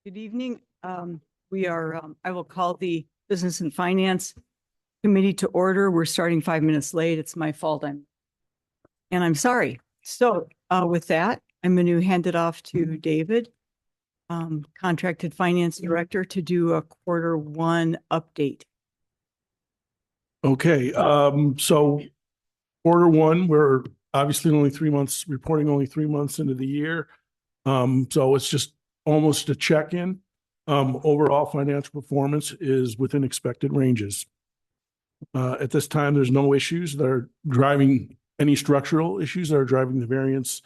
Good evening. I will call the Business and Finance Committee to order. We're starting 5 minutes late. It's my fault. I'm sorry. So with that, I'm going to hand it off to David, Contracted Finance Director, to do a Q1 update. Okay, so Q1, we're obviously only 3 months, reporting only 3 months into the year. So it's just almost a check-in. Overall financial performance is within expected ranges. At this time, there's no issues that are driving any structural issues that are driving the variance.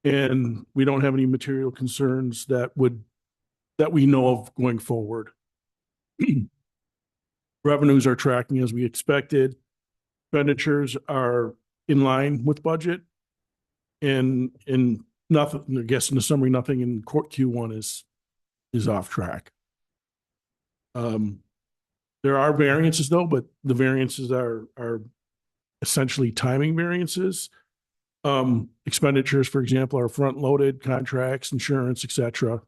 And we don't have any material concerns that we know of going forward. Revenues are tracking as we expected. Expenditures are in line with budget. And nothing, I guess in the summary, nothing in Q1 is off track. There are variances though, but the variances are essentially timing variances. Expenditures, for example, are front-loaded, contracts, insurance, etc.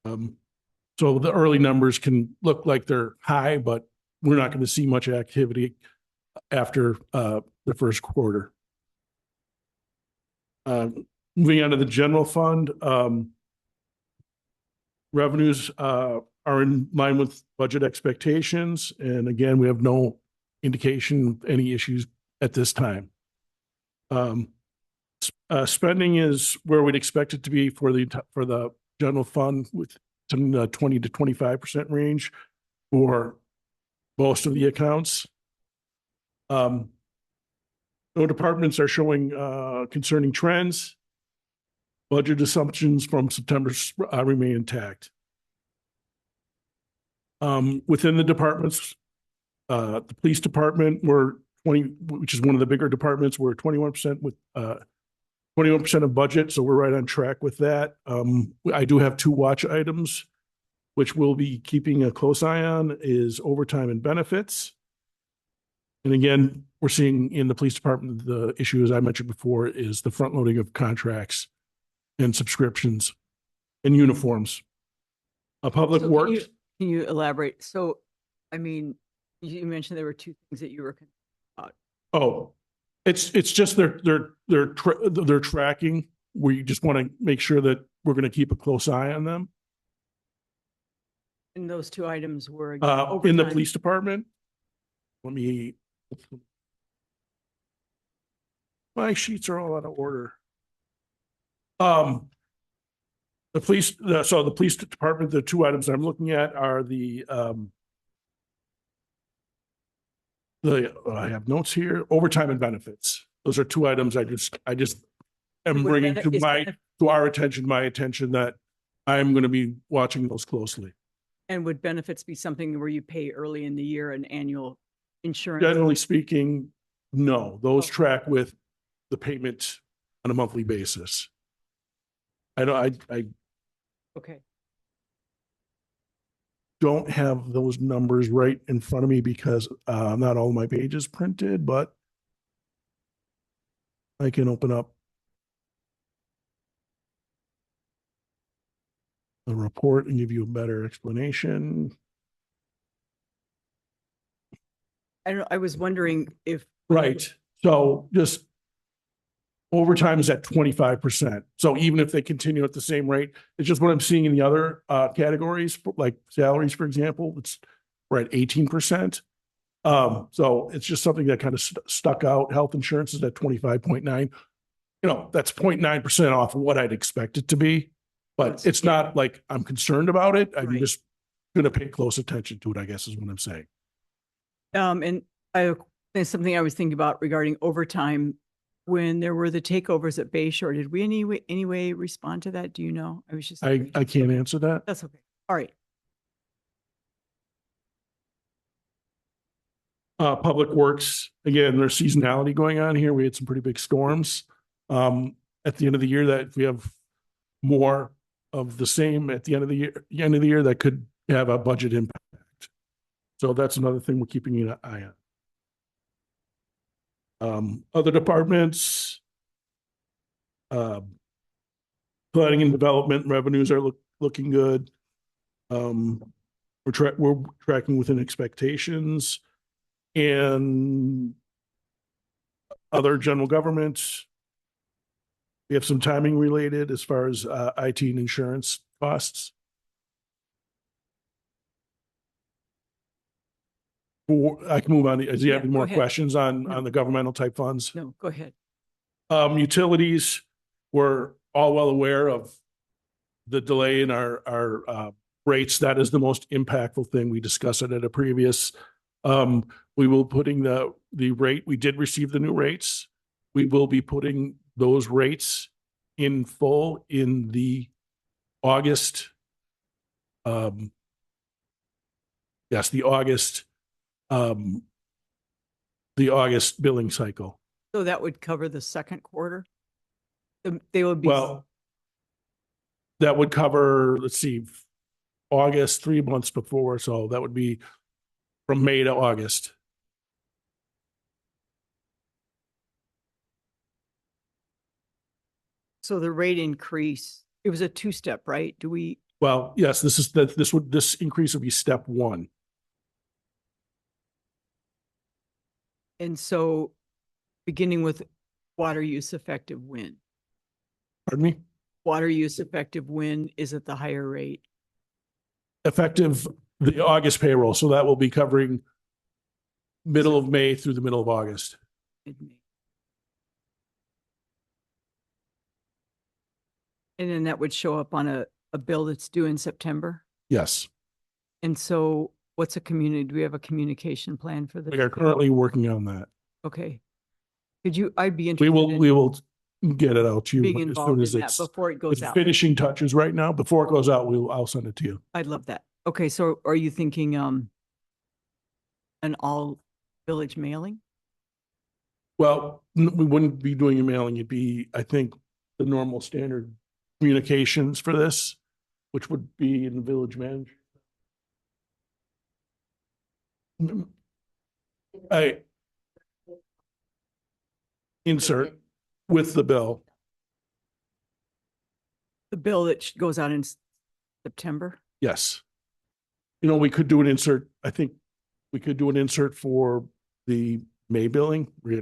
So the early numbers can look like they're high, but we're not going to see much activity after the first quarter. Moving on to the general fund, revenues are in line with budget expectations. And again, we have no indication of any issues at this time. Spending is where we'd expect it to be for the general fund, with some 20 to 25% range for most of the accounts. No departments are showing concerning trends. Budget assumptions from September remain intact. Within the departments, the police department, which is one of the bigger departments, we're 21% with 21% of budget, so we're right on track with that. I do have 2 watch items, which we'll be keeping a close eye on, is overtime and benefits. And again, we're seeing in the police department, the issue, as I mentioned before, is the front loading of contracts and subscriptions and uniforms. Public Works. Can you elaborate? So, I mean, you mentioned there were 2 things that you were about. Oh, it's just they're tracking. We just want to make sure that we're going to keep a close eye on them. And those 2 items were in the police department. My sheets are all out of order. The police department, the 2 items I'm looking at are I have notes here, overtime and benefits. Those are 2 items I just am bringing to our attention, my attention, that I'm going to be watching those closely. And would benefits be something where you pay early in the year an annual insurance? Generally speaking, no. Those track with the payment on a monthly basis. Okay. Don't have those numbers right in front of me because not all my pages printed, but I can open up the report and give you a better explanation. I was wondering if. Right. So just overtime is at 25%. So even if they continue at the same rate, it's just what I'm seeing in the other categories, like salaries, for example, we're at 18%. So it's just something that kind of stuck out. Health insurance is at 25.9. That's 0.9% off of what I'd expect it to be, but it's not like I'm concerned about it. I'm just going to pay close attention to it, I guess is what I'm saying. And there's something I was thinking about regarding overtime. When there were the takeovers at Bayshore, did we any way respond to that? Do you know? I can't answer that. That's okay. All right. Public Works, again, there's seasonality going on here. We had some pretty big storms at the end of the year, that if we have more of the same at the end of the year, that could have a budget impact. So that's another thing we're keeping an eye on. Other departments, Planning and development revenues are looking good. We're tracking within expectations, and other general governments. We have some timing related as far as IT and insurance costs. I can move on. Do you have Yeah, any more go ahead. questions on No. the governmental type funds? No, go ahead. Utilities, we're all well aware of the delay in our rates. That is the most impactful thing. We discussed it at a previous. We will putting the rate. We did receive the new rates. We will be putting those rates in full in the August. Yes, the August billing cycle. So that would cover the second quarter? They would be, Well, that would cover, let's see, August, 3 months before. So that would be from May to August. so the rate increase, it was a two-step, right? Do we, Well, yes, this increase would be step one. and so beginning with water use effective when? Pardon me? Water use effective when is at the higher rate? Effective the August payroll. So that will be covering middle of May through the middle of August. Mid-May. And then that would show up on a bill that's due in September? Yes. And so what's do we have a communication plan for this? We are currently working on that. Okay. I'd be We interested will get it out to in being you as soon involved as in that it's before it goes out. finishing touches right now. Before it goes out, I'll send it to you. I'd love that. Okay, so are you thinking an all village mailing? Well, we wouldn't be doing a mailing. It'd be, I think, the normal standard communications for this, which would be in the village manager. I insert with the bill. The bill that goes out in September? Yes. You know, we could do an insert. I think we could do an insert for the May billing. We're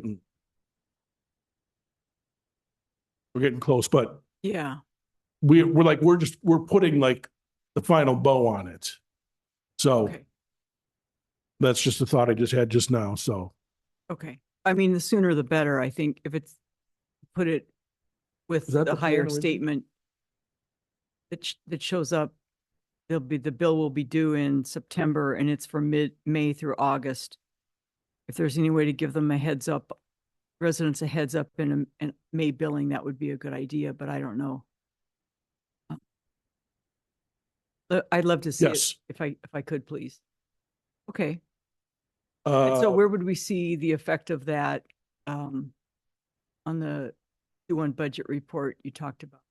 getting close, but Yeah. we're putting like the final bow on it. So Okay. that's just a thought I just had just now. So Okay. I mean, the sooner the better, I think, if it's put it with Is that the the plan higher originally? statement that shows up, the bill will be due in September and it's from mid-May through August. If there's any way to give them a heads up, residents a heads up in May billing, that would be a good idea, but I don't know. I'd love to see it yes. if I could, please. Okay. And so where would we see the effect of that on the Q1 budget report you talked about?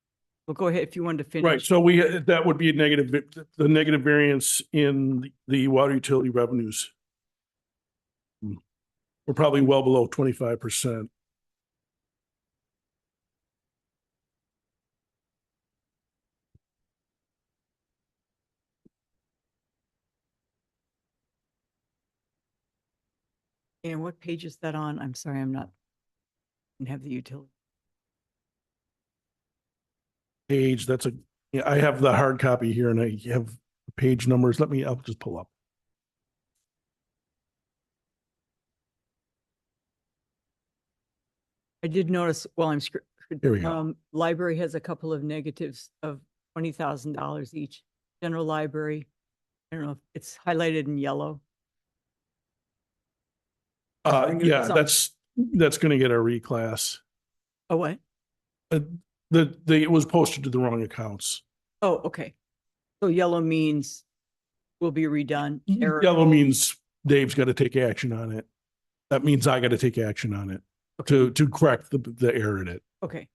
Well, go ahead if you wanted to finish. Right. So that would be a negative, the negative variance in the water utility revenues. We're probably well below 25%. And what page is that on? I'm sorry, didn't have the utility. Page, yeah, I have the hard copy here and I have page numbers. I'll just pull up. I did notice while I'm Here we go. Library has a couple of negatives of $20,000 each. General library, I don't know if it's highlighted in yellow. Yeah, that's going to get a reclass. Oh, what? It was posted to the wrong accounts. Oh, okay. So yellow means will be redone. Error. Yellow means Dave's got to take action on it. That means I got to take action on it to correct the error in it. Okay.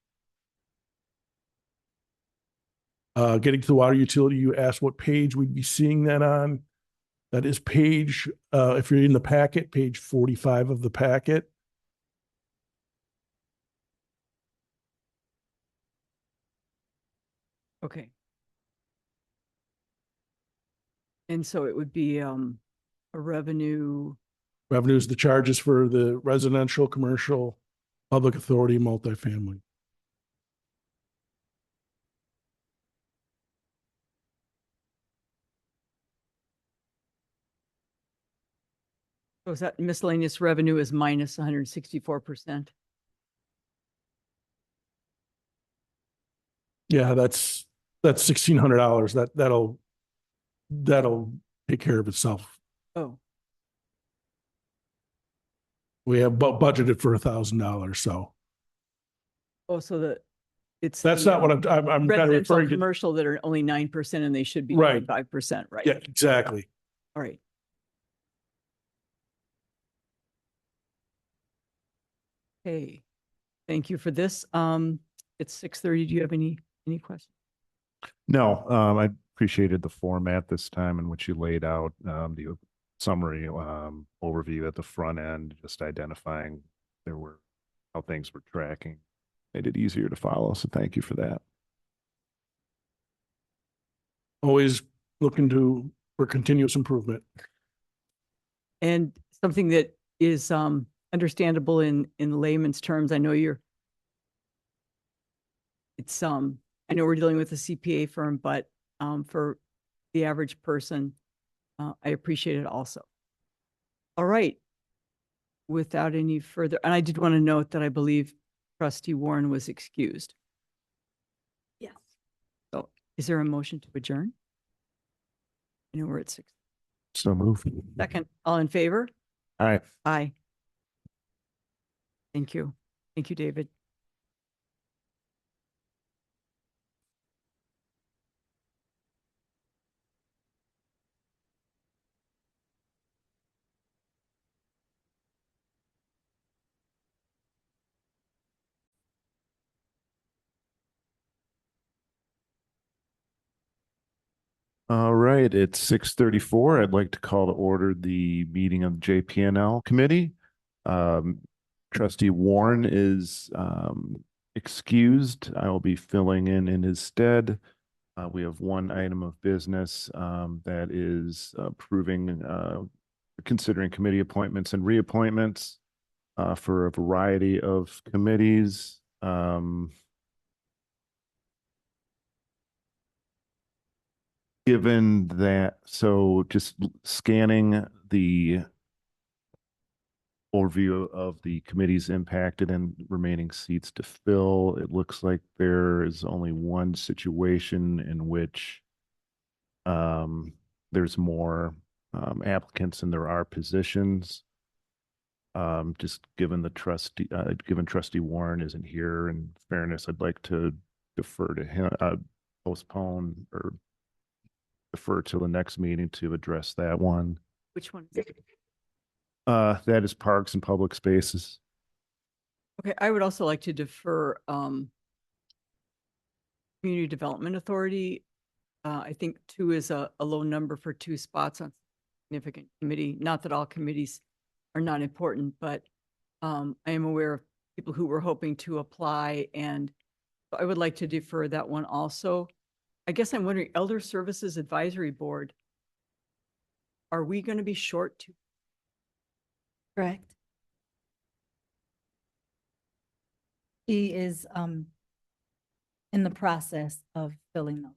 Getting to the water utility, you asked what page we'd be seeing that on. That is page, if you're in the packet, page 45 of the packet. Okay. And so it would be a revenue, Revenue is the charges for the residential, commercial, public authority, multifamily. so is that miscellaneous revenue is minus 164%? Yeah, that's $1,600. That'll take care of itself. Oh, We have budgeted for $1,000, so oh, so it's. that's the, not what I'm kind of residential and referring to. commercial that are only 9% and they should be Right. 5%, right? Yeah, exactly. All right. Okay, thank you for this. It's 6:30. Do you have any questions? No, I appreciated the format this time in which you laid out the summary overview at the front end, just identifying how things were tracking. Made it easier to follow. So thank you for that. Always looking for continuous improvement. And something that is understandable in layman's terms, I know I know we're dealing with a CPA firm, but for the average person, I appreciate it also. All right. Without any further, and I did want to note that I believe Trustee Warren was excused. Yes. So is there a motion to adjourn? I know we're at 6. So move. Second, all in favor? All right. Aye. Thank you. Thank you, David. All right, it's 6:34. I'd like to call to order the meeting of the JPNL committee. Trustee Warren is excused. I will be filling in his stead. We have one item of business that is considering committee appointments and reappointments for a variety of committees. Given that, so just scanning the overview of the committees impacted and remaining seats to fill, it looks like there is only one situation in which there's more applicants than there are positions. Just given Trustee Warren isn't here, in fairness, I'd like to defer to him, postpone or defer to the next meeting to address that one. Which one? is it? That is Parks and Public Spaces. Okay, I would also like to defer Community Development Authority. I think 2 is a low number for 2 spots on significant committee. Not that all committees are not important, but I am aware of people who were hoping to apply, and I would like to defer that one also. I guess I'm wondering, Elder Services Advisory Board, are we going to be short 2? Correct. He is in the process of filling them.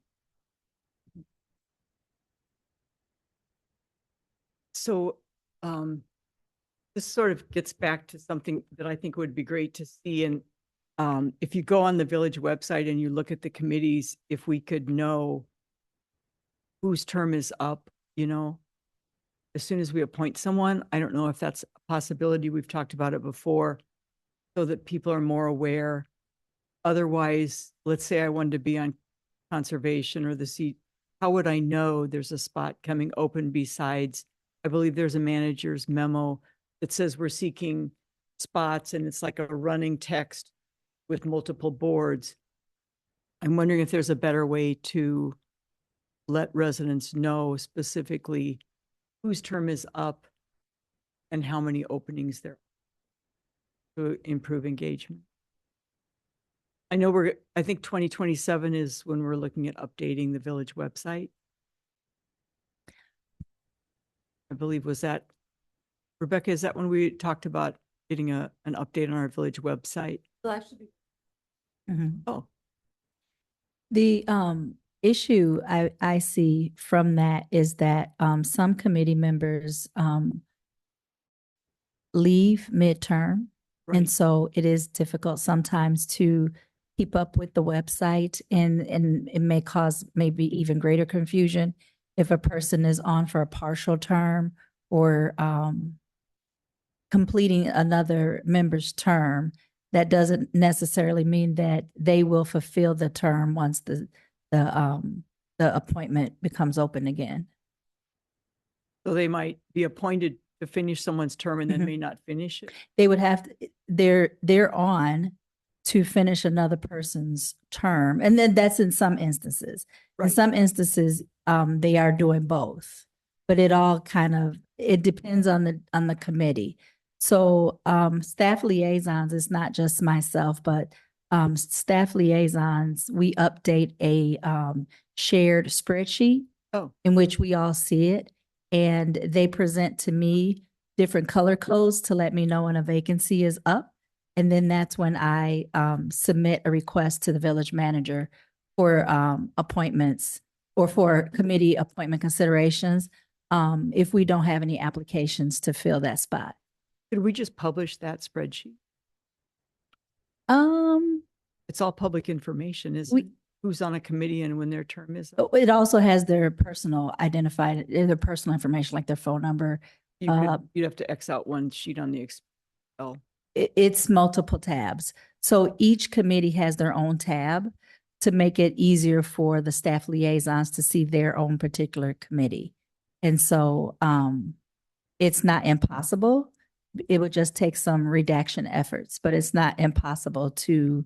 So this sort of gets back to something that I think would be great to see. And if you go on the village website and you look at the committees, if we could know whose term is up, as soon as we appoint someone. I don't know if that's a possibility. We've talked about it before, so that people are more aware. Otherwise, let's say I wanted to be on conservation or the seat. How would I know there's a spot coming open besides, I believe there's a manager's memo that says we're seeking spots, and it's like a running text with multiple boards. I'm wondering if there's a better way to let residents know specifically whose term is up and how many openings there are to improve engagement. I know I think 2027 is when we're looking at updating the village website. I believe was that, Rebecca, is that when we talked about getting an update on our village website? Mhm. Oh, The issue I see from that is that some committee members leave midterm. right. And so it is difficult sometimes to keep up with the website, and it may cause maybe even greater confusion if a person is on for a partial term or completing another member's term. That doesn't necessarily mean that they will fulfill the term once the appointment becomes open again. So they might be appointed to finish someone's term and then Mhm. may not finish it. They would have, they're on to finish another person's term. And then that's in some instances. In Right. some instances, they are doing both. But it all kind of, it depends on the committee. So staff liaisons is not just myself, but staff liaisons, we update a shared spreadsheet Oh, in which we all see it. And they present to me different color codes to let me know when a vacancy is up. And then that's when I submit a request to the village manager for appointments or for committee appointment considerations if we don't have any applications to fill that spot. could we just publish that spreadsheet? Um, It's all public information, isn't We- it? Who's on a committee and when their term is up? it also has their personal identified, their personal information, like their phone number. You'd have to X out one sheet on the Excel. It's multiple tabs. So each committee has their own tab to make it easier for the staff liaisons to see their own particular committee. And so it's not impossible. It would just take some redaction efforts, but it's not impossible to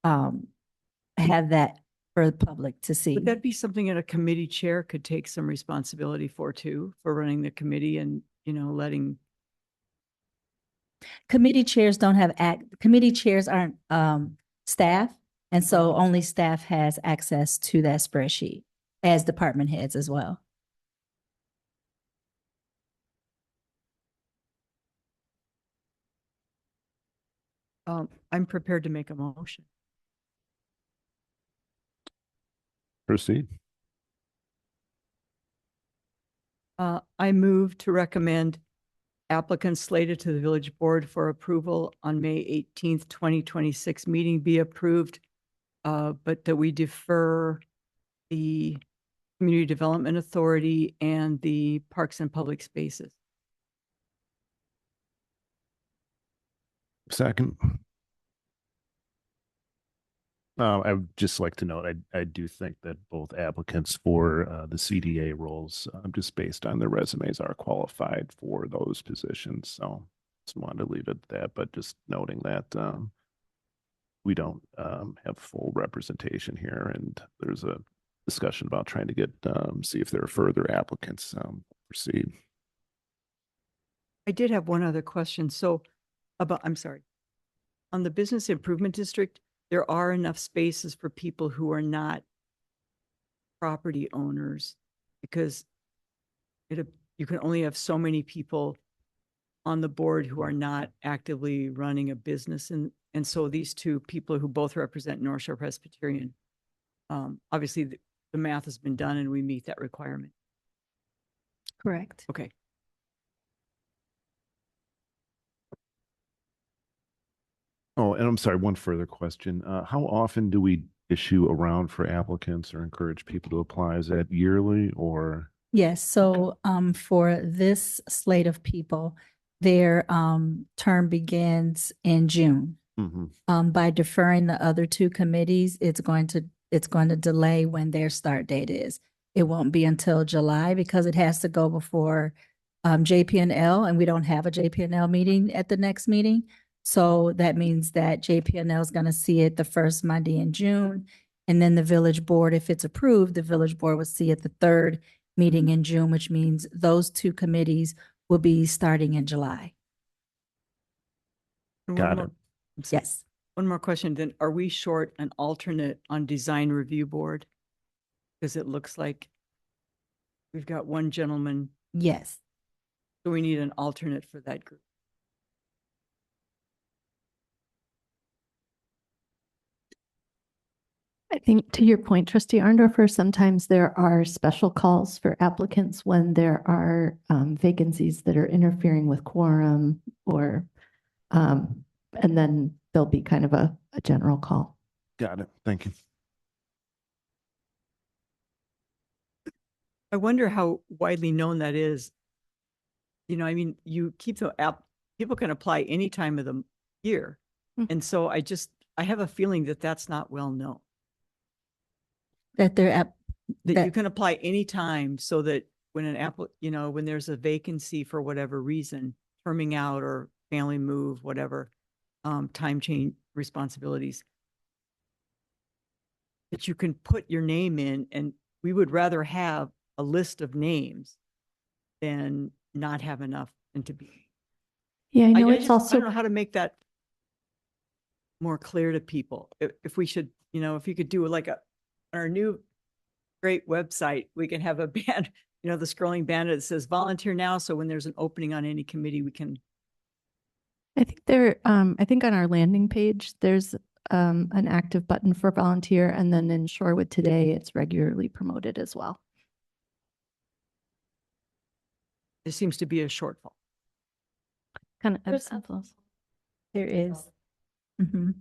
have that for the public to see. Would that be something that a committee chair could take some responsibility for too, for running the committee and, letting, Committee chairs don't have committee chairs aren't staff. And so only staff has access to that spreadsheet as department heads as well. I'm prepared to make a motion. Proceed. I move to recommend applicants slated to the village board for approval on May 18th, 2026 meeting be approved, but that we defer the Community Development Authority and the Parks and Public Spaces. Second. I would just like to note, I do think that both applicants for the CDA roles, just based on their resumes, are qualified for those positions. So just wanted to leave it at that, but just noting that we don't have full representation here, and there's a discussion about trying to get see if there are further applicants. Proceed. I did have one other question. So I'm sorry. On the Business Improvement District, there are enough spaces for people who are not property owners because you can only have so many people on the board who are not actively running a business. And so these two people who both represent North Shore Presbyterian, obviously the math has been done and we meet that requirement. Correct. Okay. Oh, and I'm sorry, one further question. How often do we issue a round for applicants or encourage people to apply? Is that yearly or? Yes, so for this slate of people, their term begins in June. Mhm. By deferring the other two committees, it's going to delay when their start date is. It won't be until July because it has to go before JP&L, and we don't have a JP&L meeting at the next meeting. So that means that JP&L is going to see it the first Monday in June. And then the village board, if it's approved, the village board will see it the third meeting in June, which means those two committees will be starting in July. And Got one it. more- I'm sorry. Yes. One more question, then are we short an alternate on design review board? Because it looks like we've got one gentleman, Yes. so we need an alternate for that group. I think to your point, trustee Arndorfer, sometimes there are special calls for applicants when there are vacancies that are interfering with quorum or, and then there'll be kind of a general call. Got it. Thank you. I wonder how widely known that is. You know, I mean, you keep the app, people can apply any time of the year. Hmm. And so I have a feeling that that's not well known, That they're at, that you That- can apply any time so that when when there's a vacancy for whatever reason, terming out or family move, whatever, time change responsibilities, that you can put your name in, and we would rather have a list of names than not have enough and to be. Yeah, I know I it's just- I also, don't know how to make that more clear to people. If we should, if you could do like our new great website, we can have a band, the scrolling banner that says volunteer now. So when there's an opening on any committee, we can. I think on our landing page, there's an active button for volunteer, and then in Shorewood Today, it's regularly promoted as well. There seems to be a shortfall. Kind of There's ebbs and flows. there is. Mhm.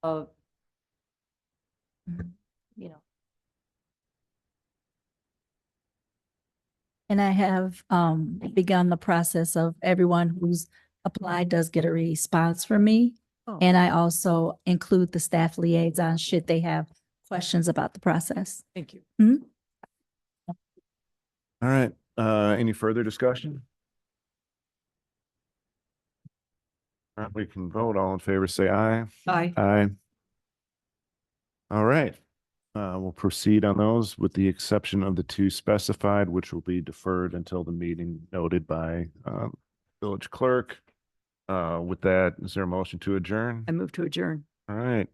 Uh, And I have begun the process of everyone who's applied does get a response from me. Oh. And I also include the staff liaison should they have questions about the process. Thank you. All right. Any further discussion? All right, we can vote. All in favor, say aye. Aye. Aye. All right. We'll proceed on those with the exception of the two specified, which will be deferred until the meeting noted by village clerk. With that, is there a motion to adjourn? I move to adjourn. All right.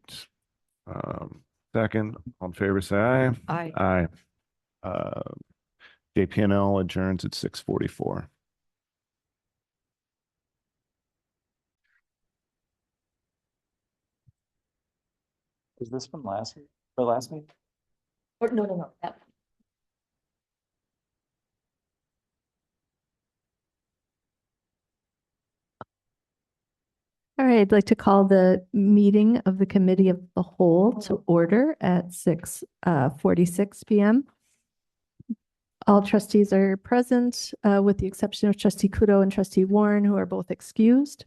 Second, all in favor, say aye. Aye. Aye. JPNL adjourns at 6:44. Was this from last week, or last week? Or no. All right, I'd like to call the meeting of the Committee of the Whole to order at 6:46 p.m. All trustees are present, with the exception of trustee Kudo and trustee Warren, who are both excused.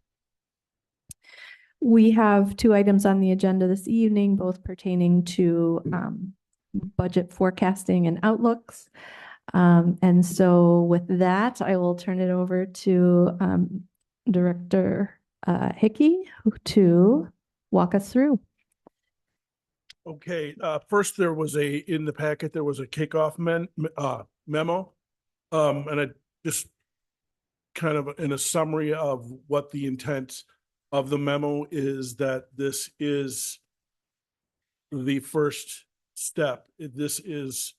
We have two items on the agenda this evening, both pertaining to budget forecasting and outlooks. And so with that, I will turn it over to Director Hickey to walk us through. Okay, first in the packet, there was a kickoff memo. And I just kind of in a summary of what the intent of the memo is, that this is the first step. This is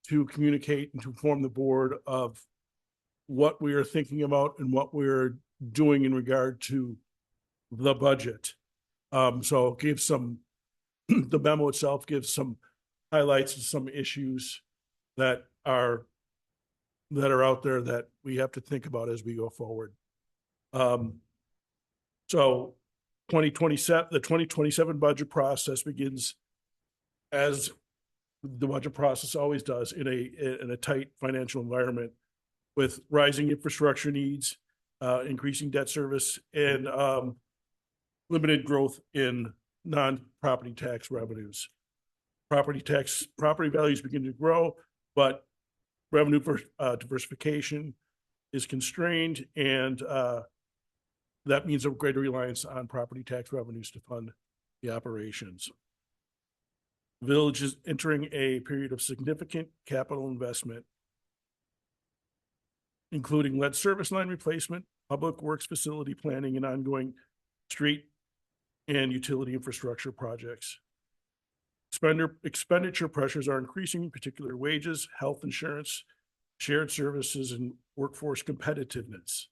to communicate and to inform the board of what we are thinking about and what we're doing in regard to the budget. So give some, the memo itself gives some highlights of some issues that are out there that we have to think about as we go forward. So 2027, the 2027 budget process begins as the budget process always does in a tight financial environment, with rising infrastructure needs, increasing debt service, and limited growth in non-property tax revenues. Property values begin to grow, but revenue diversification is constrained, and that means a greater reliance on property tax revenues to fund the operations. The village is entering a period of significant capital investment. including lead service line replacement, public works facility planning, and ongoing street and utility infrastructure projects. Expenditure pressures are increasing, in particular wages, health insurance, shared services, and workforce competitiveness,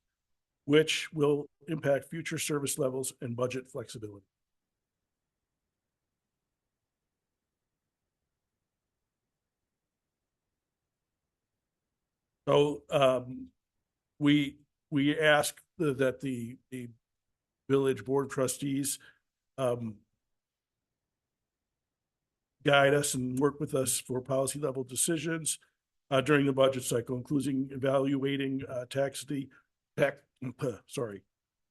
which will impact future service levels and budget flexibility. So we ask that the village board of trustees guide us and work with us for policy level decisions during the budget cycle, including evaluating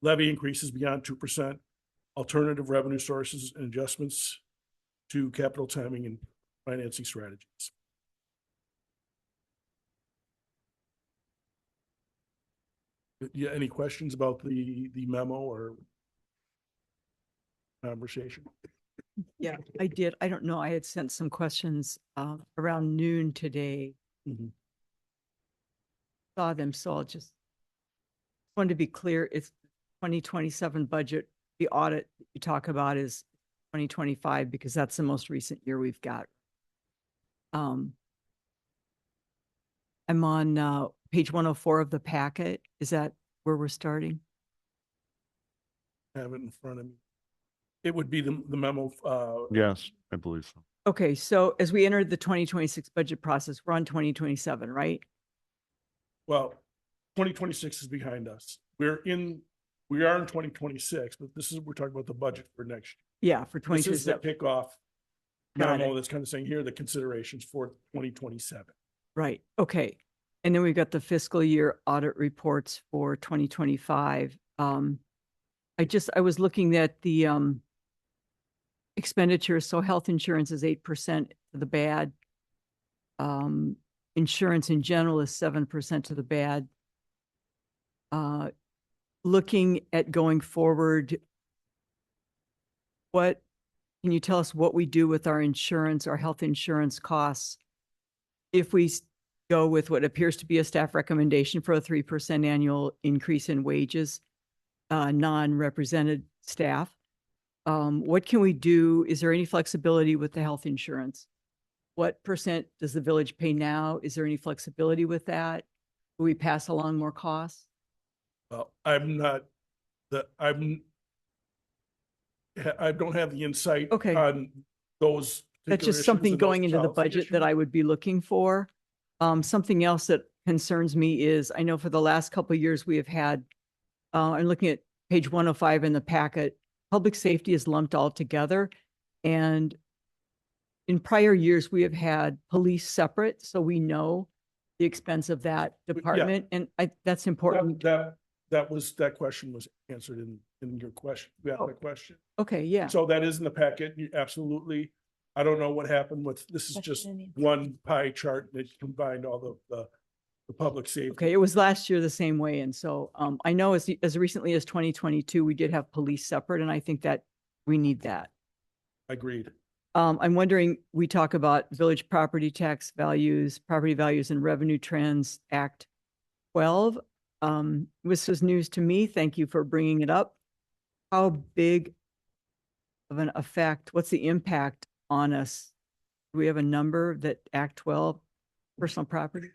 levy increases beyond 2%, alternative revenue sources, and adjustments to capital timing and financing strategies. Yeah, any questions about the memo or conversation? Yeah, I did. I don't know. I had sent some questions around noon today. Mhm. Saw them, so I'll just wanted to be clear. It's 2027 budget. The audit you talk about is 2025 because that's the most recent year we've got. I'm on page 104 of the packet. Is that where we're starting? Have it in front of me. It would be the memo. Yes, I believe so. Okay, so as we entered the 2026 budget process, we're on 2027, right? Well, 2026 is behind us. We are in 2026, but we're talking about the budget for next Yeah, for year. This is the 2027. kickoff Got memo it. that's kind of saying here are the considerations for 2027. Right, okay. And then we've got the fiscal year audit reports for 2025. I was looking at the expenditures, so health insurance is 8% to the bad. Insurance in general is 7% to the bad. Looking at going forward, can you tell us what we do with our insurance, our health insurance costs? If we go with what appears to be a staff recommendation for a 3% annual increase in wages, non-represented staff, what can we do? Is there any flexibility with the health insurance? What percent does the village pay now? Is there any flexibility with that? Will we pass along more costs? Well, I don't have the insight Okay. on those. That's particular just issues something and those going into the policy budget that issues. I would be looking for. Something else that concerns me is, I know for the last couple of years we have had, I'm looking at page 105 in the packet, public safety is lumped all together. And in prior years, we have had police separate, so we know the expense of that department. And that's important. That question was answered in your question. You asked Oh. that question. Okay, yeah. So that is in the packet. Absolutely. I don't know what happened with, this is just one pie chart that combined all the public safety. Okay, it was last year the same way. And so I know as recently as 2022, we did have police separate, and I think that we need that. Agreed. I'm wondering, we talk about village property tax values, property values and revenue trends, Act 12. This was news to me. Thank you for bringing it up. How big of an effect, what's the impact on us? Do we have a number that Act 12, personal property?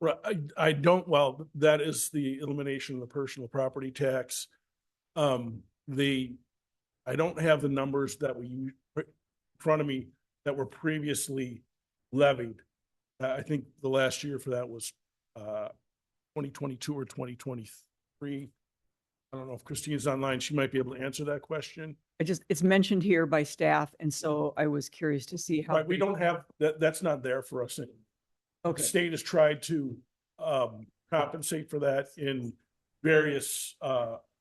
Right. I don't, well, that is the elimination of the personal property tax. I don't have the numbers that we put in front of me that were previously levied. I think the last year for that was 2022 or 2023. I don't know if Christine's online. She might be able to answer that question. It's mentioned here by staff, and so I was curious to see how. Right, we don't have, that's not there for us. The Okay, state has tried to compensate for that in various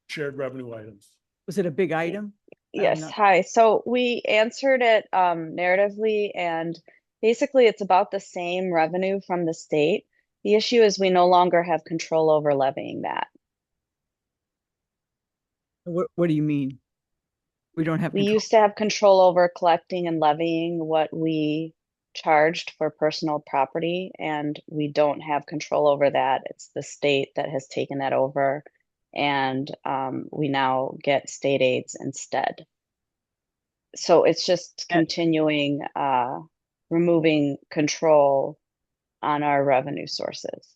shared revenue items. was it a big item? Yes, not- hi. So we answered it narratively, and basically it's about the same revenue from the state. The issue is we no longer have control over levying that. What do you mean? We don't have We control? used to have control over collecting and levying what we charged for personal property, and we don't have control over that. It's the state that has taken that over, and we now get state aids instead. So it's just And- continuing removing control on our revenue sources.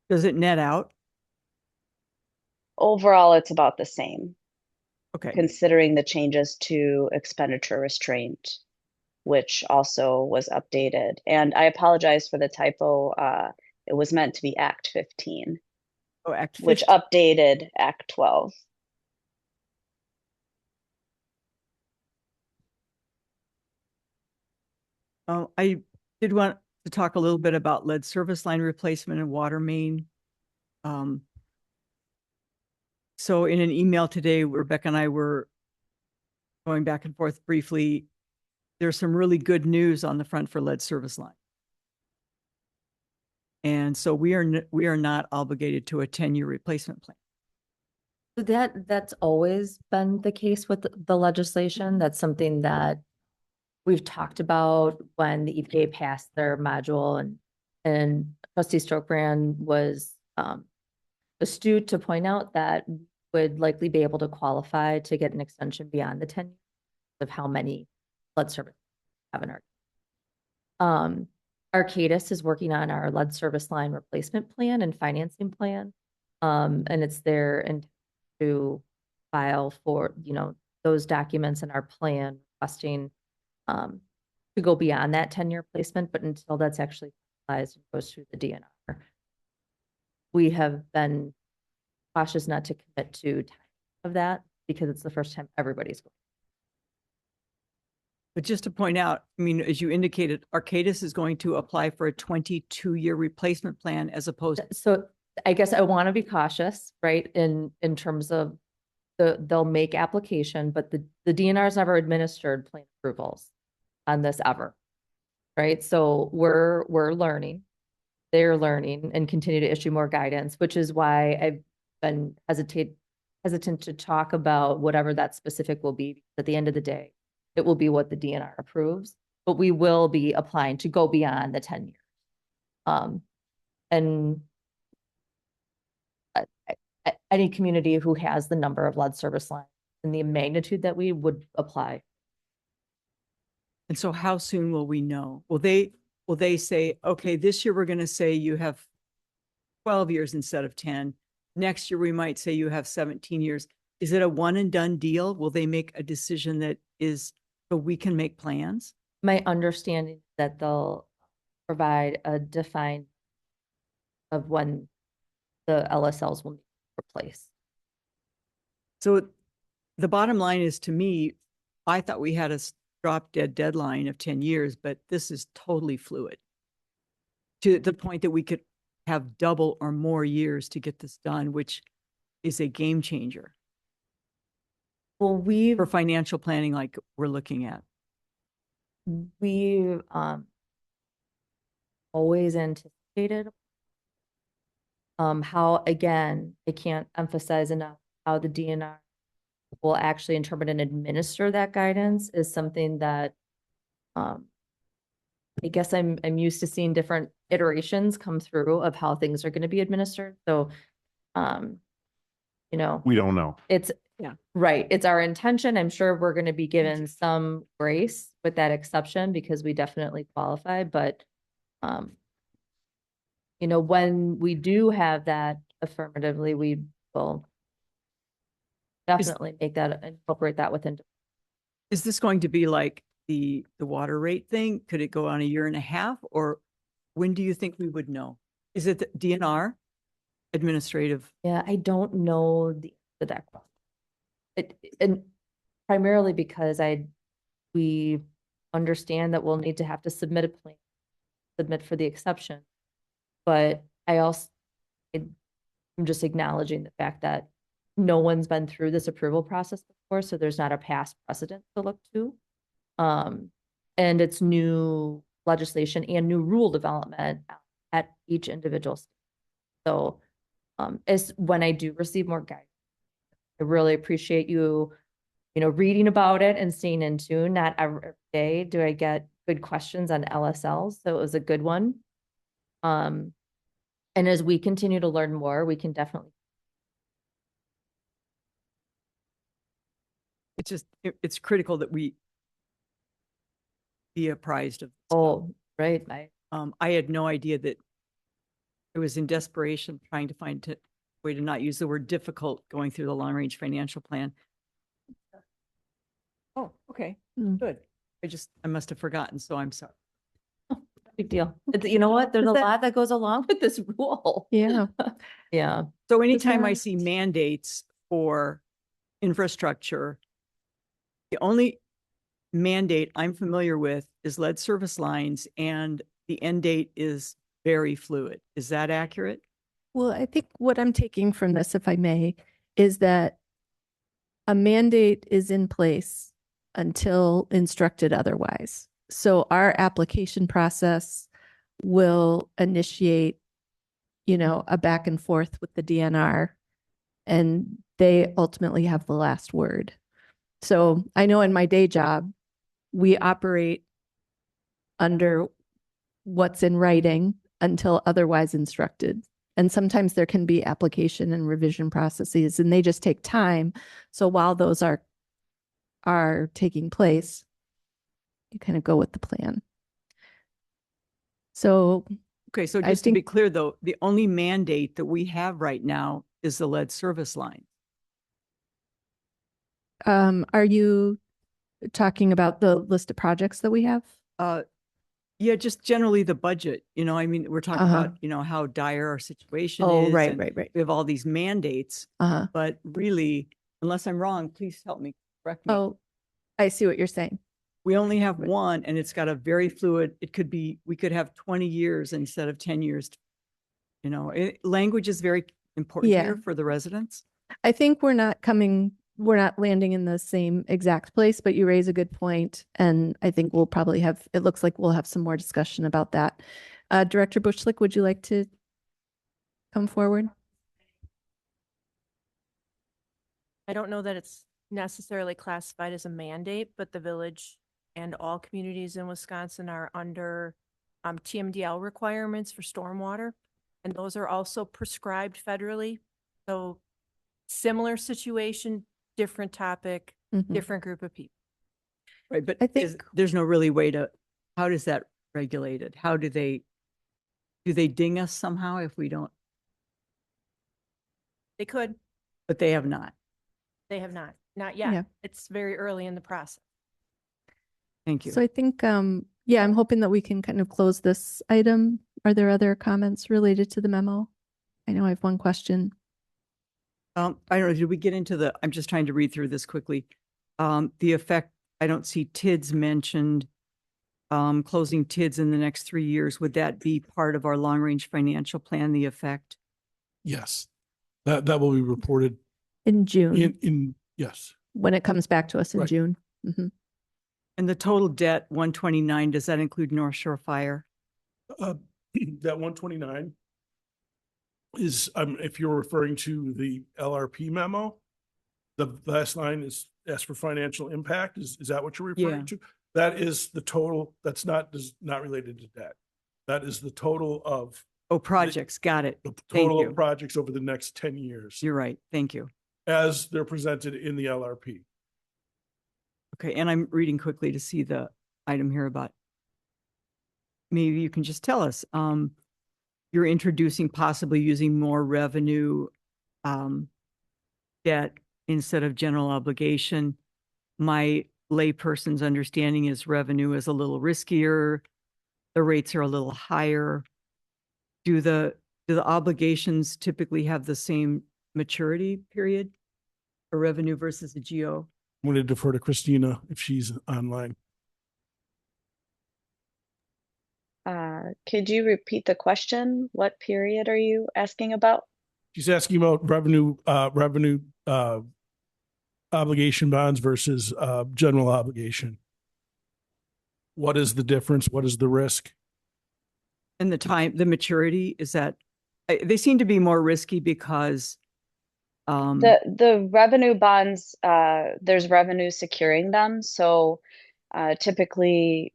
Does it net out? Overall, it's about the same, Okay. considering the changes to expenditure restraint, which also was updated. And I apologize for the typo. It was meant to be Act 15, Oh, Act which 15. updated Act 12. I did want to talk a little bit about lead service line replacement and water main. So in an email today, Rebecca and I were going back and forth briefly. There's some really good news on the front for lead service line. And so we are not obligated to a 10-year replacement plan. So that's always been the case with the legislation. That's something that we've talked about when the EPA passed their module, and Trustee Stokebrand was astute to point out that we would likely be able to qualify to get an extension beyond the 10 years of how many lead service have in our. Arcadis is working on our lead service line replacement plan and financing plan. And it's their intent to file for, those documents in our plan requesting to go beyond that 10-year placement, but until that's actually finalized and goes through the DNR. We have been cautious not to commit to time of that because it's the first time everybody's going. But just to point out, I mean, as you indicated, Arcadis is going to apply for a 22-year replacement plan as opposed. So I guess I want to be cautious, right? In terms of they'll make application, but the DNR's never administered plan approvals on this ever, right? So we're learning, they're learning and continue to issue more guidance, which is why I've been hesitant to talk about whatever that specific will be. At the end of the day, it will be what the DNR approves, but we will be applying to go beyond the 10 years. And any community who has the number of lead service lines and the magnitude that we would apply. And so how soon will we know? Will they say, okay, this year we're going to say you have 12 years instead of 10. Next year we might say you have 17 years. Is it a one and done deal? Will they make a decision that is so we can make plans? My understanding is that they'll provide a defined of when the LSLs will need to replace. So the bottom line is, to me, I thought we had a drop dead deadline of 10 years, but this is totally fluid to the point that we could have double or more years to get this done, which is a game changer Well, we've for financial planning like we're looking at. we always anticipated how, again, I can't emphasize enough how the DNR will actually interpret and administer that guidance is something that I guess I'm used to seeing different iterations come through of how things are going to be administered. So We don't know. it's Yeah. right. It's our intention. I'm sure we're going to be given some grace with that exception because we definitely qualify, but when we do have that affirmatively, we will definitely incorporate that within. Is this going to be like the water rate thing? Could it go on a year and a half, or when do you think we would know? Is it the DNR administrative? Yeah, I don't know the that question. And primarily because we understand that we'll need to have to submit a plan, submit for the exception. But I'm just acknowledging the fact that no one's been through this approval process before, so there's not a past precedent to look to. And it's new legislation and new rule development at each individual state. So as when I do receive more guidance, I really appreciate you, reading about it and staying in tune. Not every day do I get good questions on LSLs, so it was a good one. And as we continue to learn more, we can definitely. It's just, it's critical that we be apprised of. this. Oh, right. I had no idea that it was in desperation trying to find a way to not use the word difficult going through the long range financial plan. Oh, okay, Mm. good. I must have forgotten, so I'm sorry. Big deal. You know what? There's a that- lot that goes along with this rule. Yeah. Yeah. So anytime I that- see mandates for infrastructure, the only mandate I'm familiar with is lead service lines, and the end date is very fluid. Is that accurate? Well, I think what I'm taking from this, if I may, is that a mandate is in place until instructed otherwise. So our application process will initiate, a back and forth with the DNR, and they ultimately have the last word. So I know in my day job, we operate under what's in writing until otherwise instructed. And sometimes there can be application and revision processes, and they just take time. So while those are taking place, you kind of go with the plan. So Okay, so I just to be think- clear though, the only mandate that we have right now is the lead service line. are you talking about the list of projects that we have? Yeah, just generally the budget, I mean, we're talking Uh-huh. about, how dire our situation Oh, is. right, and right, right. We have all these mandates, Uh-huh. but really, unless I'm wrong, please help me, correct me. Oh, I see what you're saying. We only have one and it's got a very fluid, we could have 20 years instead of 10 years. Language is very important Yeah. here for the residents. I think we're not landing in the same exact place, but you raise a good point, and I think we'll probably it looks like we'll have some more discussion about that. Director Bushlick, would you like to come forward? I don't know that it's necessarily classified as a mandate, but the village and all communities in Wisconsin are under TMDL requirements for stormwater. And those are also prescribed federally. So similar situation, different topic, Mhm. different group of people. Right, but I think- there's no really way how does that regulate it? How do they ding us somehow if we don't, They could, but they have not. they have not Yeah. yet. It's very early in the process. Thank you. So I think, yeah, I'm hoping that we can kind of close this item. Are there other comments related to the memo? I know I have one question. I don't know, did we get into I'm just trying to read through this quickly. The effect, I don't see TIDS mentioned, closing TIDS in the next 3 years. Would that be part of our long-range financial plan, the effect? Yes, that will be reported In June, yes. when it comes back to us in Right. June. Mhm. And the total debt, 129, does that include North Shore Fire? That 129 is, if you're referring to the LRP memo, the last line is ask for financial impact. Is that what you're Yeah. referring to? That is the total. That's not related to debt. That is the total of Oh, projects, got it. the Thank total you. of projects over the next 10 years You're right, thank you. as they're presented in the LRP. Okay, and I'm reading quickly to see the item here about, maybe you can just tell us, you're introducing possibly using more revenue debt instead of general obligation. My layperson's understanding is revenue is a little riskier. The rates are a little higher. Do the obligations typically have the same maturity period? A revenue versus a GO? I'm going to defer to Christina if she's online. Could you repeat the question? What period are you asking about? She's asking about revenue obligation bonds versus general obligation. What is the difference? What is the risk? And the maturity is that, they seem to be more risky because The revenue bonds, there's revenue securing them. So typically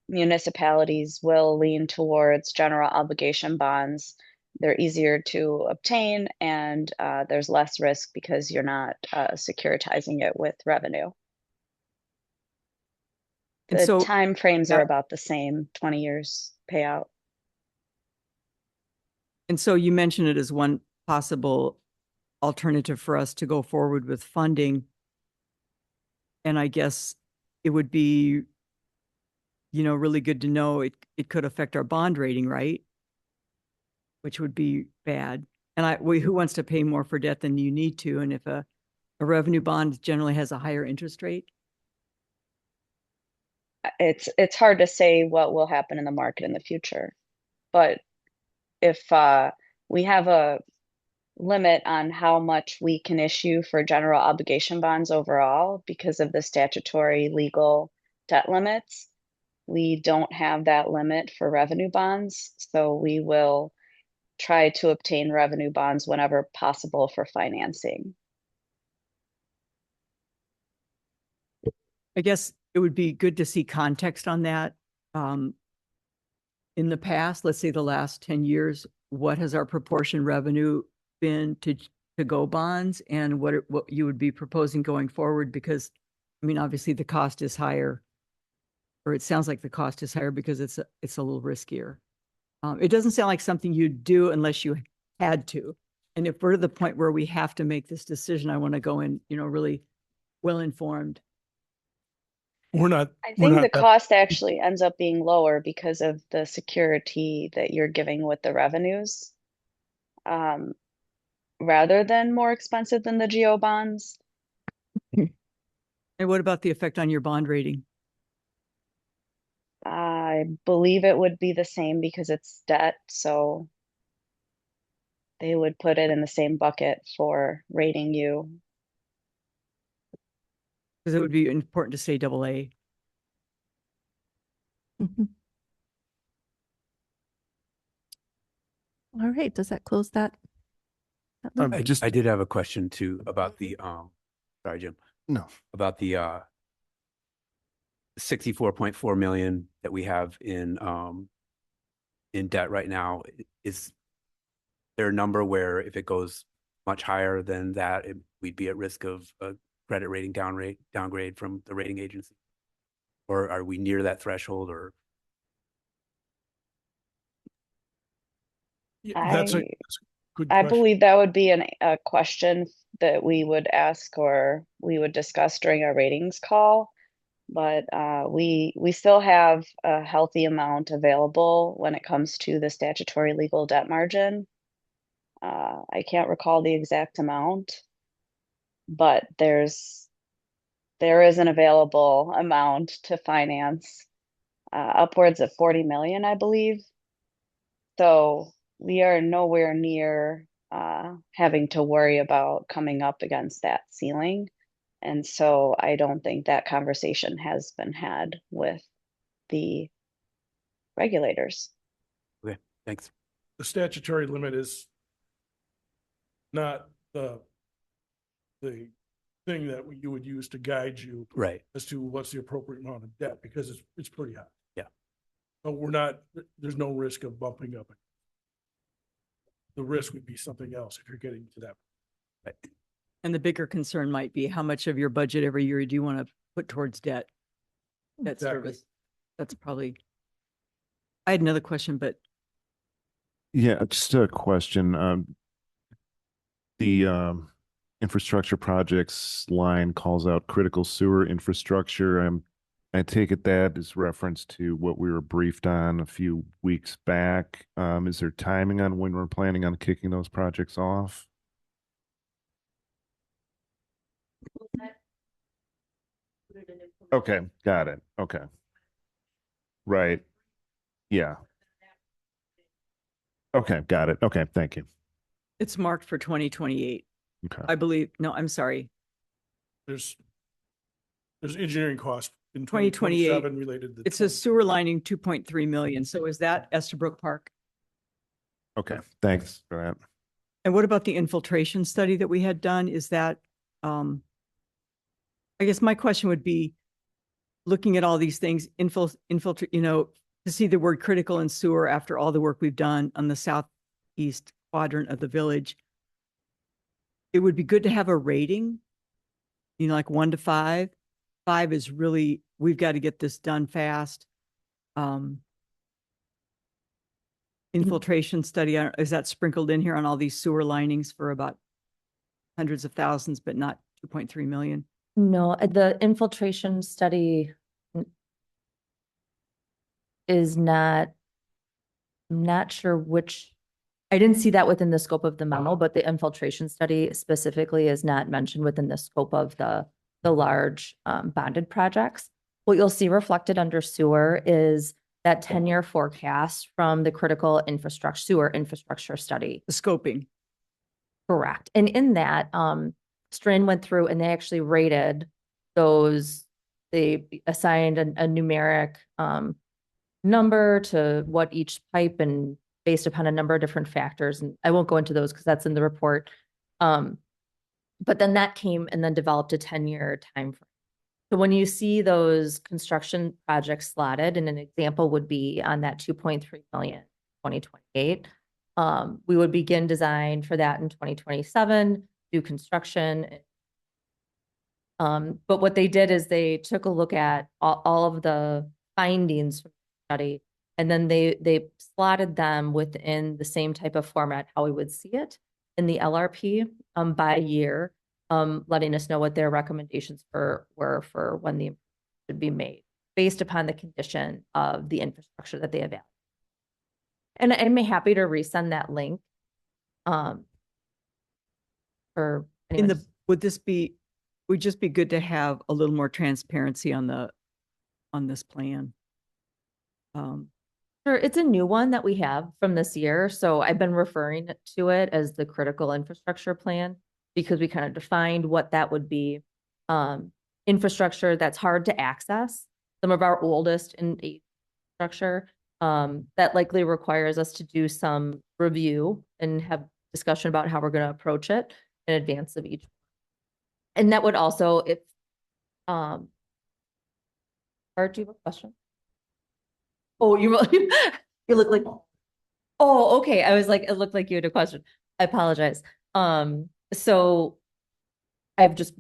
municipalities will lean towards general obligation bonds. They're easier to obtain and there's less risk because you're not securitizing it with revenue. And The so, time frames are yeah. about the same, 20 years payout. and so you mentioned it as one possible alternative for us to go forward with funding. And I guess it would be, really good to know it could affect our bond rating, right? Which would be bad. And who wants to pay more for debt than you need to? And if a revenue bond generally has a higher interest rate. It's hard to say what will happen in the market in the future. But if we have a limit on how much we can issue for general obligation bonds overall because of the statutory legal debt limits, we don't have that limit for revenue bonds. So we will try to obtain revenue bonds whenever possible for financing. I guess it would be good to see context on that. In the past, let's say the last 10 years, what has our proportion revenue been to go bonds and what you would be proposing going forward? Because, I mean, obviously the cost is higher, or it sounds like the cost is higher because it's a little riskier. It doesn't sound like something you'd do unless you had to. And if we're to the point where we have to make this decision, I want to go in, really well-informed. I think the cost actually ends up being lower because of the security that you're giving with the revenues, rather than more expensive than the GO bonds. And what about the effect on your bond rating? I believe it would be the same because it's debt, so they would put it in the same bucket for rating you. Because it would be important to say AA. Mhm. All right, does that close that? loop? I did have a question too about the, sorry, Jim. No. About the 64.4 million that we have in debt right now. Is there a number where if it goes much higher than that, we'd be at risk of a credit rating downgrade from the rating agency? Or are we near that threshold, or? That's a good I question. believe that would be a question that we would ask or we would discuss during our ratings call. But we still have a healthy amount available when it comes to the statutory legal debt margin. I can't recall the exact amount, but there is an available amount to finance upwards of 40 million, I believe. So we are nowhere near having to worry about coming up against that ceiling. And so I don't think that conversation has been had with the regulators. Okay, thanks. The statutory limit is not the thing that you would use to guide you Right. as to what's the appropriate amount of debt, because it's pretty high. Yeah. But there's no risk of bumping up. The risk would be something else if you're getting to that. Right. And the bigger concern might be how much of your budget every year do you want to put towards debt Exactly. service? That's probably, I had another question, but Yeah, just a question. The infrastructure projects line calls out critical sewer infrastructure. I take it that is reference to what we were briefed on a few weeks back. Is there timing on when we're planning on kicking those projects off? Okay, got it. Okay. Right. Yeah. Okay, got it. Okay, thank you. it's marked for 2028. Okay. I believe, no, I'm sorry. There's engineering costs in 2028. 2027 related to. It says sewer lining 2.3 million. So is that Estabrook Park? Okay, thanks for that. And what about the infiltration study that we had done? Is that, I guess my question would be, looking at all these things, infiltrate, to see the word critical and sewer after all the work we've done on the southeast quadrant of the village. It would be good to have a rating, like 1 to 5. 5 is really, we've got to get this done fast. Infiltration study, is that sprinkled in here on all these sewer linings for about hundreds of thousands, but not 2.3 million? No, the infiltration study is not, I'm not sure which, I didn't see that within the scope of the memo, but the infiltration study specifically is not mentioned within the scope of the large bonded projects. What you'll see reflected under sewer is that 10-year forecast from the critical infrastructure, sewer infrastructure study. The scoping. Correct. And in that, Strin went through and they actually rated those, they assigned a numeric number to what each pipe and based upon a number of different factors. And I won't go into those because that's in the report. But then that came and then developed a 10-year time frame. So when you see those construction projects slotted, and an example would be on that 2.3 million, 2028, we would begin design for that in 2027, do construction. But what they did is they took a look at all of the findings from the study, and then they slotted them within the same type of format how we would see it in the LRP by year, letting us know what their recommendations were for when the improvement should be made based upon the condition of the infrastructure that they evaluate. And I'm happy to resend that link. For Would just be good to have a little more transparency on this plan. Sure, it's a new one that we have from this year. So I've been referring to it as the critical infrastructure plan because we kind of defined what that would be. Infrastructure that's hard to access, some of our oldest in infrastructure, that likely requires us to do some review and have discussion about how we're going to approach it in advance of each. And that would also, if, Art, do you have a question? Oh, you look like, oh, okay. I was like, it looked like you had a question. I apologize. So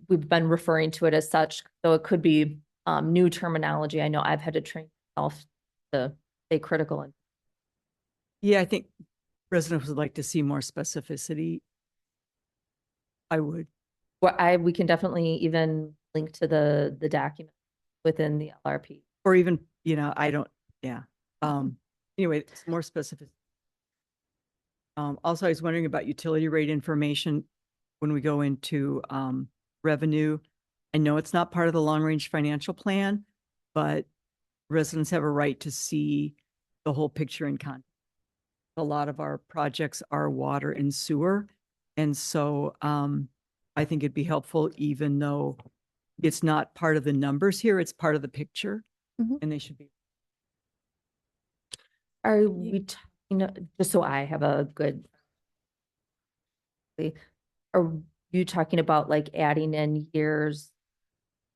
we've been referring to it as such, so it could be new terminology. I know I've had to train myself to say critical. Yeah, I think residents would like to see more specificity. I would. Well, we can definitely even link to the document within the LRP. Or even, I don't, yeah. Anyway, it's more specific. Also, I was wondering about utility rate information when we go into revenue. I know it's not part of the long-range financial plan, but residents have a right to see the whole picture in context. A lot of our projects are water and sewer. And so I think it'd be helpful, even though it's not part of the numbers here, it's part of the picture. Mhm. And they should be. Are we, just so I have a good, are you talking about like adding in years,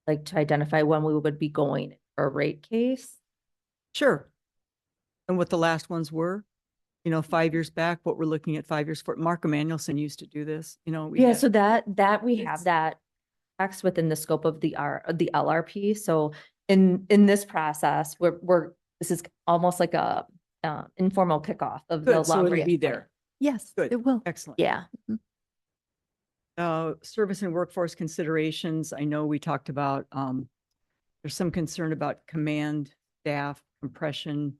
like to identify when we would be going for a rate case? Sure. And what the last ones were, 5 years back, what we're looking at 5 years for. Mark Emanuelson used to do this, Yeah, so that we have that text within the scope of the LRP. So in this process, this is almost like a informal kickoff of the Good, so long it'll range be plan. there. Yes, Good. it will. Excellent. Yeah. Service and workforce considerations. I know we talked about, there's some concern about command staff compression.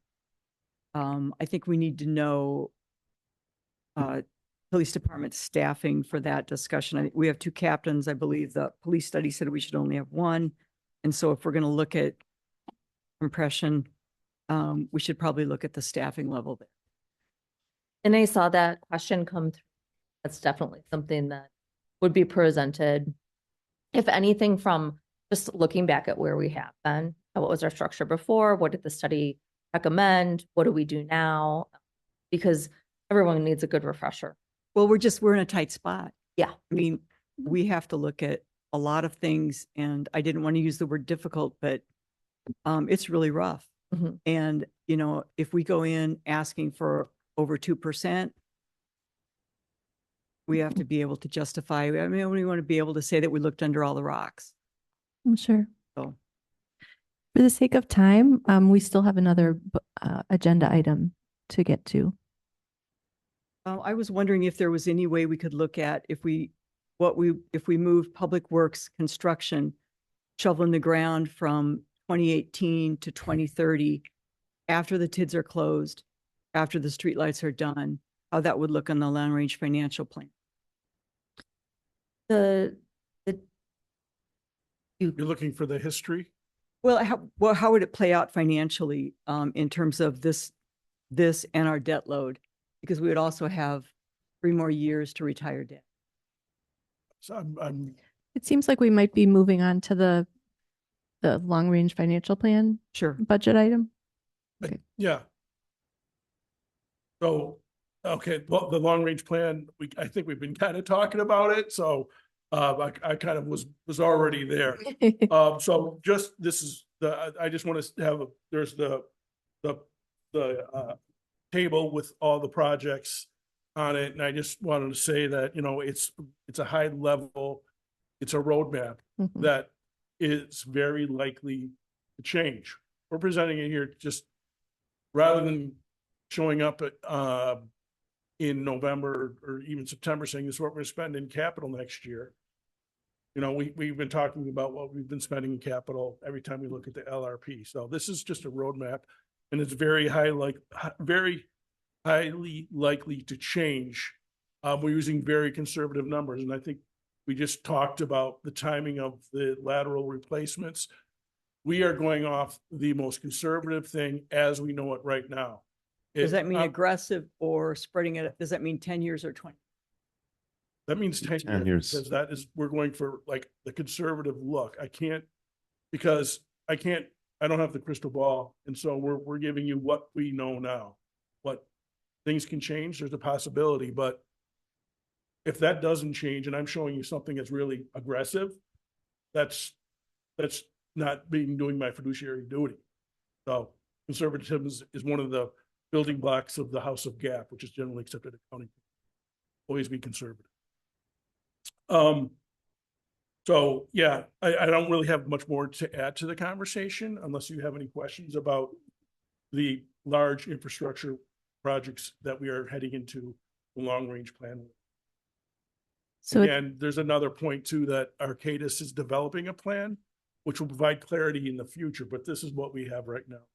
I think we need to know police department staffing for that discussion. I think we have 2 captains. I believe the police study said we should only have 1. And so if we're going to look at compression, we should probably look at the staffing level there. And I saw that question come through. That's definitely something that would be presented. If anything, from just looking back at where we have been, what was our structure before? What did the study recommend? What do we do now? Because everyone needs a good refresher. Well, we're in a tight spot. Yeah. I mean, we have to look at a lot of things, and I didn't want to use the word difficult, but it's really rough. Mhm. And, you know, if we go in asking for over 2%, we have to be able to justify, I mean, we want to be able to say that we looked under all the rocks. I'm sure. So, For the sake of time, we still have another agenda item to get to. I was wondering if there was any way we could look at if we moved Public Works construction, shoveling the ground from 2018 to 2030, after the TIDs are closed, after the streetlights are done, how that would look on the long range financial plan. The, You're looking for the history? Well, how would it play out financially, in terms of this and our debt load? Because we would also have 3 more years to retire debt. So I'm It seems like we might be moving on to the long-range financial plan Sure. budget item. Okay. yeah. So, okay, well, the long range plan, I think we've been kind of talking about it, so I kind of was already there. So just, this is I just want to have, there's the table with all the projects on it, and I just wanted to say that, you know, it's a high level, it's a roadmap Mhm. that is very likely to change. We're presenting it here just rather than showing up at in November or even September saying this is what we're gonna spend in capital next year. You know, we've been talking about what we've been spending in capital every time we look at the LRP. So this is just a roadmap, and it's very very highly likely to change. We're using very conservative numbers, and I think we just talked about the timing of the lateral replacements. We are going off the most conservative thing as we know it right now. Does that mean It- aggressive or spreading it? Does that mean 10 years or 20? That means 10 10 years, years. because that is, we're going for like the conservative look. I can't, because I don't have the crystal ball. And so we're giving you what we know now. What things can change, there's a possibility, but if that doesn't change and I'm showing you something that's really aggressive, that's not doing my fiduciary duty. So conservatism is one of the building blocks of the House of GAAP, which is generally accepted accounting. Always be conservative. So yeah, I don't really have much more to add to the conversation unless you have any questions about the large infrastructure projects that we are heading into the long range plan. So it- Again, there's another point too, that Arcadis is developing a plan which will provide clarity in the future, but this is what we have right now.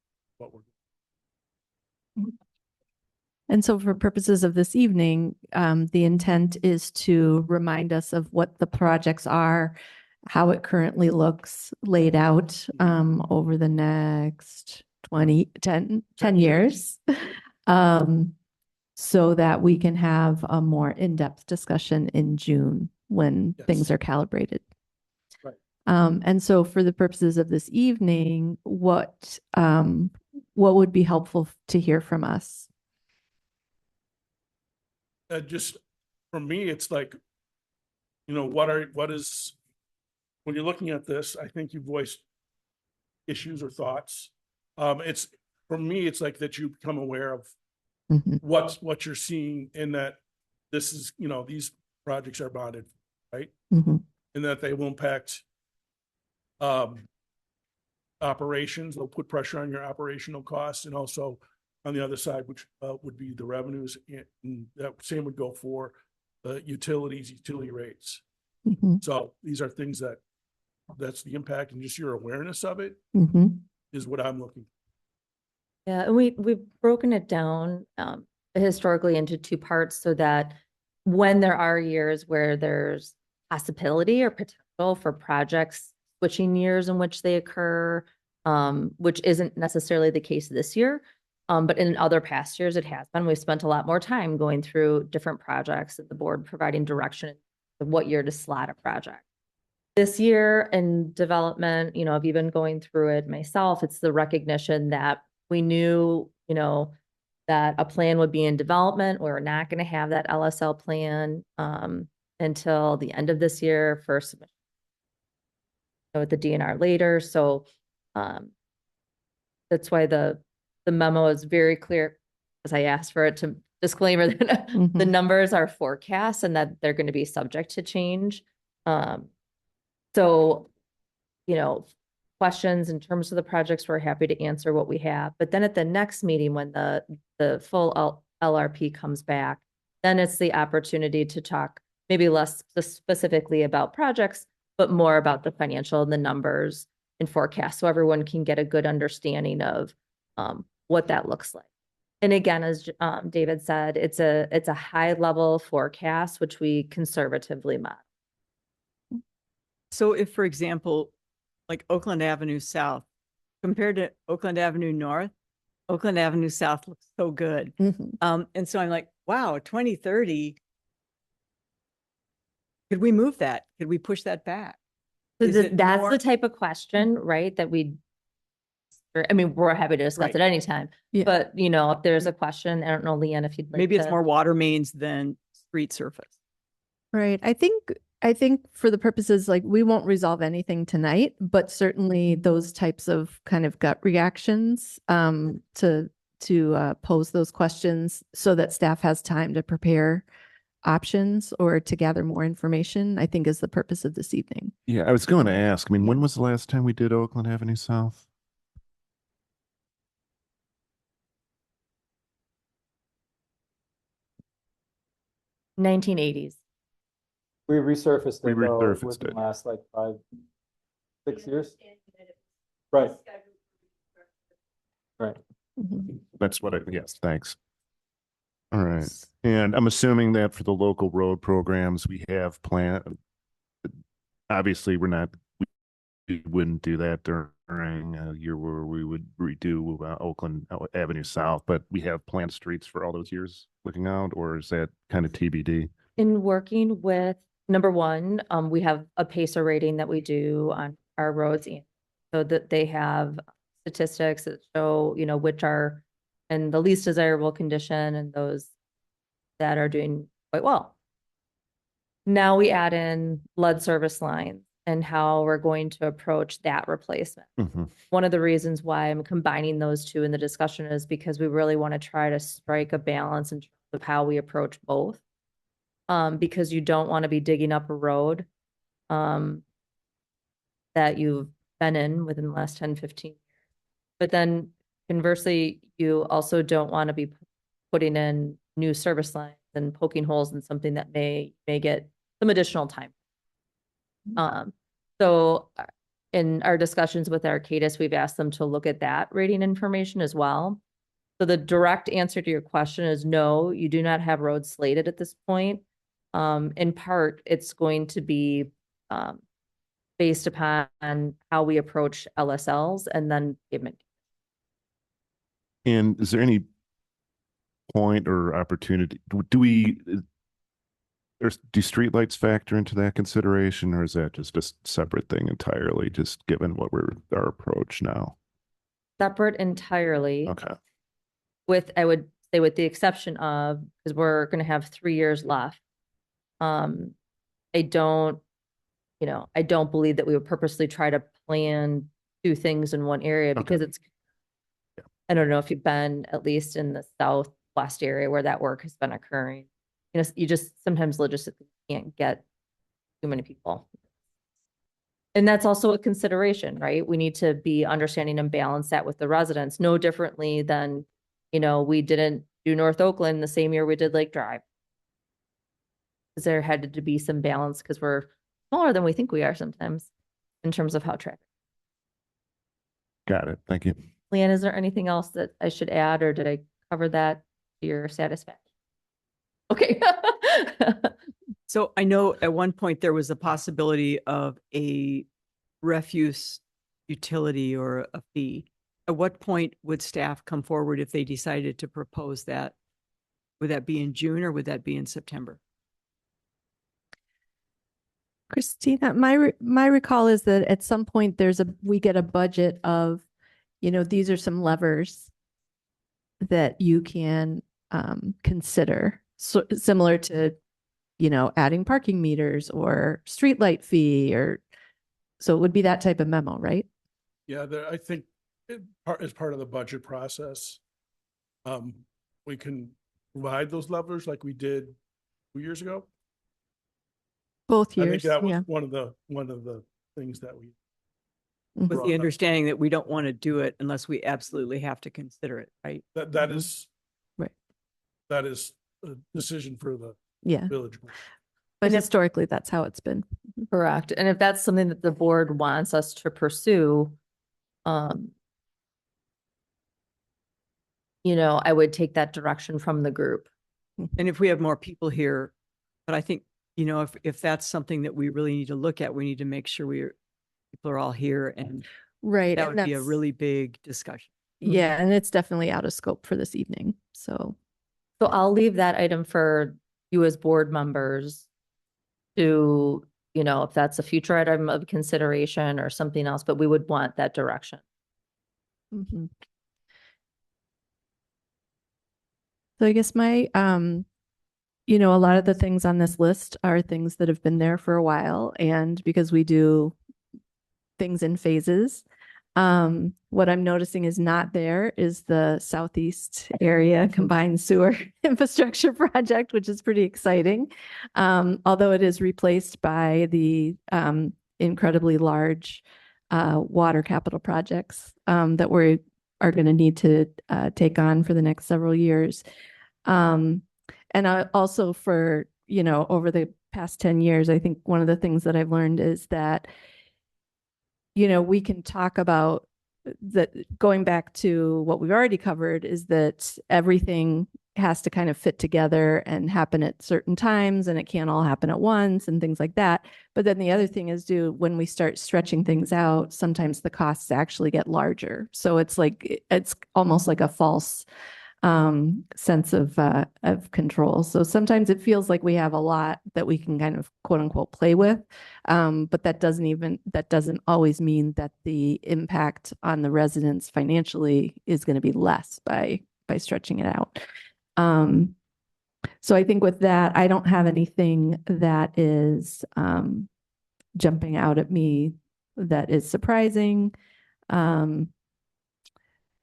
And so for purposes of this evening, the intent is to remind us of what the projects are, how it currently looks laid out over the next 10 years. So that we can have a more in-depth discussion in June when Yes. things are calibrated. Right. And so for the purposes of this evening, what would be helpful to hear from us? Just for me, it's like, you know, when you're looking at this, I think you voiced issues or thoughts. For me, it's like that you become aware of Mhm. what you're seeing, in that this is, you know, these projects are bonded, right? Mhm. And that they will impact operations, they'll put pressure on your operational costs, and also on the other side, which would be the revenues, and that same would go for utility rates. Mhm. So these are things that's the impact, and just your awareness of it Mhm. is what I'm looking. Yeah, and we've broken it down historically into 2 parts so that when there are years where there's possibility or potential for projects switching years in which they occur, which isn't necessarily the case this year. But in other past years, it has been. We've spent a lot more time going through different projects at the board, providing direction of what year to slot a project. This year in development, you know, I've even going through it myself, it's the recognition that we knew, you know, that a plan would be in development. We're not going to have that LSL plan until the end of this year for submission. So at the DNR later. So that's why the memo is very clear, as I asked for it to disclaimer that the Mhm. numbers are forecasts and that they're going to be subject to change. So, you know, questions in terms of the projects, we're happy to answer what we have. But then at the next meeting, when the full LRP comes back, then it's the opportunity to talk maybe less specifically about projects, but more about the financial and the numbers and forecasts, so everyone can get a good understanding of what that looks like. And again, as David said, it's a high level forecast, which we conservatively model. So if, for example, like Oakland Avenue South, compared to Oakland Avenue North, Oakland Avenue South looks so good. Mhm. And so I'm like, wow, 2030. Could we move that? Could we push that back? So Is it that's more- the type of question, right, that I mean, we're happy to discuss Right. it anytime, Yeah. but you know, if there's a question, I don't know, Leanne, if you'd like Maybe it's to- more water mains than street surface. Right. I think for the purposes, like, we won't resolve anything tonight, but certainly those types of kind of gut reactions to pose those questions so that staff has time to prepare options or to gather more information, I think is the purpose of this evening. Yeah, I was going to ask, I mean, when was the last time we did Oakland Avenue South? Nineteen 1980s. We resurfaced We it though resurfaced within it. the last like 6 years. Right. Right. Mhm. That's what yes, thanks. All right. And I'm assuming that for the local road programs, we have obviously we wouldn't do that during a year where we would redo Oakland Avenue South, but we have planned streets for all those years looking out, or is that kind of TBD? In working with, number one, we have a PACER rating that we do on our roads. So that they have statistics that show, you know, which are in the least desirable condition and those that are doing quite well. Now we add in lead service lines and how we're going to approach that replacement. Mhm. One of the reasons why I'm combining those two in the discussion is because we really want to try to strike a balance in terms of how we approach both. Because you don't want to be digging up a road that you've been in within the last 10, 15 years. But then conversely, you also don't want to be putting in new service lines and poking holes in something that may get some additional time. So in our discussions with Arcadis, we've asked them to look at that rating information as well. So the direct answer to your question is no, you do not have roads slated at this point. In part, it's going to be based upon how we approach LSLs and then pavement. And is there any point or opportunity, do streetlights factor into that consideration, or is that just a separate thing entirely, just given what our approach now? Separate entirely. Okay. I would say with the exception of, because we're going to have 3 years left. I don't believe that we would purposely try to plan 2 things in one area because I don't know if you've been at least in the southwest area where that work has been occurring. You know, you just sometimes logistically can't get too many people. And that's also a consideration, right? We need to be understanding and balance that with the residents, no differently than, you know, we didn't do North Oakland the same year we did Lake Drive. Because there had to be some balance because we're smaller than we think we are sometimes in terms of how traffic. Got it. Thank you. Leanne, is there anything else that I should add, or did I cover that to your satisfaction? Okay. So I know at one point there was a possibility of a refuse utility or a fee. At what point would staff come forward if they decided to propose that? Would that be in June or would that be in September? Christina, my recall is that at some point we get a budget of, you know, these are some levers that you can consider, so similar to, you know, adding parking meters or streetlight fee, or so it would be that type of memo, right? Yeah, I think as part of the budget process, we can provide those levelers like we did 2 years ago. Both I think years, that was yeah. one of the things that we. Mhm. With brought the up. understanding that we don't want to do it unless we absolutely have to consider it, right? That Mhm. is. Right. That is a decision for the Yeah, village board. but And if- historically, that's how it's been. Correct. And if that's something that the board wants us to pursue, I would take that direction from the group. And if we have more people here, but I think, if that's something that we really need to look at, we need to make sure people are all here, and Right. that and would be a that's- really big discussion. Yeah, and it's definitely out of scope for this evening. So, So I'll leave that item for you as board members to, if that's a future item of consideration or something else, but we would want that direction. mhm. So I guess my, a lot of the things on this list are things that have been there for a while, and because we do things in phases. What I'm noticing is not there is the Southeast area combined sewer infrastructure project, which is pretty exciting. Although it is replaced by the incredibly large water capital projects that we are going to need to take on for the next several years. And also for, over the past 10 years, I think one of the things that I've learned is that we can talk about that. Going back to what we've already covered is that everything has to kind of fit together and happen at certain times, and it can't all happen at once and things like that. But then the other thing is when we start stretching things out, sometimes the costs actually get larger. So it's almost like a false sense of control. So sometimes it feels like we have a lot that we can kind of quote unquote play with. But that doesn't always mean that the impact on the residents financially is going to be less by stretching it out. So I think with that, I don't have anything that is jumping out at me that is surprising.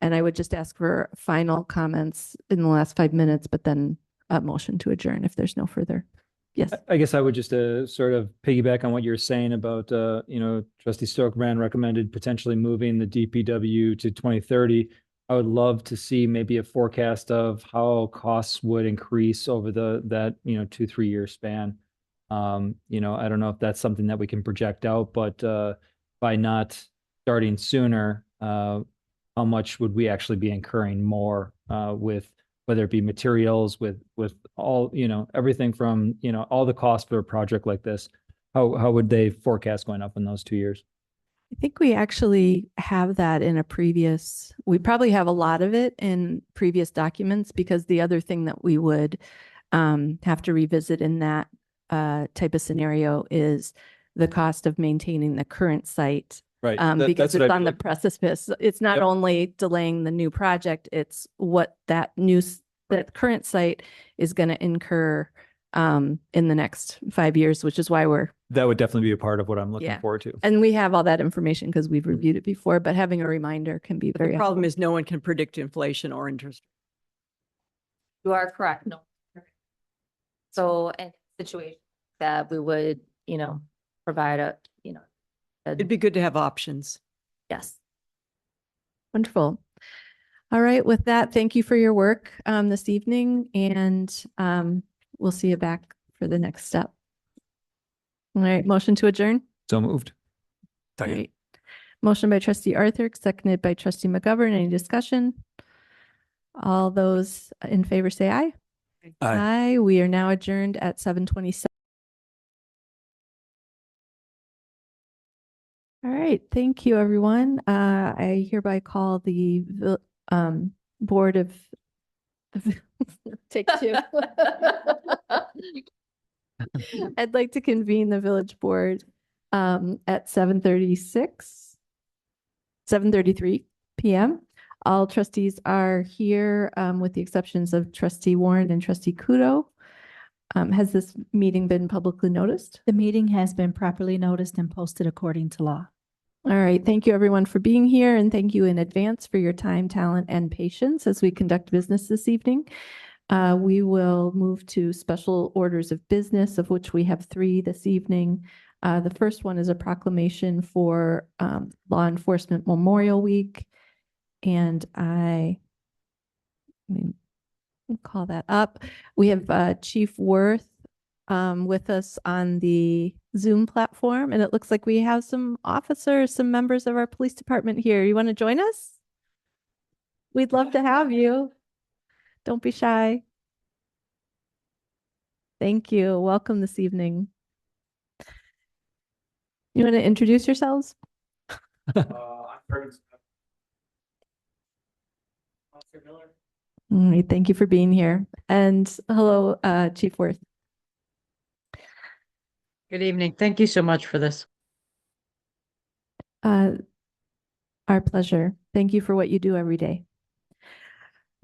And I would just ask for final comments in the last 5 minutes, but then a motion to adjourn if there's no further. Yes. I guess I would just sort of piggyback on what you're saying about, Trustee Stokebrand recommended potentially moving the DPW to 2030. I would love to see maybe a forecast of how costs would increase over that 2-3 year span. I don't know if that's something that we can project out, but by not starting sooner, how much would we actually be incurring more with whether it be materials, with all, everything from, all the costs for a project like this? How would they forecast going up in those 2 years? I think we actually have that in we probably have a lot of it in previous documents, because the other thing that we would have to revisit in that type of scenario is the cost of maintaining the current site. Right. Because it's on the precipice. It's not Yep. only delaying the new project, it's what that current site is going to incur in the next 5 years, which is why That would definitely be a part of what I'm looking Yeah. forward to. and we have all that information because we've reviewed it before, but having a reminder can be But very the problem helpful. is no one can predict inflation or interest. You are correct. No. So in situation that we would, provide It'd be good to have options. yes. Wonderful. All right, with that, thank you for your work this evening, and we'll see you back for the next step. All right, motion to adjourn. So moved. All right. Motion by trustee Arthur, seconded by trustee McGovern. Any discussion? All those in favor say aye. Aye. Aye. We are now adjourned at 7:27. All right, thank you, everyone. I hereby call the Board of Take two. I'd like to convene the village board at 7:33 p.m. All trustees are here with the exceptions of trustee Warren and trustee Kudo. Has this meeting been publicly noticed? The meeting has been properly noticed and posted according to law. All right. Thank you, everyone, for being here, and thank you in advance for your time, talent, and patience as we conduct business this evening. We will move to special orders of business, of which we have 3 this evening. The first one is a proclamation for Law Enforcement Memorial Week. And let me call that up. We have Chief Worth with us on the Zoom platform, and it looks like we have some officers, some members of our police department here. You want to join us? We'd love to have you. Don't be shy. Thank you. Welcome this evening. You want to introduce yourselves? All right, thank you for being here. And hello, Chief Worth. Good evening. Thank you so much for this. Our pleasure. Thank you for what you do every day.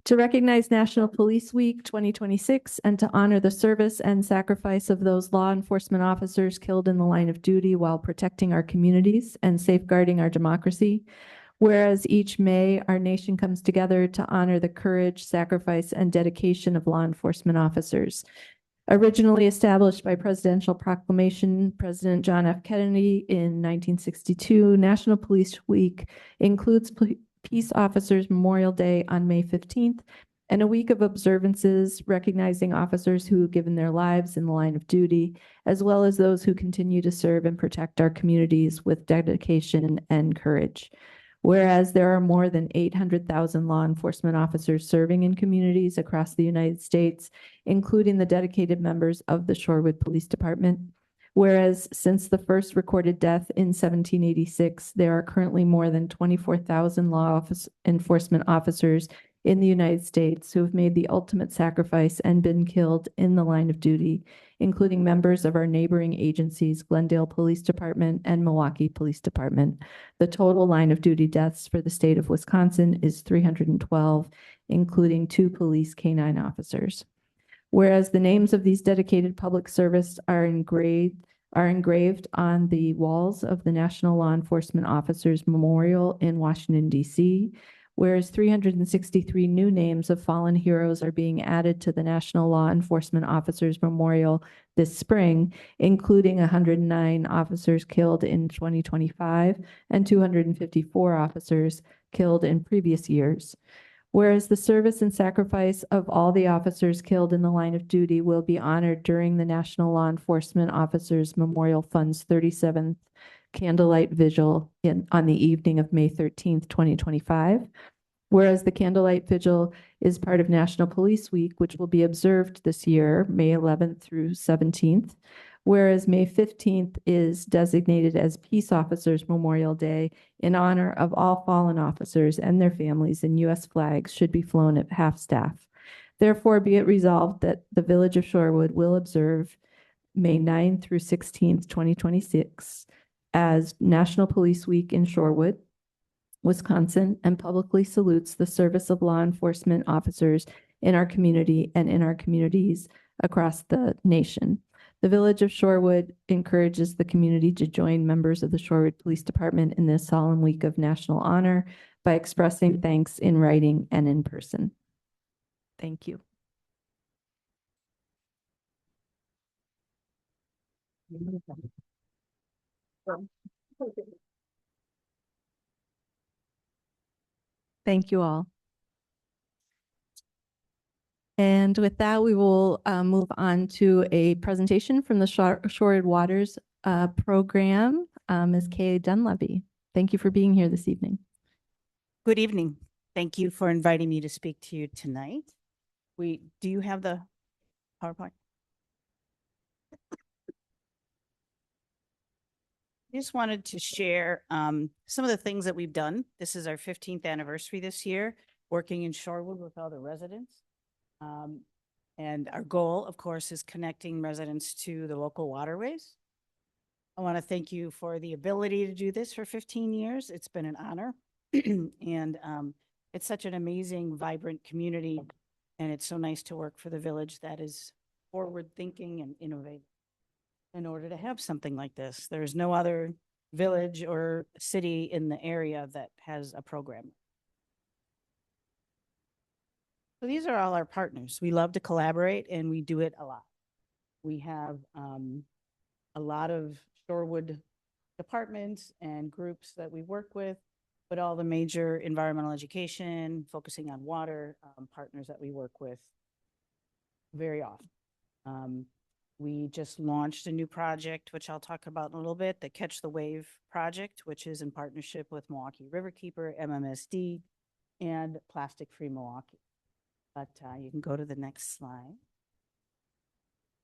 To recognize National Police Week 2026 and to honor the service and sacrifice of those law enforcement officers killed in the line of duty while protecting our communities and safeguarding our democracy. Whereas each May, our nation comes together to honor the courage, sacrifice, and dedication of law enforcement officers. Originally established by presidential proclamation, President John F. Kennedy in 1962, National Police Week includes Peace Officers Memorial Day on May 15th and a week of observances recognizing officers who have given their lives in the line of duty, as well as those who continue to serve and protect our communities with dedication and courage. Whereas there are more than 800,000 law enforcement officers serving in communities across the United States, including the dedicated members of the Shorewood Police Department. Whereas since the first recorded death in 1786, there are currently more than 24,000 law enforcement officers in the United States who have made the ultimate sacrifice and been killed in the line of duty, including members of our neighboring agencies, Glendale Police Department and Milwaukee Police Department. The total line of duty deaths for the state of Wisconsin is 312, including 2 police canine officers. Whereas the names of these dedicated public service are engraved on the walls of the National Law Enforcement Officers Memorial in Washington, D.C., whereas 363 new names of fallen heroes are being added to the National Law Enforcement Officers Memorial this spring, including 109 officers killed in 2025 and 254 officers killed in previous years. Whereas the service and sacrifice of all the officers killed in the line of duty will be honored during the National Law Enforcement Officers Memorial Fund's 37th Candlelight Vigil on the evening of May 13th, 2025. Whereas the Candlelight Vigil is part of National Police Week, which will be observed this year, May 11th through 17th. Whereas May 15th is designated as Peace Officers Memorial Day in honor of all fallen officers and their families, and U.S. flags should be flown at half-staff. Therefore, be it resolved that the Village of Shorewood will observe May 9th through 16th, 2026 as National Police Week in Shorewood, Wisconsin, and publicly salutes the service of law enforcement officers in our community and in our communities across the nation. The Village of Shorewood encourages the community to join members of the Shorewood Police Department in this solemn week of national honor by expressing thanks in writing and in person. Thank you. Thank you all. And with that, we will move on to a presentation from the Shorewood Waters program. Ms. Kay Dunleavy, thank you for being here this evening. Good evening. Thank you for inviting me to speak to you tonight. Do you have the PowerPoint? I just wanted to share some of the things that we've done. This is our 15th anniversary this year, working in Shorewood with all the residents. And our goal, of course, is connecting residents to the local waterways. I want to thank you for the ability to do this for 15 years. It's been an honor. And it's such an amazing, vibrant community. And it's so nice to work for the village that is forward thinking and innovative in order to have something like this. There's no other village or city in the area that has a program. So these are all our partners. We love to collaborate and we do it a lot. We have a lot of Shorewood departments and groups that we work with, but all the major environmental education, focusing on water, partners that we work with very often. We just launched a new project, which I'll talk about in a little bit, the Catch the Wave project, which is in partnership with Milwaukee Riverkeeper, MMSD, and Plastic Free Milwaukee. But you can go to the next slide.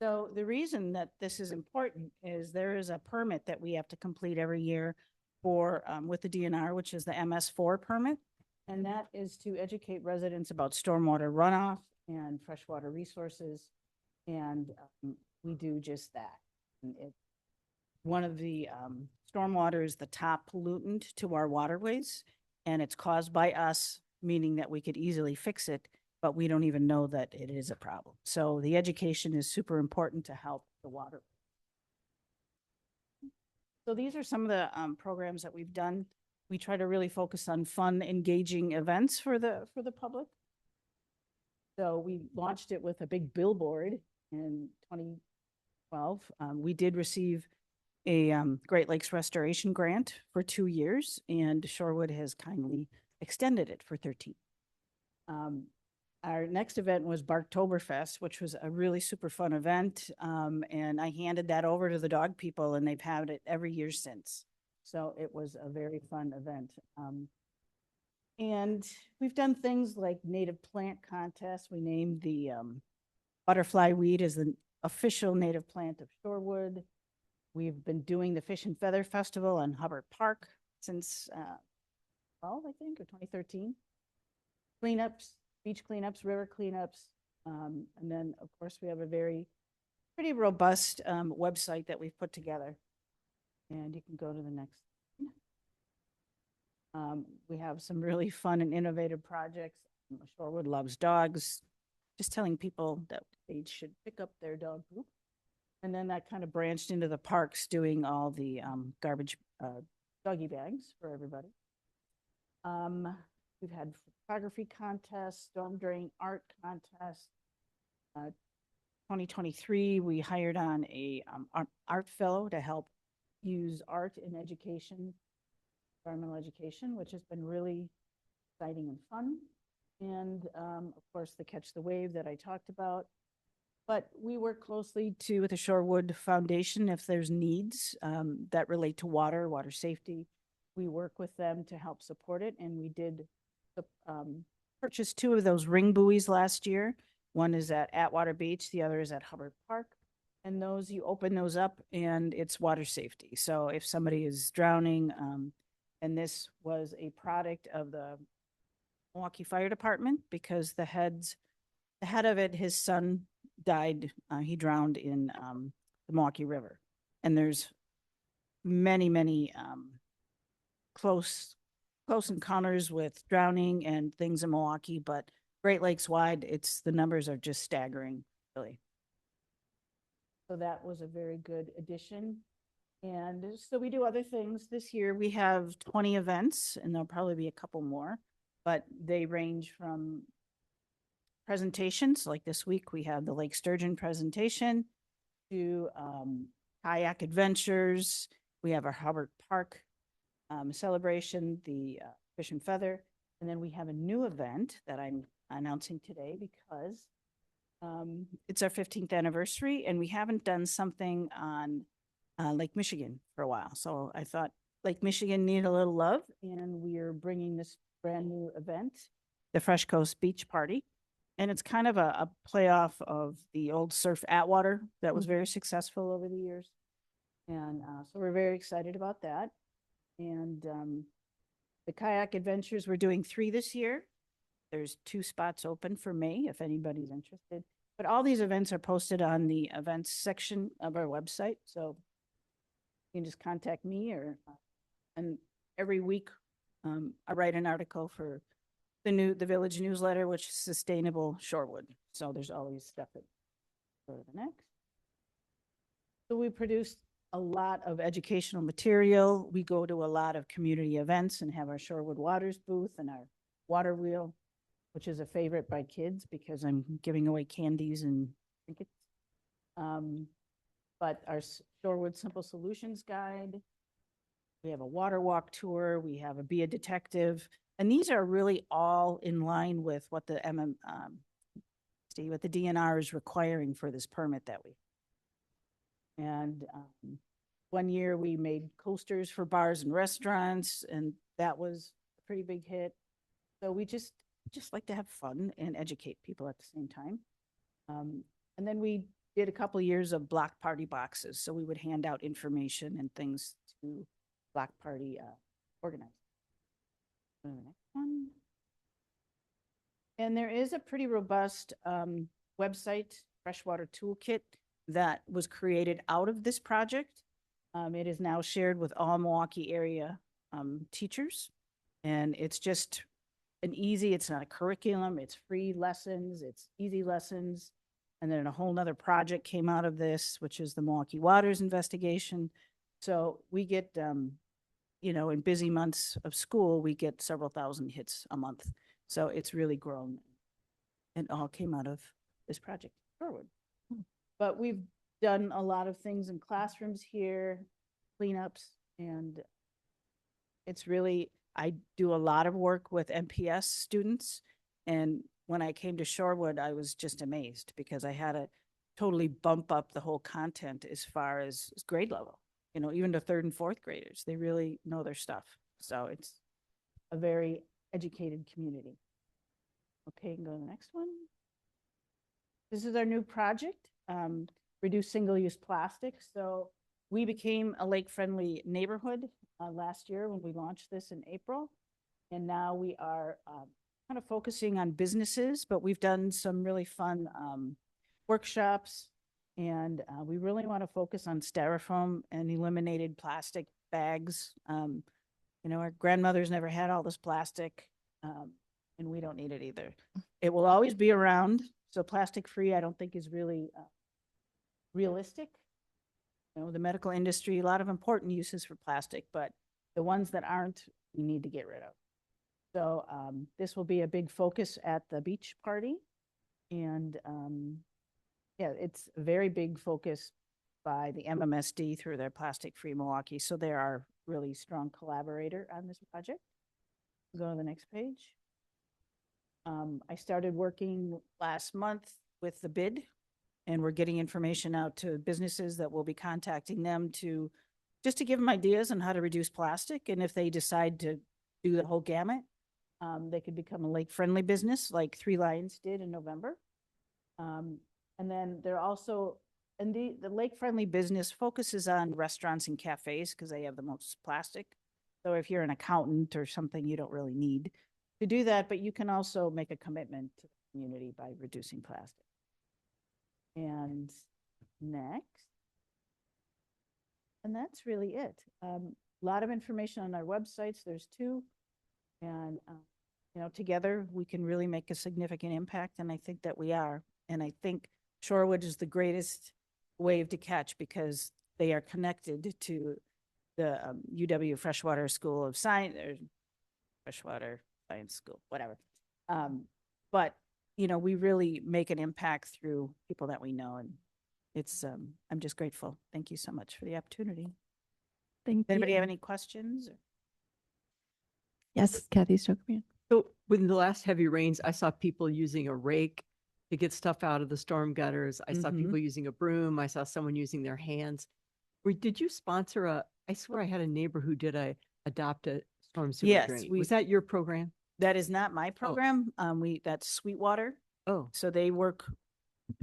So the reason that this is important is there is a permit that we have to complete every year for, with the DNR, which is the MS4 permit. And that is to educate residents about stormwater runoff and freshwater resources. And we do just that. And one of the stormwater is the top pollutant to our waterways, and it's caused by us, meaning that we could easily fix it, but we don't even know that it is a problem. So the education is super important to help the water. So these are some of the programs that we've done. We try to really focus on fun, engaging events for the public. So we launched it with a big billboard in 2012. We did receive a Great Lakes Restoration Grant for 2 years, and Shorewood has kindly extended it for 13. Our next event was Barktoberfest, which was a really super fun event. And I handed that over to the dog people and they've had it every year since. So it was a very fun event. And we've done things like native plant contests. We named the butterfly weed as the official native plant of Shorewood. We've been doing the Fish and Feather Festival on Hubbard Park since 12, I think, or 2013. Cleanups, beach cleanups, river cleanups. And then, of course, we have a pretty robust website that we've put together. And you can go to the next. We have some really fun and innovative projects. Shorewood Loves Dogs, just telling people that they should pick up their dog poop. And then that kind of branched into the parks doing all the garbage doggy bags for everybody. We've had photography contests, storm drain art contests. 2023, we hired on a art fellow to help use art in education, environmental education, which has been really exciting and fun. And of course, the Catch the Wave that I talked about. But we work closely with the Shorewood Foundation if there's needs that relate to water safety. We work with them to help support it. And we did purchase 2 of those ring buoys last year. One is at Atwater Beach, the other is at Hubbard Park. And those, you open those up and it's water safety. So if somebody is drowning, and this was a product of the Milwaukee Fire Department because the head of it, his son died. He drowned in the Milwaukee River. And there's many close encounters with drowning and things in Milwaukee, but Great Lakes wide, the numbers are just staggering, really. So that was a very good addition. And so we do other things. This year we have 20 events, and there'll probably be a couple more, but they range from presentations, like this week we have the Lake Sturgeon presentation, to kayak adventures. We have our Hubbard Park celebration, the Fish and Feather, and then we have a new event that I'm announcing today because it's our 15th anniversary, and we haven't done something on Lake Michigan for a while. So I thought Lake Michigan needed a little love, and we are bringing this brand new event, the Fresh Coast Beach Party. And it's kind of a playoff of the old Surf Atwater that was very successful over the years. And so we're very excited about that. And the kayak adventures, we're doing 3 this year. There's 2 spots open for May if anybody's interested. But all these events are posted on the events section of our website. So you can just contact me and every week I write an article for the village newsletter, which is Sustainable Shorewood. So there's always stuff that go to the next. So we produced a lot of educational material. We go to a lot of community events and have our Shorewood Waters booth and our water wheel, which is a favorite by kids because I'm giving away candies and trinkets. But our Shorewood Simple Solutions Guide, we have a water walk tour, we have a Be a Detective, and these are really all in line with what the what the DNR is requiring for this permit that we. And one year we made coasters for bars and restaurants, and that was a pretty big hit. So we just like to have fun and educate people at the same time. And then we did a couple of years of block party boxes. So we would hand out information and things to block party organizers. The next one. And there is a pretty robust website, Freshwater Toolkit, that was created out of this project. It is now shared with all Milwaukee area teachers. And it's just it's not a curriculum, it's free lessons, it's easy lessons. And then a whole nother project came out of this, which is the Milwaukee Waters investigation. So we get, in busy months of school, we get several thousand hits a month. So it's really grown and all came out of this project forward. But we've done a lot of things in classrooms here, cleanups, and it's really, I do a lot of work with MPS students. And when I came to Shorewood, I was just amazed because I had to totally bump up the whole content as far as grade level. Even the 3rd and 4th graders, they really know their stuff. So it's a very educated community. Okay, you can go to the next one. This is our new project, reduce single-use plastic. So we became a lake-friendly neighborhood last year when we launched this in April. And now we are kind of focusing on businesses, but we've done some really fun workshops. And we really want to focus on styrofoam and eliminated plastic bags. Our grandmothers never had all this plastic, and we don't need it either. It will always be around. So plastic free, I don't think is really realistic. The medical industry, a lot of important uses for plastic, but the ones that aren't, we need to get rid of. So this will be a big focus at the beach party. And it's a very big focus by the MMSD through their Plastic Free Milwaukee. So they are really strong collaborator on this project. Go to the next page. I started working last month with the bid, and we're getting information out to businesses that will be contacting them to give them ideas on how to reduce plastic. And if they decide to do the whole gamut, they could become a lake-friendly business like Three Lions did in November. And then they're also, and the lake-friendly business focuses on restaurants and cafes because they have the most plastic. So if you're an accountant or something, you don't really need to do that, but you can also make a commitment to the community by reducing plastic. And next, and that's really it. A lot of information on our websites. There's 2, and together we can really make a significant impact, and I think that we are. And I think Shorewood is the greatest wave to catch because they are connected to the UW Freshwater School of Science, or Freshwater Science School, whatever. But we really make an impact through people that we know, and it's I'm just grateful. Thank you so much for the opportunity. Thank you. Anybody have any questions? Yes, Kathy Stokeman. So with the last heavy rains, I saw people using a rake to get stuff out of the storm gutters. I saw people using a broom. I saw someone using their hands. Did you sponsor I swear I had a neighbor who did adopt a storm sewer Yes, drain. Was that your program? That is not my program. That's Sweetwater. Oh, So they work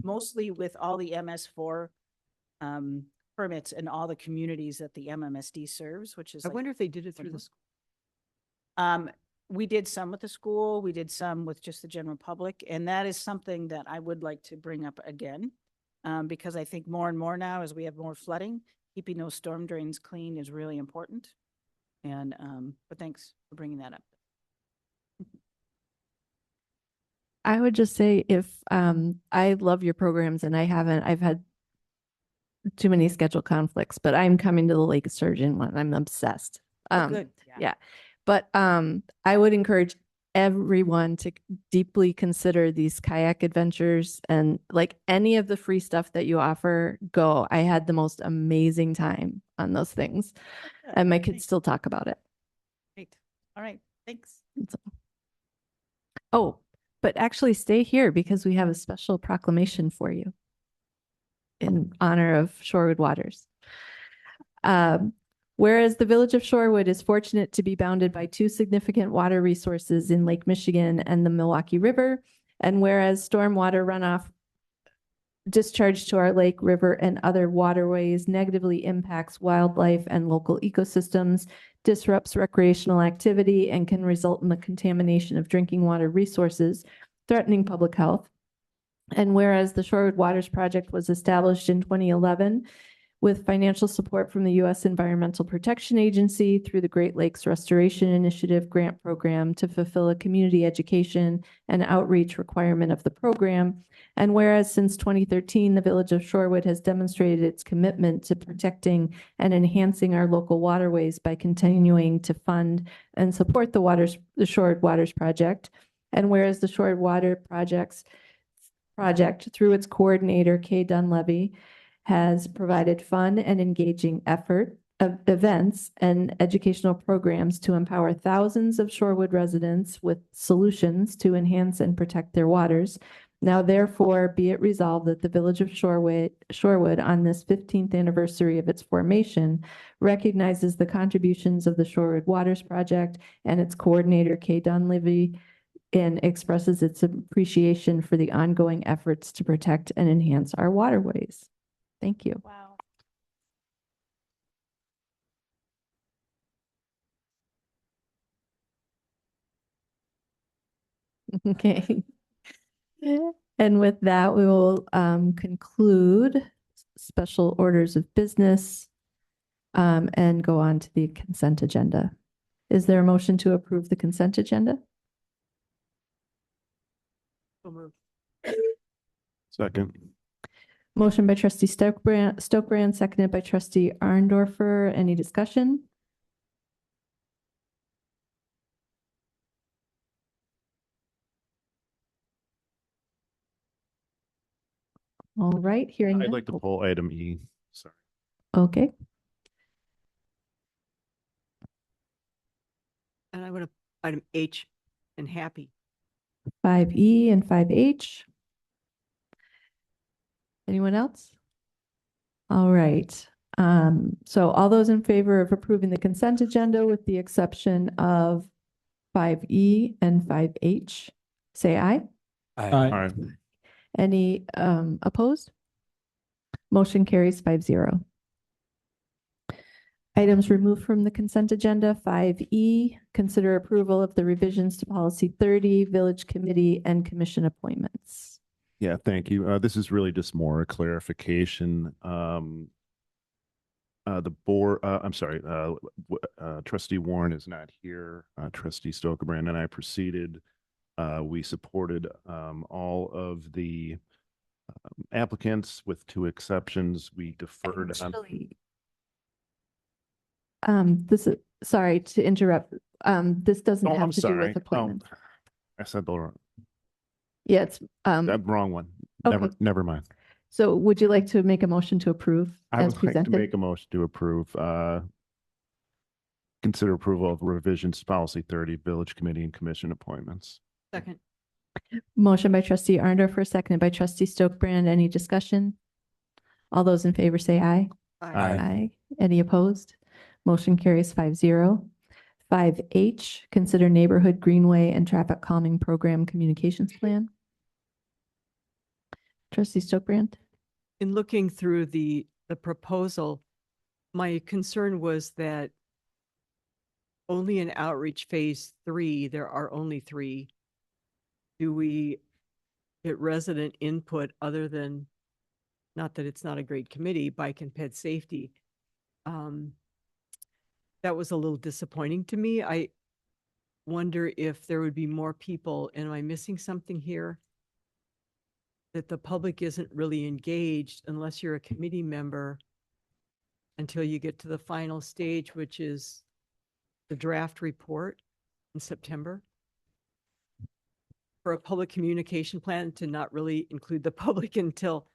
mostly with all the MS4 permits in all the communities that the MMSD serves, which is I wonder if they did it through the school. We did some with the school. We did some with just the general public. And that is something that I would like to bring up again, because I think more and more now as we have more flooding, keeping those storm drains clean is really important. And, but thanks for bringing that up. I would just say if I love your programs, and I've had too many schedule conflicts, but I'm coming to the Lake Sturgeon one. I'm obsessed. Oh, good. Yeah. But I would encourage everyone to deeply consider these kayak adventures and like any of the free stuff that you offer, go. I had the most amazing time on those things. Good. And my kids Thanks. still talk about it. Great. All right. Thanks. Oh, but actually stay here because we have a special proclamation for you in honor of Shorewood Waters. Whereas the village of Shorewood is fortunate to be bounded by two significant water resources in Lake Michigan and the Milwaukee River, and whereas stormwater runoff discharged to our lake, river, and other waterways negatively impacts wildlife and local ecosystems, disrupts recreational activity, and can result in the contamination of drinking water resources, threatening public health. And whereas the Shorewood Waters Project was established in 2011 with financial support from the U.S. Environmental Protection Agency through the Great Lakes Restoration Initiative grant program to fulfill a community education and outreach requirement of the program. And whereas since 2013, the Village of Shorewood has demonstrated its commitment to protecting and enhancing our local waterways by continuing to fund and support the Shorewood Waters Project. And whereas the Shorewood Water Project through its coordinator, Kay Dunleavy, has provided fun and engaging events and educational programs to empower thousands of Shorewood residents with solutions to enhance and protect their waters. Now, therefore, be it resolved that the Village of Shorewood, on this 15th anniversary of its formation, recognizes the contributions of the Shorewood Waters Project and its coordinator, Kay Dunleavy, and expresses its appreciation for the ongoing efforts to protect and enhance our waterways. Thank you. Wow. Okay. And with that, we will conclude special orders of business and go on to the consent agenda. Is there a motion to approve the consent agenda? So moved. Second. Motion by trustee Stokebrand, seconded by trustee Arndorfer. Any discussion? All right, hearing I'd none. like to pull item E. Sorry. Okay, And I would have item H and happy. 5E and 5H. Anyone else? All right. So all those in favor of approving the consent agenda with the exception of 5E and 5H, say aye. Aye. All right. Any opposed? Motion carries 5-0. Items removed from the consent agenda, 5E, consider approval of the revisions to policy 30, village committee and commission appointments. Yeah, thank you. This is really just more a clarification. The board, I'm sorry, trustee Warren is not here. Trustee Stokebrand and I proceeded. We supported all of the applicants with two exceptions. We deferred on. This is, sorry to interrupt. This doesn't Oh, have I'm to do sorry. with appointments. I said the wrong, Yeah, it's, that wrong one. okay. Never mind. So would you like to make a motion to approve I as would like to presented? make a motion to approve, consider approval of revisions to policy 30, village committee and commission appointments. Second. Motion by trustee Arndorfer, seconded by trustee Stokebrand. Any discussion? All those in favor say aye. Aye. Any opposed? Motion carries 5-0. 5H, consider neighborhood greenway and traffic calming program communications plan. Trustee Stokebrand? In looking through the proposal, my concern was that only in outreach phase 3, there are only 3. Do we get resident input other than, not that it's not a great committee, bike and ped safety? That was a little disappointing to me. I wonder if there would be more people. Am I missing something here? that the public isn't really engaged unless you're a committee member until you get to the final stage, which is the draft report in September. For a public communication plan to not really include the public until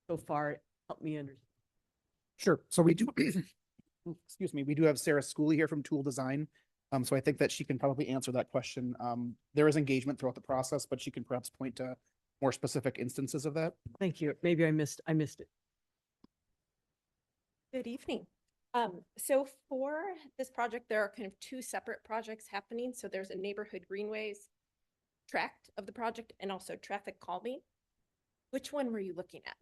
so far, help me understand. Sure. So we do, excuse me, we do have Sarah Schooley here from Tool Design. So I think that she can probably answer that question. There is engagement throughout the process, but she can perhaps point to more specific instances of that. Thank you. Maybe I missed it. Good evening. So for this project, there are kind of two separate projects happening. So there's a neighborhood greenways tract of the project and also traffic calming. Which one were you looking at?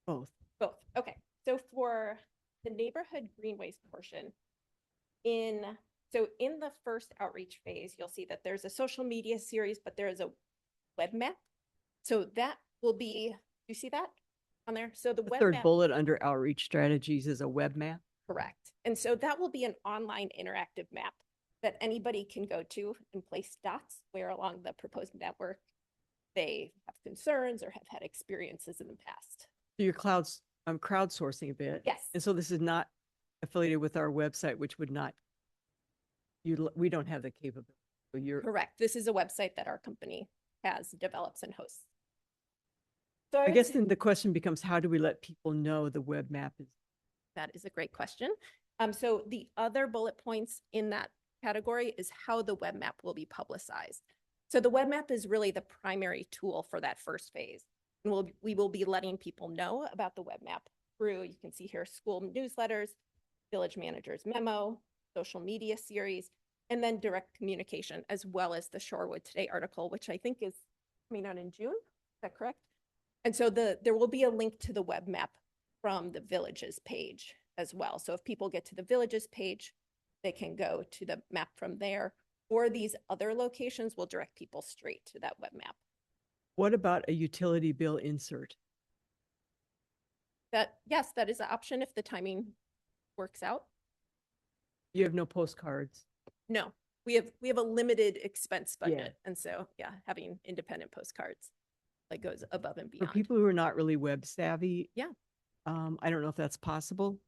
Both. Both. Okay. So for the neighborhood greenways portion, in the first outreach phase, you'll see that there's a social media series, but there is a web map. So that will be, you see that on there? So the web Third map, bullet under outreach strategies is a web map. correct. And so that will be an online interactive map that anybody can go to and place dots where along the proposed network they have concerns or have had experiences in the past. So your I'm crowdsourcing a bit. Yes. And so this is not affiliated with our website, which would not, we don't have the capability. So you're Correct. This is a website that our company has, develops, and hosts. So I would guess say- then the question becomes, how do we let people know the web map is? That is a great question. So the other bullet points in that category is how the web map will be publicized. So the web map is really the primary tool for that first phase. And we will be letting people know about the web map through, you can see here, school newsletters, village manager's memo, social media series, and then direct communication, as well as the Shorewood Today article, which I think is coming out in June. Is that correct? And so there will be a link to the web map from the villages page as well. So if people get to the villages page, they can go to the map from there, or these other locations will direct people straight to that web map. What about a utility bill insert? Yes, that is an option if the timing works out. You have no postcards. No, we have a limited expense Yeah. budget. And so, yeah, having independent postcards like goes above and For beyond. people who are not really web savvy. Yeah. I don't know if that's possible.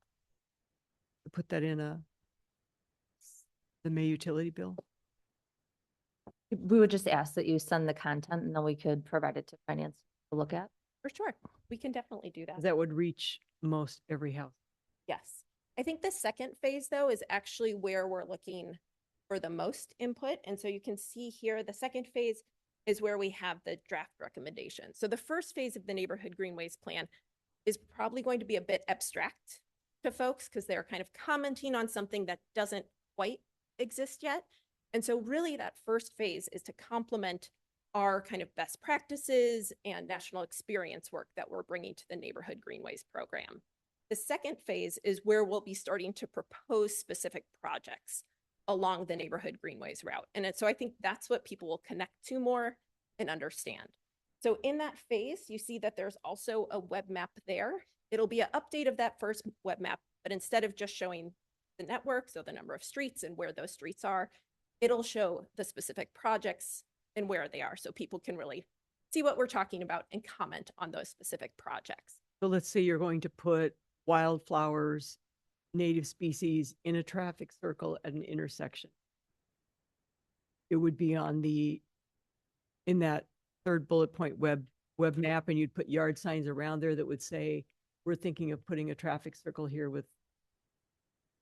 To put that in the May utility bill. We would just ask that you send the content and then we could provide it to finance to look at. For sure. We can definitely do that. That would reach most every house. Yes. I think the second phase, though, is actually where we're looking for the most input. And so you can see here, the second phase is where we have the draft recommendation. So the first phase of the neighborhood greenways plan is probably going to be a bit abstract to folks because they're kind of commenting on something that doesn't quite exist yet. And so really that first phase is to complement our kind of best practices and national experience work that we're bringing to the neighborhood greenways program. The second phase is where we'll be starting to propose specific projects along the neighborhood greenways route. And so I think that's what people will connect to more and understand. So in that phase, you see that there's also a web map there. It'll be an update of that first web map, but instead of just showing the network, so the number of streets and where those streets are, it'll show the specific projects and where they are so people can really see what we're talking about and comment on those specific projects. So let's say you're going to put wildflowers, native species in a traffic circle at an intersection. It would be in that third bullet point web map, and you'd put yard signs around there that would say, we're thinking of putting a traffic circle here with.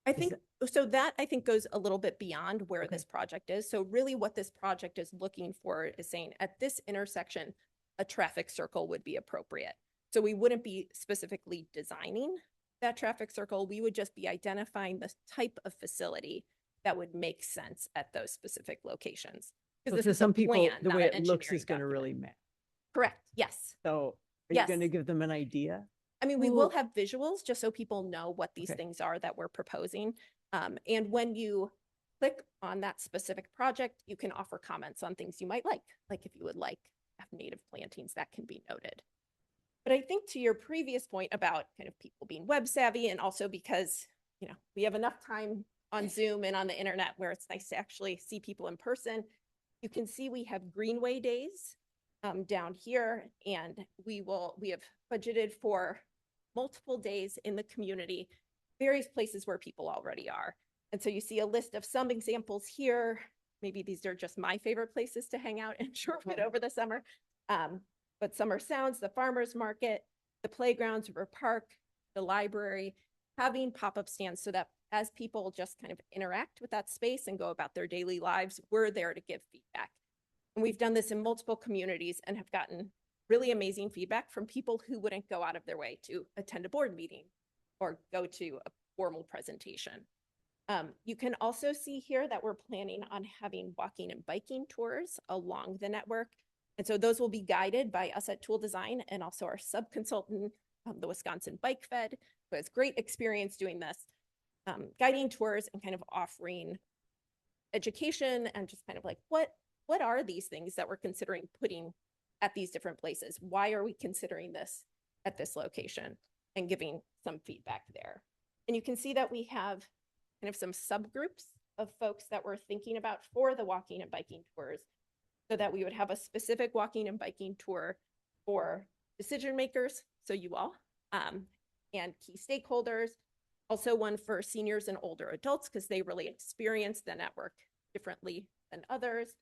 I think that I think goes a little bit beyond where this project is. So really what this project is looking for is saying at this intersection, a traffic circle would be appropriate. So we wouldn't be specifically designing that traffic circle. We would just be identifying the type of facility that would make sense at those specific locations. So Because to this is some a people, plan, the not way an it looks engineering is going to document. really matter. Correct. Yes. So are Yes. you going to give them an idea? I mean, we will have visuals just so people know what these Okay. things are that we're proposing. And when you click on that specific project, you can offer comments on things you might like if you would like have native plantings, that can be noted. But I think to your previous point about kind of people being web savvy and also because, we have enough time on Zoom and on the internet where it's nice to actually see people in person. You can see we have Greenway Days down here, and we have budgeted for multiple days in the community, various places where people already are. And so you see a list of some examples here. Maybe these are just my favorite places to hang out in Shorewood over the summer. But Summer Sounds, the farmer's market, the playgrounds, River Park, the library, having pop-up stands so that as people just kind of interact with that space and go about their daily lives, we're there to give feedback. And we've done this in multiple communities and have gotten really amazing feedback from people who wouldn't go out of their way to attend a board meeting or go to a formal presentation. You can also see here that we're planning on having walking and biking tours along the network. And so those will be guided by us at Tool Design and also our sub-consultant, the Wisconsin Bike Fed, who has great experience doing this, guiding tours and kind of offering education and just kind of like, what are these things that we're considering putting at these different places? Why are we considering this at this location? And giving some feedback there. And you can see that we have kind of some subgroups of folks that we're thinking about for the walking and biking tours, so that we would have a specific walking and biking tour for decision makers, so you all, and key stakeholders. Also one for seniors and older adults, because they really experience the network differently than others.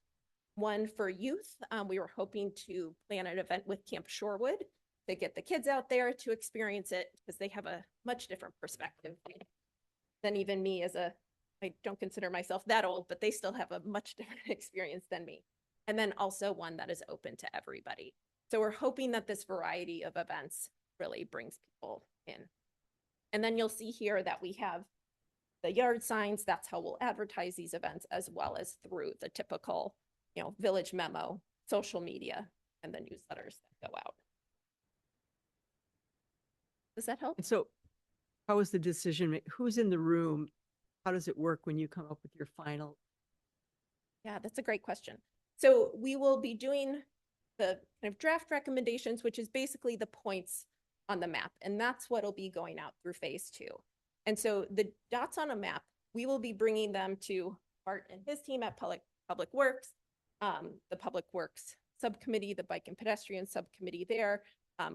One for youth. We were hoping to plan an event with Camp Shorewood to get the kids out there to experience it, because they have a much different perspective than even me I don't consider myself that old, but they still have a much different experience than me. And then also one that is open to everybody. So we're hoping that this variety of events really brings people in. And then you'll see here that we have the yard signs. That's how we'll advertise these events, as well as through the typical, village memo, social media, and the newsletters that go out. Does that help? And so how is the decision, who's in the room? How does it work when you come up with your final? Yeah, that's a great question. So we will be doing the kind of draft recommendations, which is basically the points on the map. And that's what'll be going out through phase 2. And so the dots on a map, we will be bringing them to Bart and his team at Public Works, the Public Works subcommittee, the Bike and Pedestrian subcommittee there.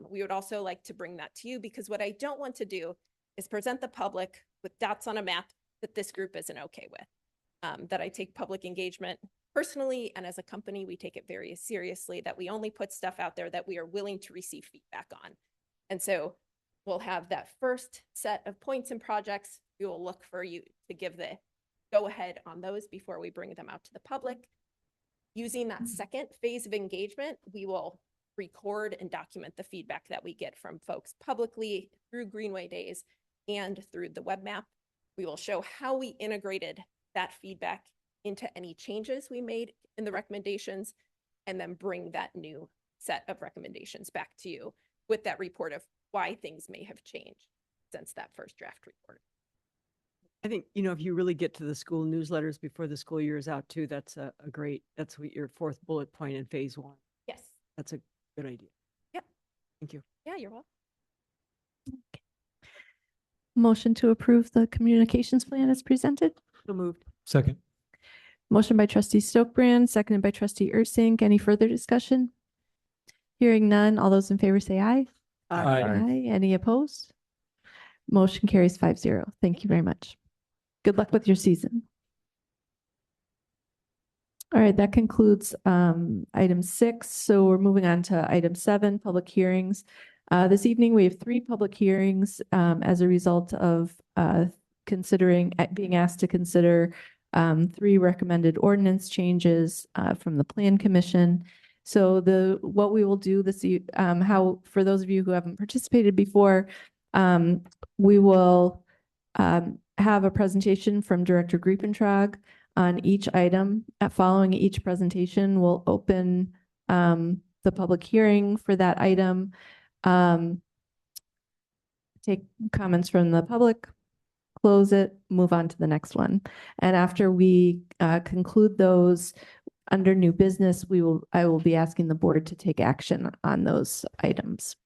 We would also like to bring that to you, because what I don't want to do is present the public with dots on a map that this group isn't okay with. That I take public engagement personally, and as a company, we take it very seriously, that we only put stuff out there that we are willing to receive feedback on. And so we'll have that first set of points and projects. We will look for you to give the go ahead on those before we bring them out to the public. Using that second phase of engagement, we will record and document the feedback that we get from folks publicly through Greenway Days and through the web map. We will show how we integrated that feedback into any changes we made in the recommendations, and then bring that new set of recommendations back to you with that report of why things may have changed since that first draft report. I think, if you really get to the school newsletters before the school year is out too, that's that's what your 4th bullet point in phase 1. Yes. That's a good idea. Yep. Thank you. Yeah, you're welcome. Motion to approve the communications plan is presented. So moved. Second. Motion by trustee Stokebrand, seconded by trustee Ursink. Any further discussion? Hearing none. All those in favor say aye. Aye. Aye. Any opposed? Motion carries 5-0. Thank you very much. Good luck with your season. All right, that concludes item 6. So we're moving on to item 7, public hearings. This evening, we have 3 public hearings as a result of being asked to consider 3 recommended ordinance changes from the Plan Commission. So what we will do for those of you who haven't participated before, we will have a presentation from Director Griepentrag on each item. Following each presentation, we'll open the public hearing for that item, take comments from the public, close it, move on to the next one. And after we conclude those under new business, I will be asking the board to take action on those items.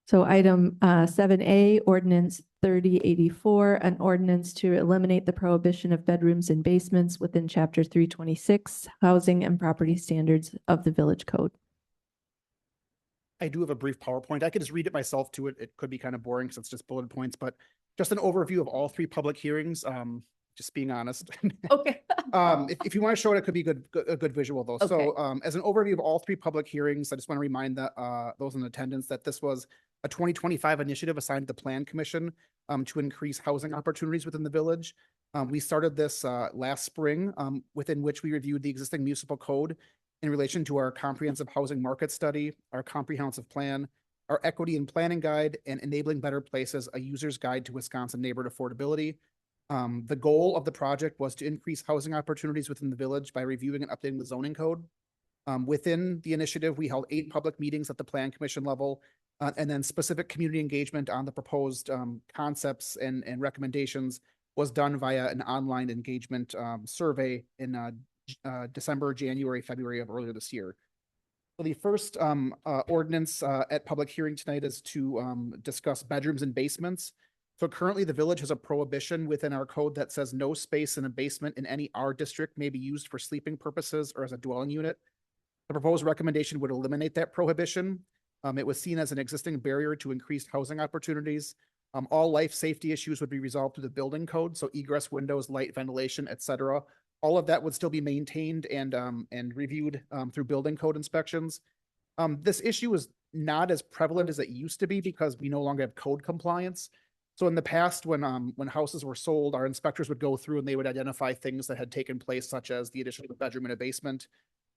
So item 7A, ordinance 3084, an ordinance to eliminate the prohibition of bedrooms and basements within chapter 326, housing and property standards of the village code. I do have a brief PowerPoint. I could just read it myself too. It could be kind of boring because it's just bullet points, but just an overview of all three public hearings. Just being honest. Okay. If you want to show it, it could be a good visual though. Okay. So as an overview of all three public hearings, I just want to remind those in attendance that this was a 2025 initiative assigned to the Plan Commission to increase housing opportunities within the village. We started this last spring, within which we reviewed the existing municipal code in relation to our comprehensive housing market study, our comprehensive plan, our equity and planning guide, and enabling better places, a user's guide to Wisconsin neighborhood affordability. The goal of the project was to increase housing opportunities within the village by reviewing and updating the zoning code. Within the initiative, we held 8 public meetings at the Plan Commission level, and then specific community engagement on the proposed concepts and recommendations was done via an online engagement survey in December, January, February of earlier this year. So the first ordinance at public hearing tonight is to discuss bedrooms and basements. So currently the village has a prohibition within our code that says no space in a basement in any R district may be used for sleeping purposes or as a dwelling unit. The proposed recommendation would eliminate that prohibition. It was seen as an existing barrier to increased housing opportunities. All life safety issues would be resolved through the building code. So egress windows, light, ventilation, et cetera. All of that would still be maintained and reviewed through building code inspections. This issue is not as prevalent as it used to be because we no longer have code compliance. So in the past, when houses were sold, our inspectors would go through and they would identify things that had taken place, such as the addition of a bedroom and a basement.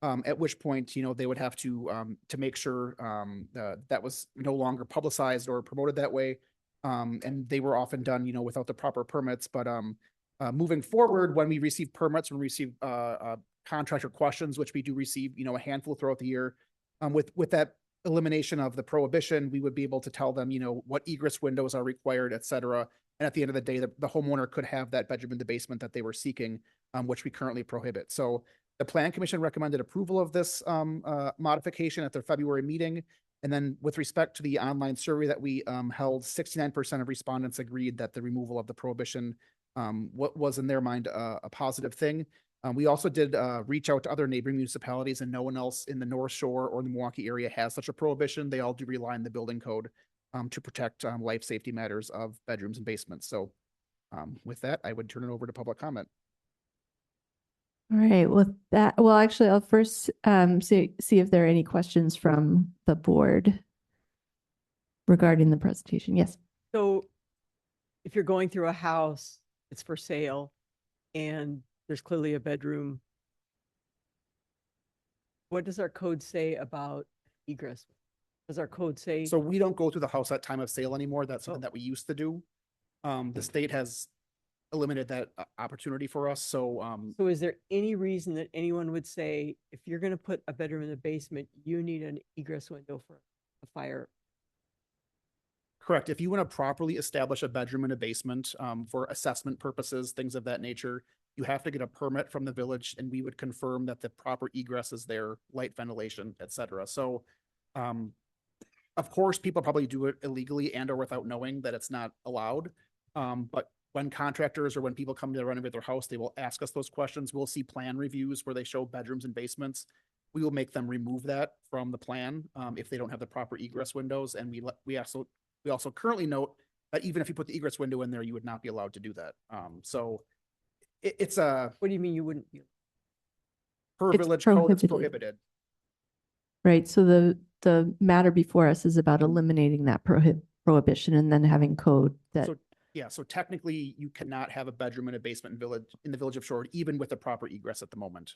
At which point, they would have to make sure that was no longer publicized or promoted that way. And they were often done, without the proper permits. But moving forward, when we receive permits, when we receive contractor questions, which we do receive, a handful throughout the year, with that elimination of the prohibition, we would be able to tell them, what egress windows are required, et cetera. And at the end of the day, the homeowner could have that bedroom in the basement that they were seeking, which we currently prohibit. So the Plan Commission recommended approval of this modification at their February meeting. And then with respect to the online survey that we held, 69% of respondents agreed that the removal of the prohibition what was in their mind a positive thing. We also did reach out to other neighboring municipalities, and no one else in the North Shore or the Milwaukee area has such a prohibition. They all do rely on the building code to protect life safety matters of bedrooms and basements. So with that, I would turn it over to public comment. All right, with that, well, actually, I'll first see if there are any questions from the board regarding the presentation. Yes. So if you're going through a house, it's for sale, and there's clearly a bedroom, what does our code say about egress? Does our code say? So we don't go through the house at time of sale anymore. That's something that we used to do. The state has eliminated that opportunity for us. So So is there any reason that anyone would say, if you're going to put a bedroom in the basement, you need an egress window for a fire? correct. If you want to properly establish a bedroom in a basement for assessment purposes, things of that nature, you have to get a permit from the village, and we would confirm that the proper egress is there, light, ventilation, et cetera. So of course, people probably do it illegally and or without knowing that it's not allowed. But when contractors or when people come to renovate their house, they will ask us those questions. We'll see plan reviews where they show bedrooms and basements. We will make them remove that from the plan if they don't have the proper egress windows. And we also currently note that even if you put the egress window in there, you would not be allowed to do that. So it's a. What do you mean you wouldn't be? Per It's village code, it's prohibited. prohibited. Right, so the matter before us is about eliminating that prohibition and then having code that. So yeah, so technically you cannot have a bedroom in a basement in the village of Shore, even with the proper egress at the moment.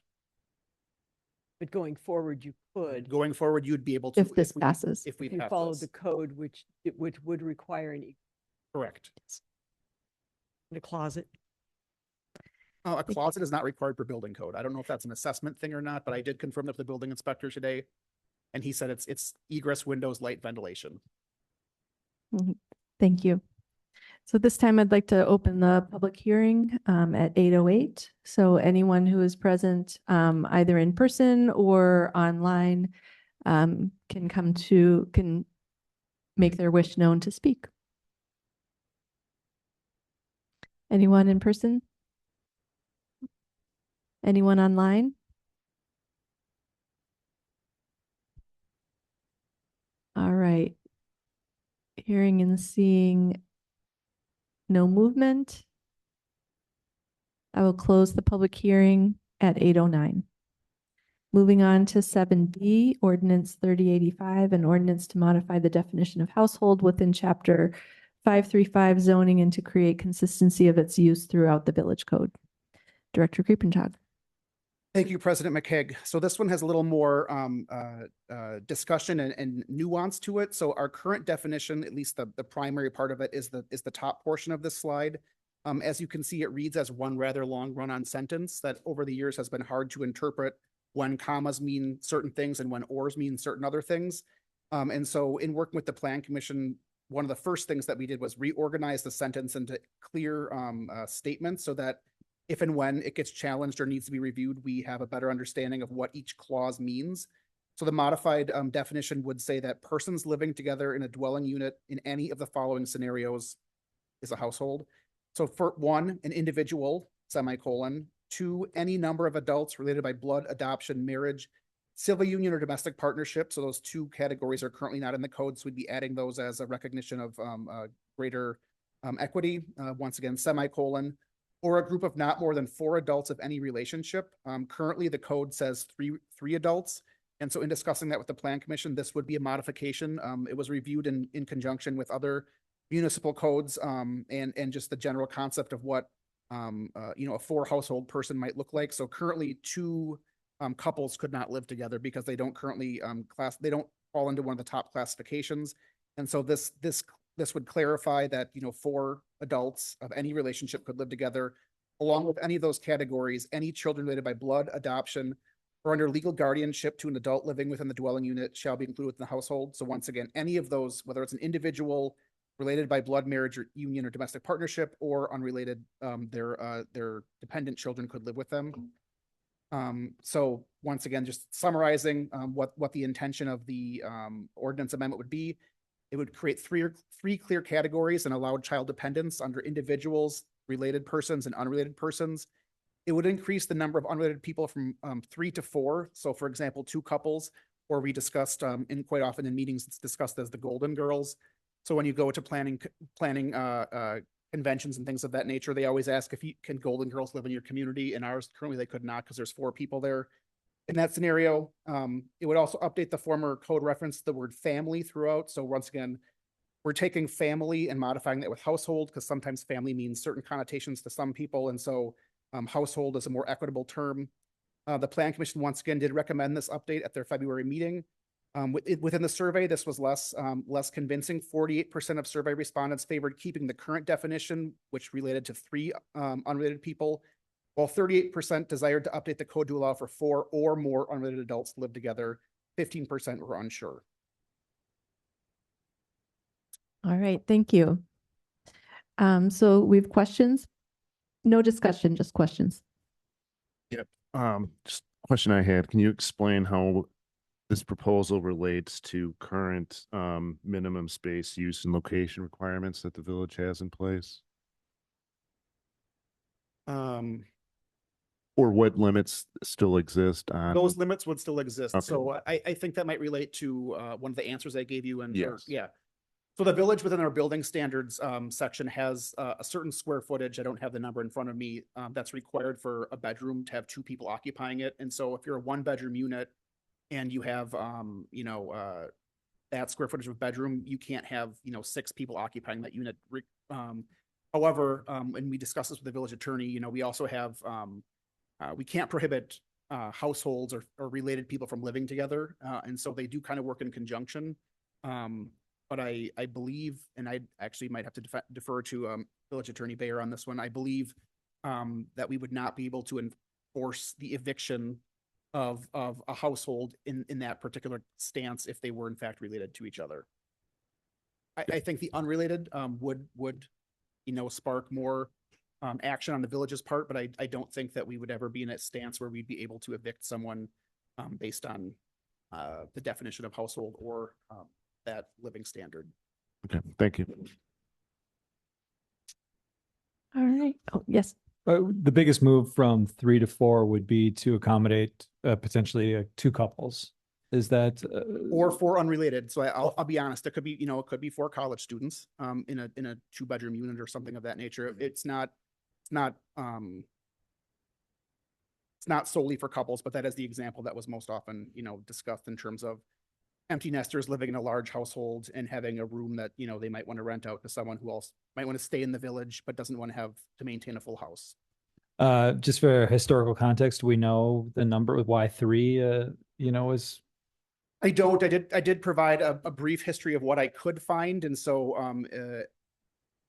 But going forward, you could. Going forward, you'd be able to. If this passes. If we If you pass follow this. the code, which would require an Correct. in a closet. A closet is not required per building code. I don't know if that's an assessment thing or not, but I did confirm that with the building inspector today. And he said it's egress, windows, light, ventilation. Thank you. So this time I'd like to open the public hearing at 8:08. So anyone who is present either in person or online can make their wish known to speak? Anyone in person? Anyone online? All right. Hearing and seeing no movement, I will close the public hearing at 8:09. Moving on to 7B, ordinance 3085, an ordinance to modify the definition of household within chapter 535 zoning and to create consistency of its use throughout the village code. Director Creepenchuk. Thank you, President McKeag. So this one has a little more discussion and nuance to it. So our current definition, at least the primary part of it, is the top portion of this slide. As you can see, it reads as one rather long run-on sentence that over the years has been hard to interpret when commas mean certain things and when ors mean certain other things. And so in working with the Plan Commission, one of the first things that we did was reorganize the sentence into clear statements so that if and when it gets challenged or needs to be reviewed, we have a better understanding of what each clause means. So the modified definition would say that persons living together in a dwelling unit in any of the following scenarios is a household. So for one, an individual, semicolon. Two, any number of adults related by blood, adoption, marriage, civil union, or domestic partnership. So those two categories are currently not in the code. So we'd be adding those as a recognition of greater equity. Once again, semicolon. Or a group of not more than 4 adults of any relationship. Currently, the code says three adults. And so in discussing that with the Plan Commission, this would be a modification. It was reviewed in conjunction with other municipal codes and just the general concept of what a 4 household person might look like. So currently 2 couples could not live together because they don't currently they don't fall into one of the top classifications. And so this would clarify that, 4 adults of any relationship could live together. Along with any of those categories, any children related by blood, adoption, or under legal guardianship to an adult living within the dwelling unit shall be included within the household. So once again, any of those, whether it's an individual related by blood, marriage, or union, or domestic partnership, or unrelated, their dependent children could live with them. So once again, just summarizing what the intention of the ordinance amendment would be. It would create three clear categories and allow child dependence under individuals, related persons, and unrelated persons. It would increase the number of unrelated people from 3 to 4. So for example, 2 couples, or we discussed in quite often in meetings, it's discussed as the Golden Girls. So when you go to planning conventions and things of that nature, they always ask if can Golden Girls live in your community. And ours, currently they could not because there's 4 people there. In that scenario, it would also update the former code reference the word family throughout. So once again, we're taking family and modifying that with household because sometimes family means certain connotations to some people. And so household is a more equitable term. The Plan Commission once again did recommend this update at their February meeting. Within the survey, this was less convincing. 48% of survey respondents favored keeping the current definition, which related to 3 unrelated people, while 38% desired to update the code to allow for 4 or more unrelated adults to live together. 15% were unsure. All right, thank you. So we have questions? No discussion, just questions. Yep. Just a question I had. Can you explain how this proposal relates to current minimum space use and location requirements that the village has in place? Or what limits still exist on? Those limits would still exist. Okay. So I think that might relate to one of the answers I gave you. And Yes. yeah. So the village within our building standards section has a certain square footage. I don't have the number in front of me. That's required for a bedroom to have 2 people occupying it. And so if you're a 1-bedroom unit and you have, that square footage of bedroom, you can't have, 6 people occupying that unit. However, and we discussed this with the village attorney, we also have, we can't prohibit households or related people from living together. And so they do kind of work in conjunction. But I believe, and I actually might have to defer to village attorney Bayer on this one. I believe that we would not be able to enforce the eviction of a household in that particular stance if they were in fact related to each other. I think the unrelated would spark more action on the village's part, but I don't think that we would ever be in a stance where we'd be able to evict someone based on the definition of household or that living standard. Okay, thank you. All right. Oh, yes. The biggest move from 3 to 4 would be to accommodate potentially 2 couples. Is that Or for unrelated. So I'll be honest, it could be, it could be 4 college students, in a 2-bedroom unit or something of that nature. It's not solely for couples, but that is the example that was most often, discussed in terms of empty nesters living in a large household and having a room that, they might want to rent out to someone who else might want to stay in the village, but doesn't want to have to maintain a full house. just for historical context, we know the number with why 3 is I don't. I did provide a brief history of what I could find. And so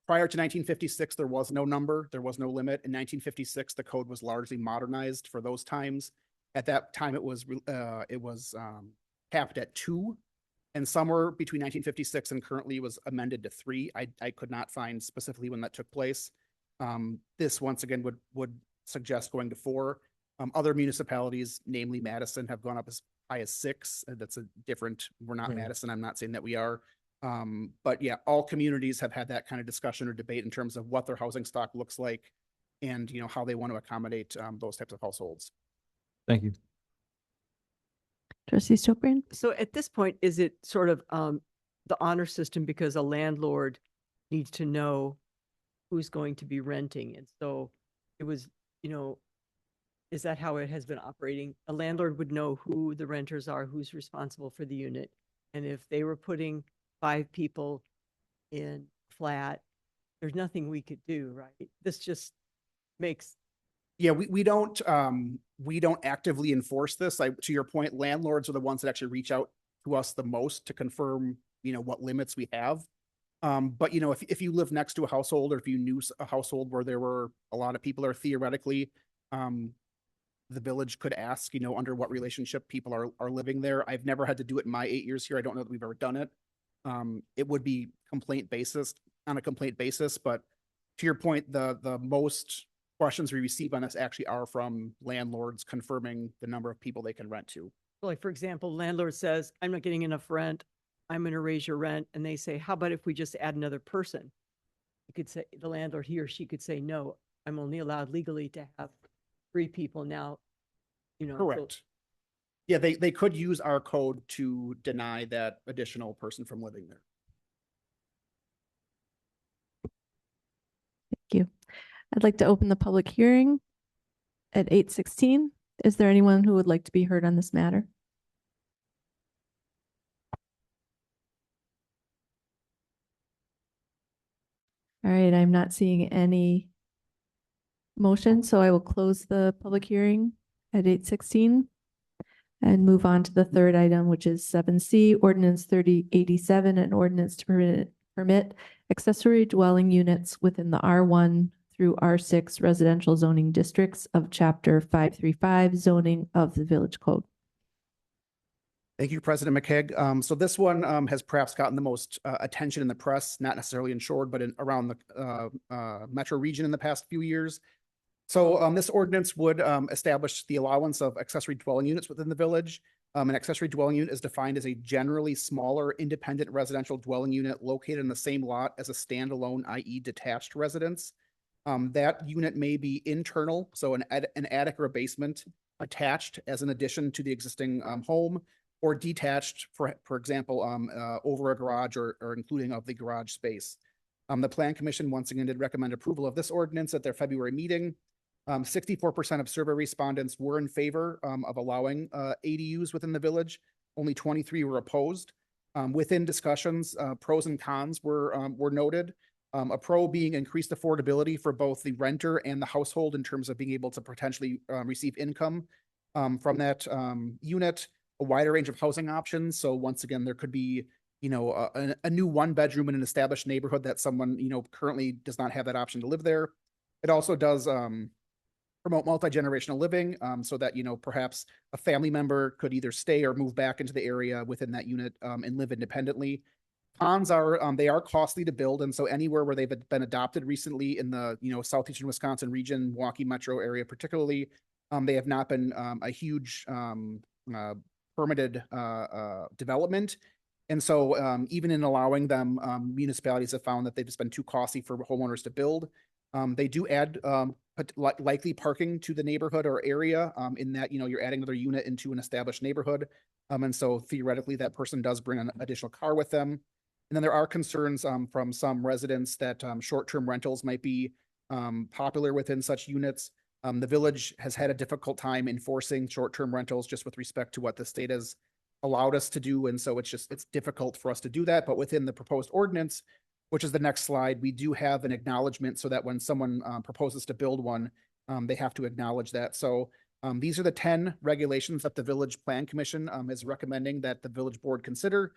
prior to 1956, there was no number. There was no limit. In 1956, the code was largely modernized for those times. At that time, it was capped at 2. And somewhere between 1956 and currently was amended to 3. I could not find specifically when that took place. This once again would suggest going to 4. Other municipalities, namely Madison, have gone up as high as 6. That's a different, we're not Madison. I'm not saying that we are. But yeah, all communities have had that kind of discussion or debate in terms of what their housing stock looks like and, how they want to accommodate those types of households. Thank you. Trustee Stokebrand? So at this point, is it sort of the honor system because a landlord needs to know who's going to be renting? And so it was, is that how it has been operating? A landlord would know who the renters are, who's responsible for the unit. And if they were putting 5 people in flat, there's nothing we could do, right? This just makes. Yeah, we don't actively enforce this. To your point, landlords are the ones that actually reach out to us the most to confirm, what limits we have. But if you live next to a household, or if you knew a household where there were a lot of people, or theoretically, the village could ask, under what relationship people are living there. I've never had to do it in my 8 years here. I don't know that we've ever done it. It would be on a complaint basis, but to your point, the most questions we receive on this actually are from landlords confirming the number of people they can rent to. Like, for example, landlord says, I'm not getting enough rent. I'm going to raise your rent. And they say, how about if we just add another person? You could say, the landlord, he or she could say, no, I'm only allowed legally to have 3 people now, Correct. So, yeah, they could use our code to deny that additional person from living there. Thank you. I'd like to open the public hearing at 8:16. Is there anyone who would like to be heard on this matter? All right, I'm not seeing any motion, so I will close the public hearing at 8:16 and move on to the third item, which is 7C, Ordinance 3087, an ordinance to permit accessory dwelling units within the R1 through R6 residential zoning districts of Chapter 535 zoning of the Village Code. Thank you, President McKeag. So this one has perhaps gotten the most attention in the press, not necessarily in Shore, but around the metro region in the past few years. So this ordinance would establish the allowance of accessory dwelling units within the village. An accessory dwelling unit is defined as a generally smaller independent residential dwelling unit located in the same lot as a standalone, i.e. detached residence. That unit may be internal, so an attic or a basement attached as an addition to the existing home, or detached, for example, over a garage or including of the garage space. The Plan Commission once again did recommend approval of this ordinance at their February meeting. 64% of survey respondents were in favor of allowing ADUs within the village. Only 23 were opposed. Within discussions, pros and cons were noted. A pro being increased affordability for both the renter and the household in terms of being able to potentially receive income from that unit. A wider range of housing options. So once again, there could be, a new 1-bedroom in an established neighborhood that someone, currently does not have that option to live there. It also does promote multi-generational living so that, perhaps a family member could either stay or move back into the area within that unit and live independently. Cons are they are costly to build, and so anywhere where they've been adopted recently in the southeastern Wisconsin region, Milwaukee metro area particularly, they have not been a huge permitted development, And so even in allowing them, municipalities have found that they've just been too costly for homeowners to build. They do add likely parking to the neighborhood or area in that, you know, you're adding another unit into an established neighborhood. And so theoretically, that person does bring an additional car with them. And then there are concerns from some residents that short-term rentals might be popular within such units. The village has had a difficult time enforcing short-term rentals just with respect to what the state has allowed us to do. And so it's difficult for us to do that. But within the proposed ordinance, which is the next slide, we do have an acknowledgement so that when someone proposes to build one, they have to acknowledge that. So these are the 10 regulations that the Village Plan Commission is recommending that the village board consider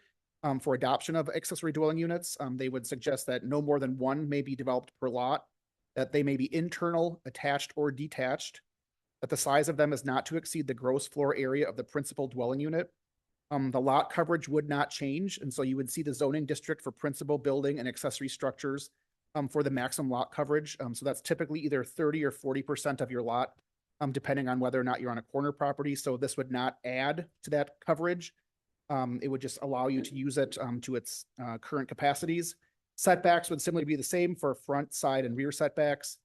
for adoption of accessory dwelling units. They would suggest that no more than one may be developed per lot, that they may be internal, attached, or detached, that the size of them is not to exceed the gross floor area of the principal dwelling unit. The lot coverage would not change, and so you would see the zoning district for principal building and accessory structures for the maximum lot coverage. So that's typically either 30 or 40% of your lot, depending on whether or not you're on a corner property. So this would not add to that coverage. It would just allow you to use it to its current capacities. Setbacks would similarly be the same for front, side, and rear setbacks.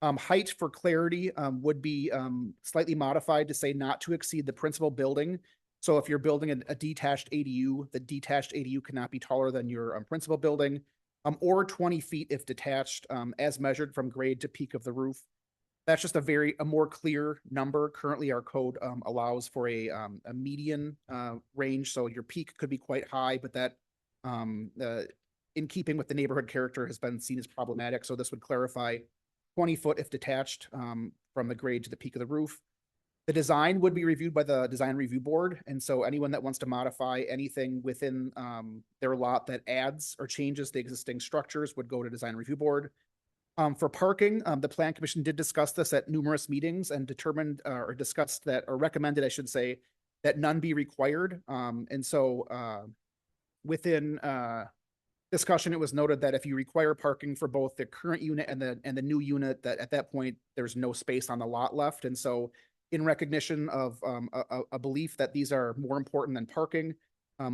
Height for clarity would be slightly modified to say not to exceed the principal building. So if you're building a detached ADU, the detached ADU cannot be taller than your principal building, or 20 feet if detached, as measured from grade to peak of the roof. That's just a more clear number. Currently, our code allows for a median range, so your peak could be quite high, but that in keeping with the neighborhood character has been seen as problematic. So this would clarify 20 foot if detached from the grade to the peak of the roof. The design would be reviewed by the design review board. And so anyone that wants to modify anything within their lot that adds or changes the existing structures would go to design review board. For parking, the plan commission did discuss this at numerous meetings and determined or discussed that, or recommended, I should say, that none be required. And so within discussion, it was noted that if you require parking for both the current unit and the new unit, that at that point, there's no space on the lot left. And so in recognition of a belief that these are more important than parking,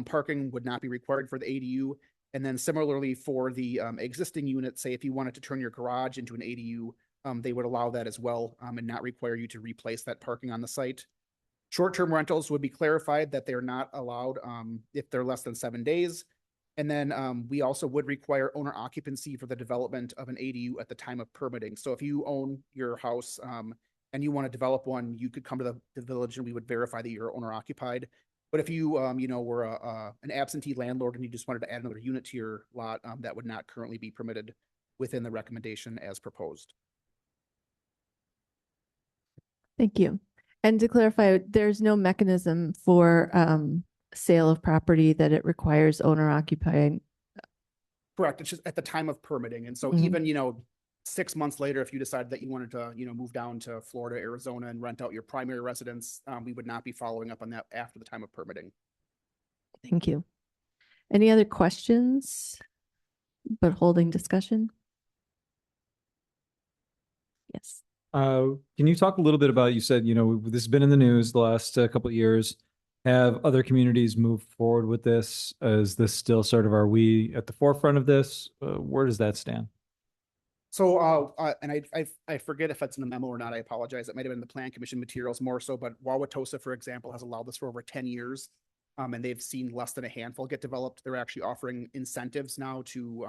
parking would not be required for the ADU. And then similarly for the existing unit, say if you wanted to turn your garage into an ADU, they would allow that as well and not require you to replace that parking on the site. Short-term rentals would be clarified that they're not allowed if they're less than 7 days. And then we also would require owner occupancy for the development of an ADU at the time of permitting. So if you own your house and you want to develop one, you could come to the village and we would verify that you're owner occupied. But if you, were an absentee landlord and you just wanted to add another unit to your lot, that would not currently be permitted within the recommendation as proposed. Thank you. And to clarify, there's no mechanism for sale of property that it requires owner occupying. Correct. It's just at the time of permitting. And so even, 6 months later, if you decided that you wanted to, move down to Florida, Arizona and rent out your primary residence, we would not be following up on that after the time of permitting. Thank you. Any other questions, but holding discussion? Yes. Can you talk a little bit about, you said, this has been in the news the last couple of years. Have other communities moved forward with this? Is this still sort of, are we at the forefront of this? Where does that stand? So, and I forget if it's in the memo or not, I apologize. It might have been the plan commission materials more so, but Wauwatosa, for example, has allowed this for over 10 years. And they've seen less than a handful get developed. They're actually offering incentives now to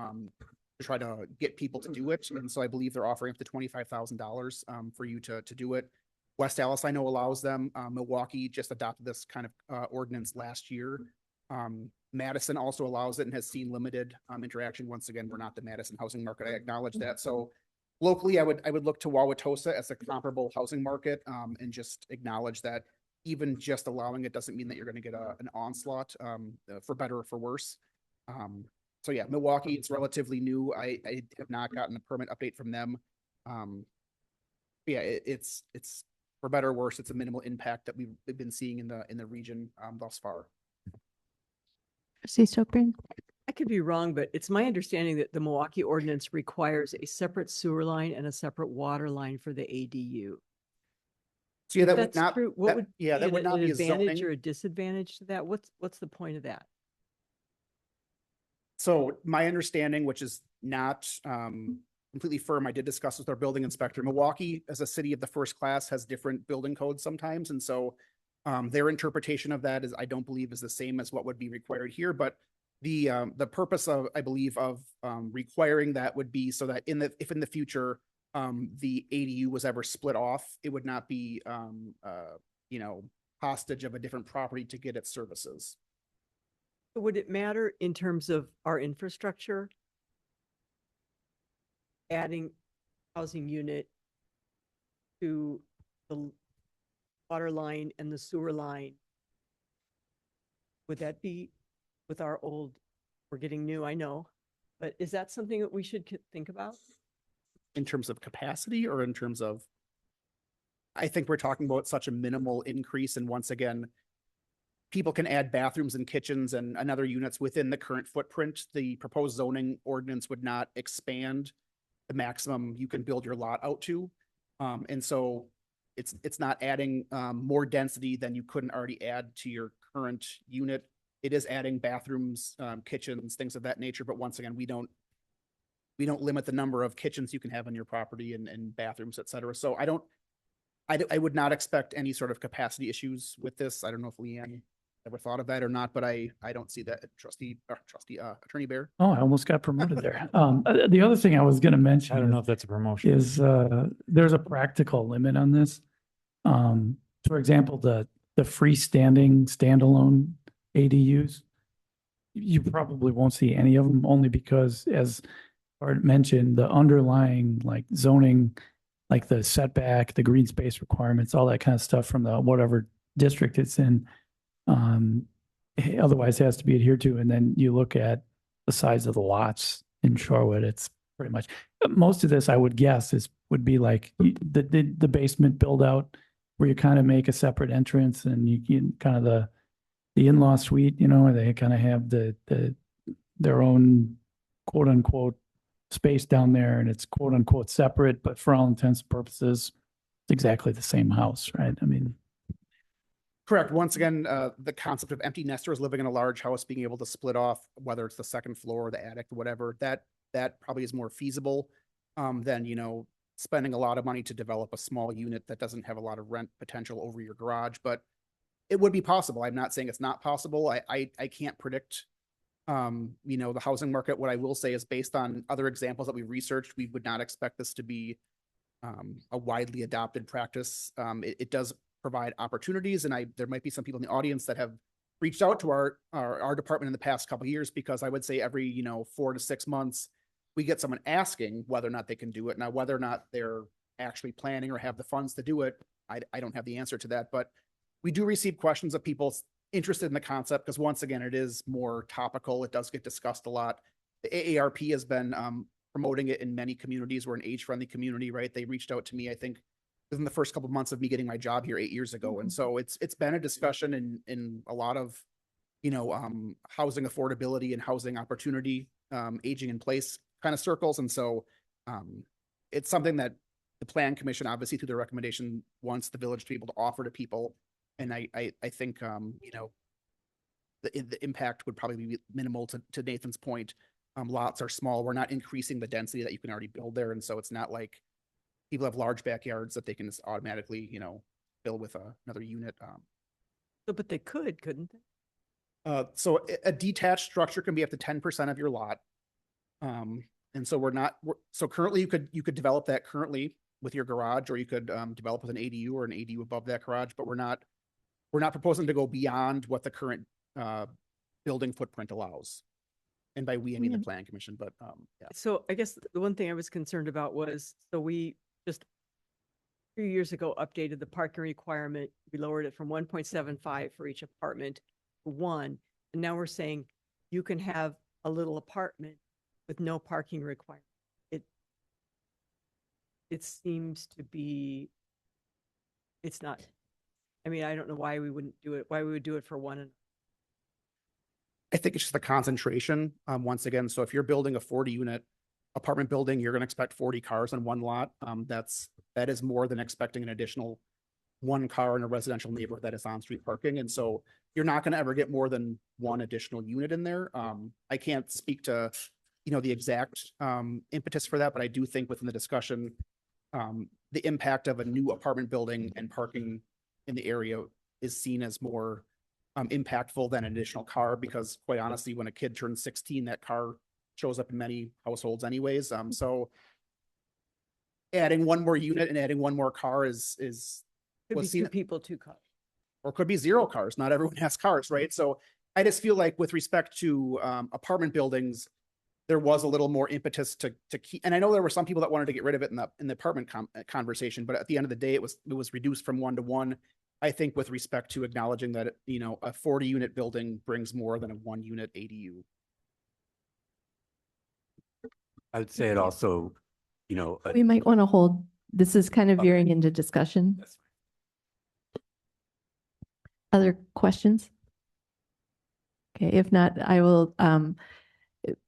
try to get people to do it. And so I believe they're offering up to $25,000 for you to do it. West Allis, I know, allows them. Milwaukee just adopted this kind of ordinance last year. Madison also allows it and has seen limited interaction. Once again, we're not the Madison housing market. I acknowledge that. So locally, I would look to Wauwatosa as a comparable housing market and just acknowledge that even just allowing it doesn't mean that you're going to get an onslaught for better or for worse. So yeah, Milwaukee, it's relatively new. I have not gotten a permit update from them. Yeah, it's for better or worse, it's a minimal impact that we've been seeing in the region thus far. Trustee Stokebrand? I could be wrong, but it's my understanding that the Milwaukee ordinance requires a separate sewer line and a separate water line for the ADU. So yeah, that would That's not, true. What would that would not an be a advantage zoning. or a disadvantage to that? What's the point of that? So my understanding, which is not completely firm, I did discuss with our building inspector. Milwaukee, as a city of the first class, has different building codes sometimes. And so their interpretation of that is, I don't believe, is the same as what would be required here. But the purpose of, I believe, of requiring that would be so that if in the future the ADU was ever split off, it would not be hostage of a different property to get its services. Would it matter in terms of our infrastructure? Adding housing unit to the water line and the sewer line? Would that be with our old, we're getting new, I know, but is that something that we should think about? In terms of capacity or in terms of, I think we're talking about such a minimal increase. And once again, people can add bathrooms and kitchens and other units within the current footprint. The proposed zoning ordinance would not expand the maximum you can build your lot out to. And so it's not adding more density than you couldn't already add to your current unit. It is adding bathrooms, kitchens, things of that nature. But once again, we don't limit the number of kitchens you can have on your property and bathrooms, et cetera. So I would not expect any sort of capacity issues with this. I don't know if Leanne ever thought of that or not, but I don't see that. Attorney Bear. Oh, I almost got promoted there. The other thing I was going to mention. I don't know if that's a promotion. Is there's a practical limit on this. For example, the freestanding standalone ADUs, you probably won't see any of them, only because, as Art mentioned, the underlying like zoning, like the setback, the green space requirements, all that kind of stuff from the whatever district it's in, otherwise has to be adhered to. And then you look at the size of the lots in Shorewood, it's pretty much, most of this I would guess would be like the basement build out, where you kind of make a separate entrance and you kind of the in-law suite, where they kind of have their own quote unquote space down there, and it's quote unquote separate, but for all intents and purposes, it's exactly the same house, right? I mean, correct. Once again, the concept of empty nesters living in a large house, being able to split off, whether it's the second floor or the attic or whatever, that probably is more feasible than, spending a lot of money to develop a small unit that doesn't have a lot of rent potential over your garage. But it would be possible. I'm not saying it's not possible. I can't predict the housing market. What I will say is, based on other examples that we've researched, we would not expect this to be a widely adopted practice. It does provide opportunities, and there might be some people in the audience that have reached out to our department in the past couple of years, because I would say every 4 to 6 months we get someone asking whether or not they can do it. Now, whether or not they're actually planning or have the funds to do it, I don't have the answer to that, but we do receive questions of people interested in the concept, because once again, it is more topical. It does get discussed a lot. The AARP has been promoting it in many communities. We're an age-friendly community, right? They reached out to me, I think, within the first couple of months of me getting my job here 8 years ago. And so it's been a discussion in a lot of, housing affordability and housing opportunity, aging in place kind of circles. And so it's something that the Plan Commission, obviously through their recommendation, wants the village to be able to offer to people. And I think, the impact would probably be minimal. To Nathan's point, lots are small. We're not increasing the density that you can already build there. And so it's not like people have large backyards that they can just automatically, build with another unit. But they couldn't they? So a detached structure can be up to 10% of your lot. And so so currently you could develop that currently with your garage, or you could develop with an ADU or an ADU above that garage, but we're not proposing to go beyond what the current building footprint allows. And by we, I mean the Plan Commission, but yeah. So I guess the one thing I was concerned about was, so we just a few years ago updated the parking requirement. We lowered it from 1.75 for each apartment to 1. And now we're saying you can have a little apartment with no parking requirement. It seems to be, it's not, I mean, I don't know why we wouldn't do it, why we would do it for 1. I think it's just the concentration. Once again, so if you're building a 40-unit apartment building, you're going to expect 40 cars on one lot. That is more than expecting an additional 1 car in a residential neighborhood that is on-street parking. And so you're not going to ever get more than one additional unit in there. I can't speak to, the exact impetus for that, but I do think within the discussion, the impact of a new apartment building and parking in the area is seen as more impactful than an additional car, because quite honestly, when a kid turns 16, that car shows up in many households anyways. So adding one more unit and adding one more car is Could be was two seen, people, two cars. or could be zero cars. Not everyone has cars, right? So I just feel like with respect to apartment buildings, there was a little more impetus to keep, and I know there were some people that wanted to get rid of it in the apartment conversation, but at the end of the day, it was reduced from 1 to 1. I think with respect to acknowledging that, a 40 unit building brings more than a 1 unit ADU. I would say it also, We might want to hold, this is kind of veering into discussion. Other questions? Okay, if not, I will,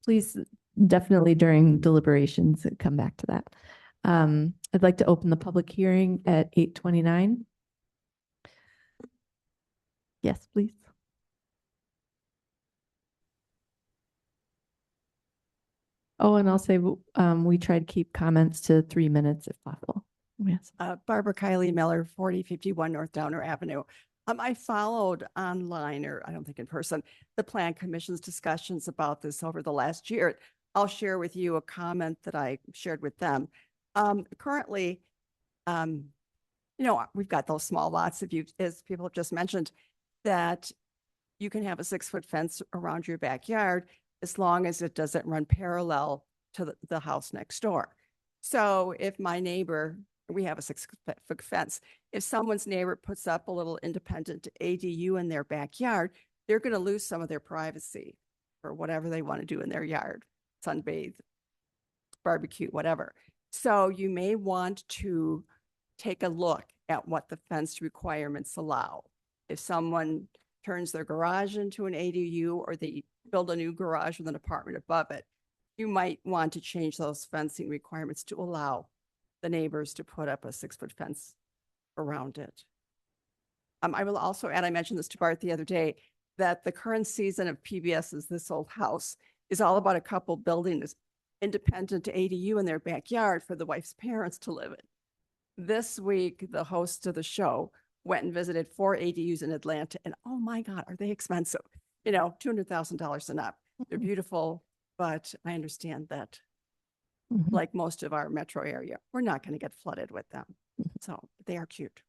please definitely during deliberations, come back to that. I'd like to open the public hearing at 8:29. Yes, please. Oh, and I'll say, we try to keep comments to 3 minutes if possible. Yes. Barbara Kylie Miller, 4051 North Downer Avenue. I followed online, or I don't think in person, the Plan Commission's discussions about this over the last year. I'll share with you a comment that I shared with them. Currently, we've got those small lots, as people have just mentioned, that you can have a 6-foot fence around your backyard as long as it doesn't run parallel to the house next door. So if my neighbor, we have a 6-foot fence, if someone's neighbor puts up a little independent ADU in their backyard, they're going to lose some of their privacy for whatever they want to do in their yard, sunbathe, barbecue, whatever. So you may want to take a look at what the fence requirements allow. If someone turns their garage into an ADU, or they build a new garage with an apartment above it, you might want to change those fencing requirements to allow the neighbors to put up a 6-foot fence around it. I will also add, I mentioned this to Bart the other day, that the current season of PBS's This Old House is all about a couple building this independent ADU in their backyard for the wife's parents to live in. This week, the host of the show went and visited 4 ADUs in Atlanta, and oh my God, are they expensive? $200,000 and up. They're beautiful, but I understand that, like most of our metro area, we're not going to get flooded with them. So they are cute.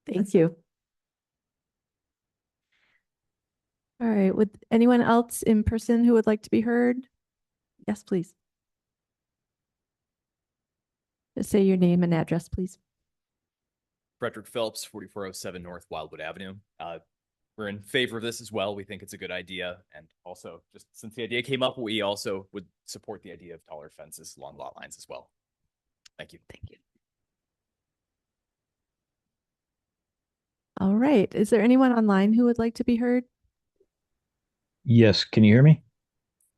Thank you. All right, would anyone else in person who would like to be heard? Yes, please. Just say your name and address, please. Frederick Phillips, 4407 North Wildwood Avenue. We're in favor of this as well. We think it's a good idea. And also, just since the idea came up, we also would support the idea of taller fences along lot lines as well. Thank you. Thank you. All right. Is there anyone online who would like to be heard? Yes, can you hear me?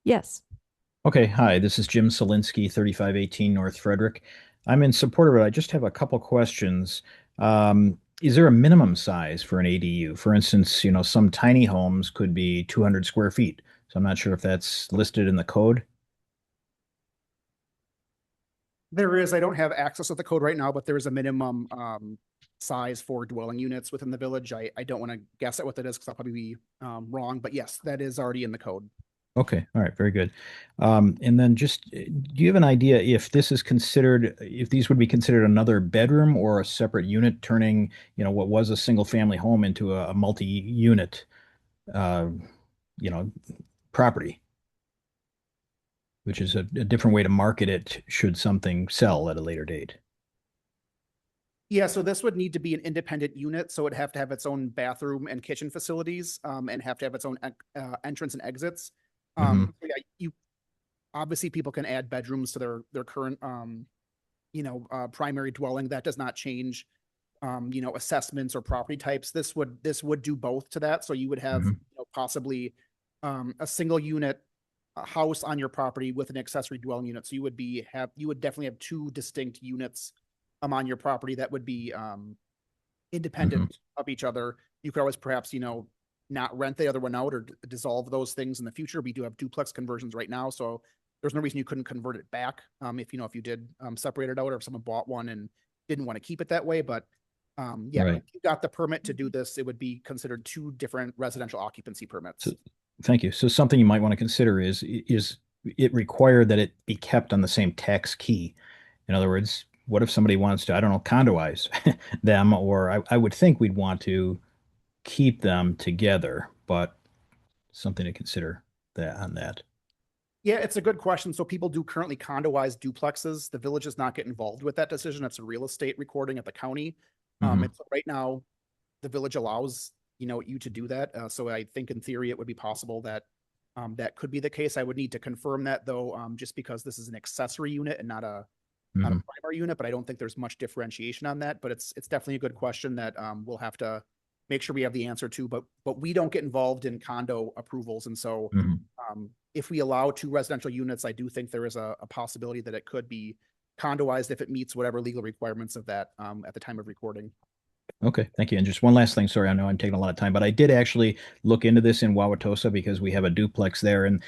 Yes. Okay, hi, this is Jim Solinsky, 3518 North Frederick. I'm in support of it. I just have a couple questions. Is there a minimum size for an ADU? For instance, some tiny homes could be 200 square feet. So I'm not sure if that's listed in the code. There is, I don't have access to the code right now, but there is a minimum size for dwelling units within the village. I don't want to guess at what that is because I'll probably be wrong, but yes, that is already in the code. Okay, all right, very good. And then just, do you have an idea if this is considered, if these would be considered another bedroom or a separate unit, turning, what was a single family home into a multi-unit, property, which is a different way to market it should something sell at a later date? Yeah, so this would need to be an independent unit, so it'd have to have its own bathroom and kitchen facilities, and have to have its own entrance and exits. So yeah, obviously people can add bedrooms to their current primary dwelling. That does not change assessments or property types. This would do both to that. So you would have possibly a single unit house on your property with an accessory dwelling unit. So you would definitely have 2 distinct units on your property that would be independent of each other. You could always perhaps not rent the other one out or dissolve those things in the future. We do have duplex conversions right now, so there's no reason you couldn't convert it back. If you know, if you did separate it out, or if someone bought one and didn't want to keep it that way, but yeah, Right. if you got the permit to do this, it would be considered two different residential occupancy permits. So, thank you. So something you might want to consider is it required that it be kept on the same tax key? In other words, what if somebody wants to, I don't know, condoize them, or I would think we'd want to keep them together, but something to consider that on that. Yeah, it's a good question. So people do currently condoize duplexes. The village does not get involved with that decision. It's a real estate recording at the county. And so right now, the village allows, you know, you to do that. So I think in theory, it would be possible that that could be the case. I would need to confirm that though, just because this is an accessory unit and not a primary unit, but I don't think there's much differentiation on that. But it's definitely a good question that we'll have to make sure we have the answer to. But we don't get involved in condo approvals, and so if we allow two residential units, I do think there is a possibility that it could be condoized if it meets whatever legal requirements of that at the time of recording. Okay, thank you. And just one last thing. Sorry, I know I'm taking a lot of time, but I did actually look into this in Wauwatosa because we have a duplex there, and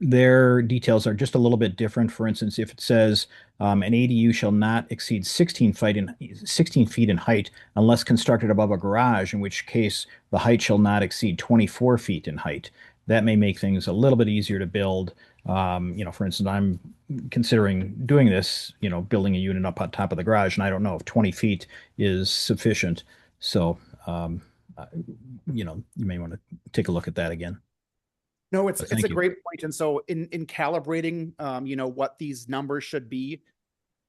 their details are just a little bit different. For instance, if it says an ADU shall not exceed 16 feet in height unless constructed above a garage, in which case the height shall not exceed 24 feet in height. That may make things a little bit easier to build. You know, for instance, I'm considering doing this, you know, building a unit up on top of the garage, and I don't know if 20 feet is sufficient. So, you know, you may want to take a look at that again. No, it's Thank a you. great point. And so in calibrating, you know, what these numbers should be,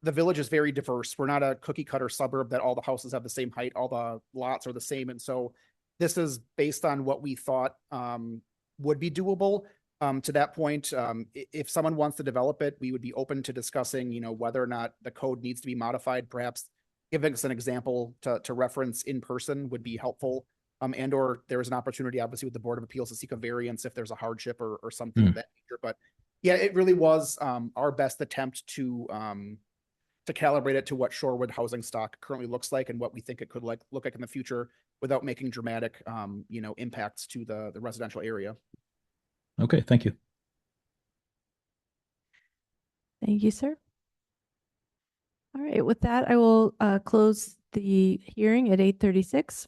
the village is very diverse. We're not a cookie cutter suburb that all the houses have the same height, all the lots are the same. And so this is based on what we thought would be doable. To that point, if someone wants to develop it, we would be open to discussing, you know, whether or not the code needs to be modified. Perhaps giving us an example to reference in person would be helpful. And or there is an opportunity, obviously, with the Board of Appeals to seek a variance if there's a hardship or something of that nature. But yeah, it really was our best attempt to calibrate it to what Shorewood housing stock currently looks like and what we think it could look like in the future without making dramatic, you know, impacts to the residential area. Okay, thank you. Thank you, sir. All right, with that, I will close the hearing at 8:36.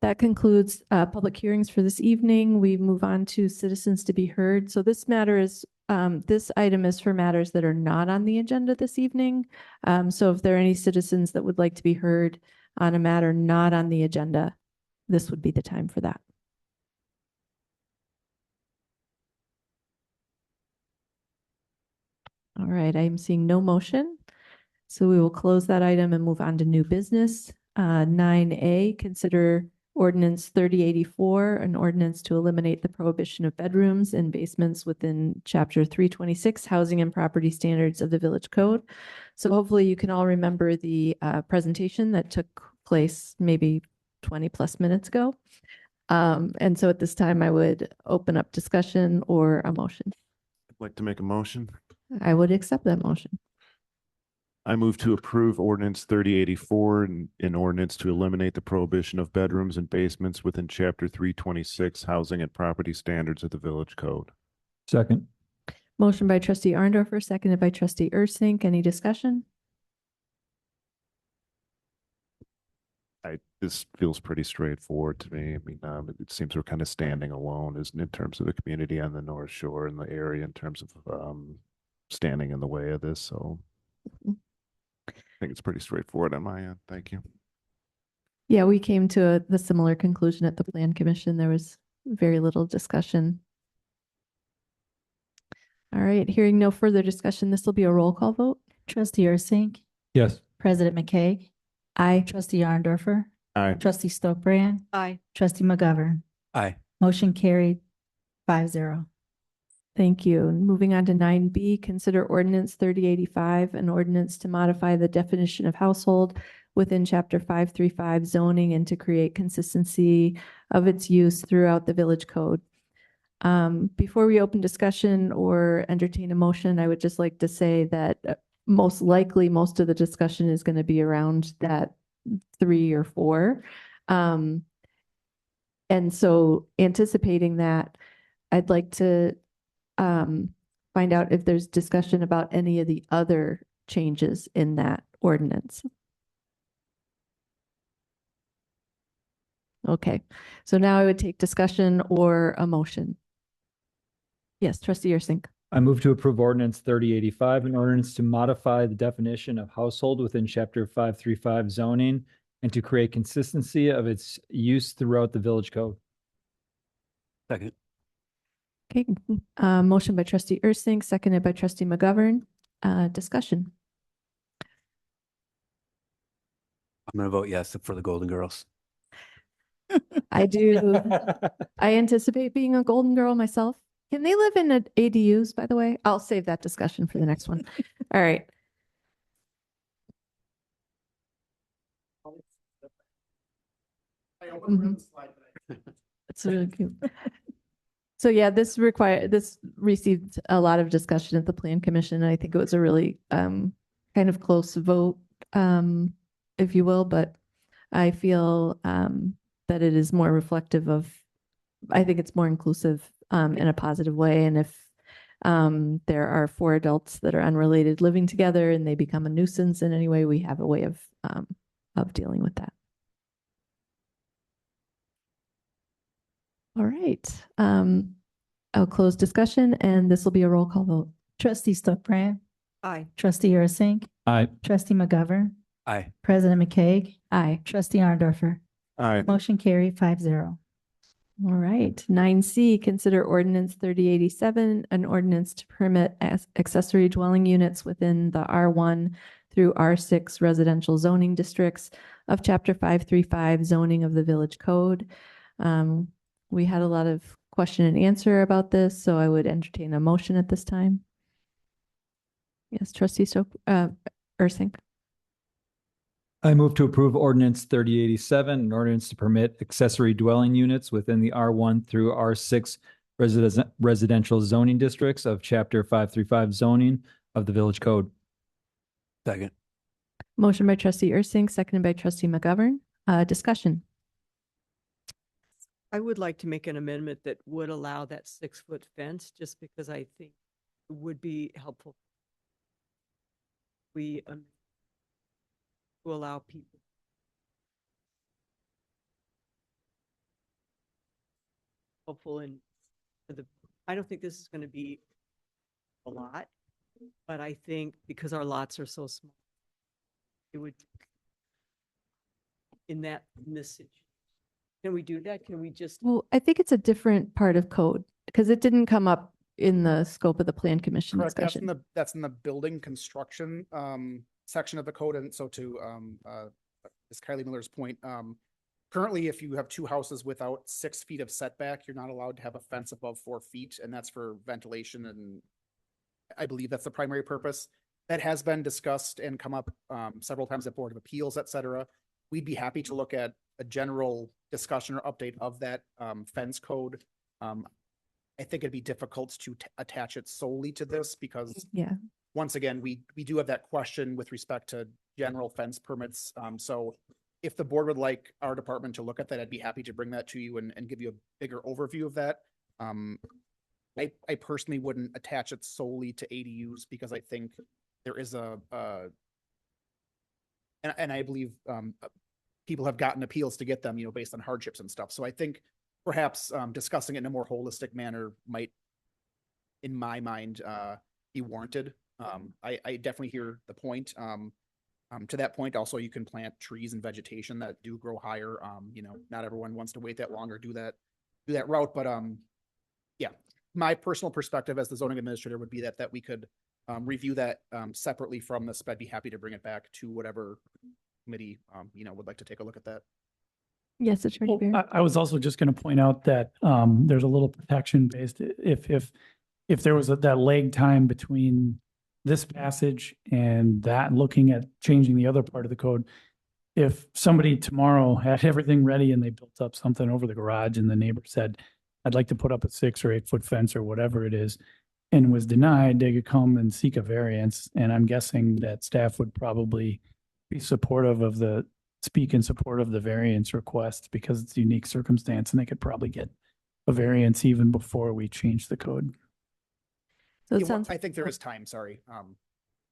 That concludes public hearings for this evening. We move on to citizens to be heard. So this matter is, this item is for matters that are not on the agenda this evening. So if there are any citizens that would like to be heard on a matter not on the agenda, this would be the time for that. All right, I am seeing no motion. So we will close that item and move on to new business. 9A, consider ordinance 3084, an ordinance to eliminate the prohibition of bedrooms and basements within chapter 326, housing and property standards of the village code. So hopefully you can all remember the presentation that took place maybe 20 plus minutes ago. And so at this time, I would open up discussion or a motion. I'd like to make a motion. I would accept that motion. I move to approve ordinance 3084, an ordinance to eliminate the prohibition of bedrooms and basements within chapter 326, housing and property standards of the village code. Second. Motion by trustee Arndorfer, seconded by trustee Ursink. Any discussion? This feels pretty straightforward to me. I mean, it seems we're kind of standing alone in terms of the community on the North Shore and the area in terms of standing in the way of this. So I think it's pretty straightforward on my end. Thank you. Yeah, we came to the similar conclusion at the Plan Commission. There was very little discussion. All right, hearing no further discussion, this will be a roll call vote. Trustee Ursink. Yes. President McKay. Aye. Trustee Arndorfer. Aye. Trustee Stokbrand. Aye. Trustee McGovern. Aye. Motion carried 5-0. Thank you. Moving on to 9B, consider ordinance 3085, an ordinance to modify the definition of household within chapter 535 zoning and to create consistency of its use throughout the village code. Before we open discussion or entertain a motion, I would just like to say that most likely most of the discussion is going to be around that 3 or 4. And so anticipating that, I'd like to find out if there's discussion about any of the other changes in that ordinance. Okay, so now I would take discussion or a motion. Yes, trustee Ursink. I move to approve ordinance 3085, an ordinance to modify the definition of household within chapter 535 zoning and to create consistency of its use throughout the village code. Second. Okay, motion by trustee Ursink, seconded by trustee McGovern. Discussion. I'm gonna vote yes for the Golden Girls. I do. I anticipate being a golden girl myself. Can they live in ADUs, by the way? I'll save that discussion for the next one. All right. Mhm. It's really cute. So yeah, this received a lot of discussion at the Plan Commission. I think it was a really kind of close vote, if you will, but I feel that it is more reflective of, I think it's more inclusive in a positive way. And if there are 4 adults that are unrelated living together and they become a nuisance in any way, we have a way of dealing with that. All right. I'll close discussion and this will be a roll call vote. Trustee Stokbrand. Aye. Trustee Ursink. Aye. Trustee McGovern. Aye. President McCaig. Aye. Trustee Arndorfer. Aye. Motion carried 5-0. All right. 9C, consider ordinance 3087, an ordinance to permit accessory dwelling units within the R1 through R6 residential zoning districts of chapter 535 zoning of the village code. We had a lot of question and answer about this, so I would entertain a motion at this time. Yes, trustee Ursink. I move to approve ordinance 3087, an ordinance to permit accessory dwelling units within the R1 through R6 residential zoning districts of chapter 535 zoning of the village code. Second. Motion by trustee Ursink, seconded by trustee McGovern. Discussion. I would like to make an amendment that would allow that 6-foot fence, just because I think it would be helpful. We to allow people. Helpful in I don't think this is going to be a lot, but I think because our lots are so small, it would in this situation. Can we do that? Can we just? Well, I think it's a different part of code because it didn't come up in the scope of the Plan Commission Correct. discussion. That's in the building construction section of the code. And so to Ms. Kylie Miller's point, currently, if you have 2 houses without 6 feet of setback, you're not allowed to have a fence above 4 feet, and that's for ventilation. And I believe that's the primary purpose. That has been discussed and come up several times at Board of Appeals, et cetera. We'd be happy to look at a general discussion or update of that fence code. I think it'd be difficult to attach it solely to this because once again, we do have that question with respect to general fence permits. So if the board would like our department to look at that, I'd be happy to bring that to you and give you a bigger overview of that. I personally wouldn't attach it solely to ADUs because I think there is and I believe people have gotten appeals to get them, based on hardships and stuff. So I think perhaps discussing it in a more holistic manner might, in my mind, be warranted. I definitely hear the point. To that point, also, you can plant trees and vegetation that do grow higher. Not everyone wants to wait that long or do that route. But yeah, my personal perspective as the zoning administrator would be that we could review that separately from this. But I'd be happy to bring it back to whatever committee would like to take a look at that. Yes, Attorney Bear. I was also just going to point out that there's a little protection based if there was that lag time between this passage and that, looking at changing the other part of the code. If somebody tomorrow had everything ready and they built up something over the garage and the neighbor said, I'd like to put up a 6 or 8 foot fence or whatever it is, and was denied, they could come and seek a variance. And I'm guessing that staff would probably be supportive of the speak in support of the variance request because it's a unique circumstance and they could probably get a variance even before we change the code. So Yeah, it well, sounds. I think there is time, sorry.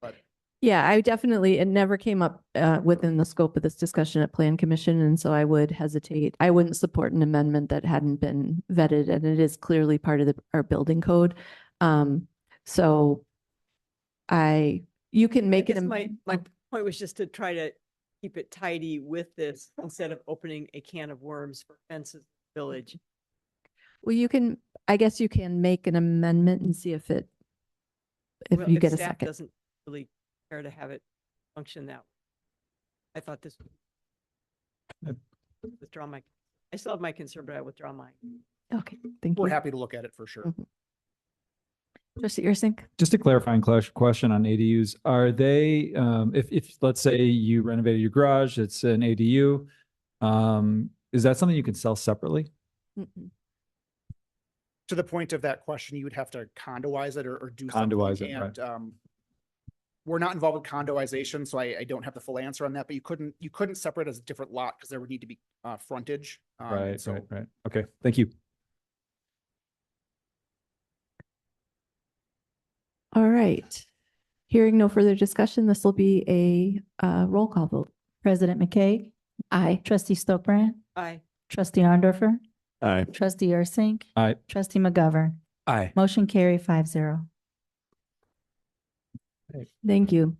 But Yeah, I definitely, it never came up within the scope of this discussion at Plan Commission, and so I would hesitate. I wouldn't support an amendment that hadn't been vetted, and it is clearly part of our building code. So you can make it. My point was just to try to keep it tidy with this instead of opening a can of worms for fences village. Well, I guess you can make an amendment and see if Well, you get a staff second. doesn't really care to have it function that way. I thought this. Withdraw I still have my concern, but I withdraw mine. Okay, thank you. we're happy to look at it for sure. Trustee Ursink? Just a clarifying question on ADUs. Are they, if let's say you renovated your garage, it's an ADU, is that something you can sell separately? Mm-mm. To the point of that question, you would have to condoize it or do Condoize something. it, right. And we're not involved with condoization, so I don't have the full answer on that, but you couldn't separate as a different lot because there would need to be frontage. Right, so right. Okay, thank you. All right. Hearing no further discussion, this will be a roll call vote. President McKay, Aye. trustee Stokbrand, Aye. trustee Arndorfer, Aye. trustee Ursink, Aye. trustee McGovern. Aye. Motion carry 5-0. Thank you.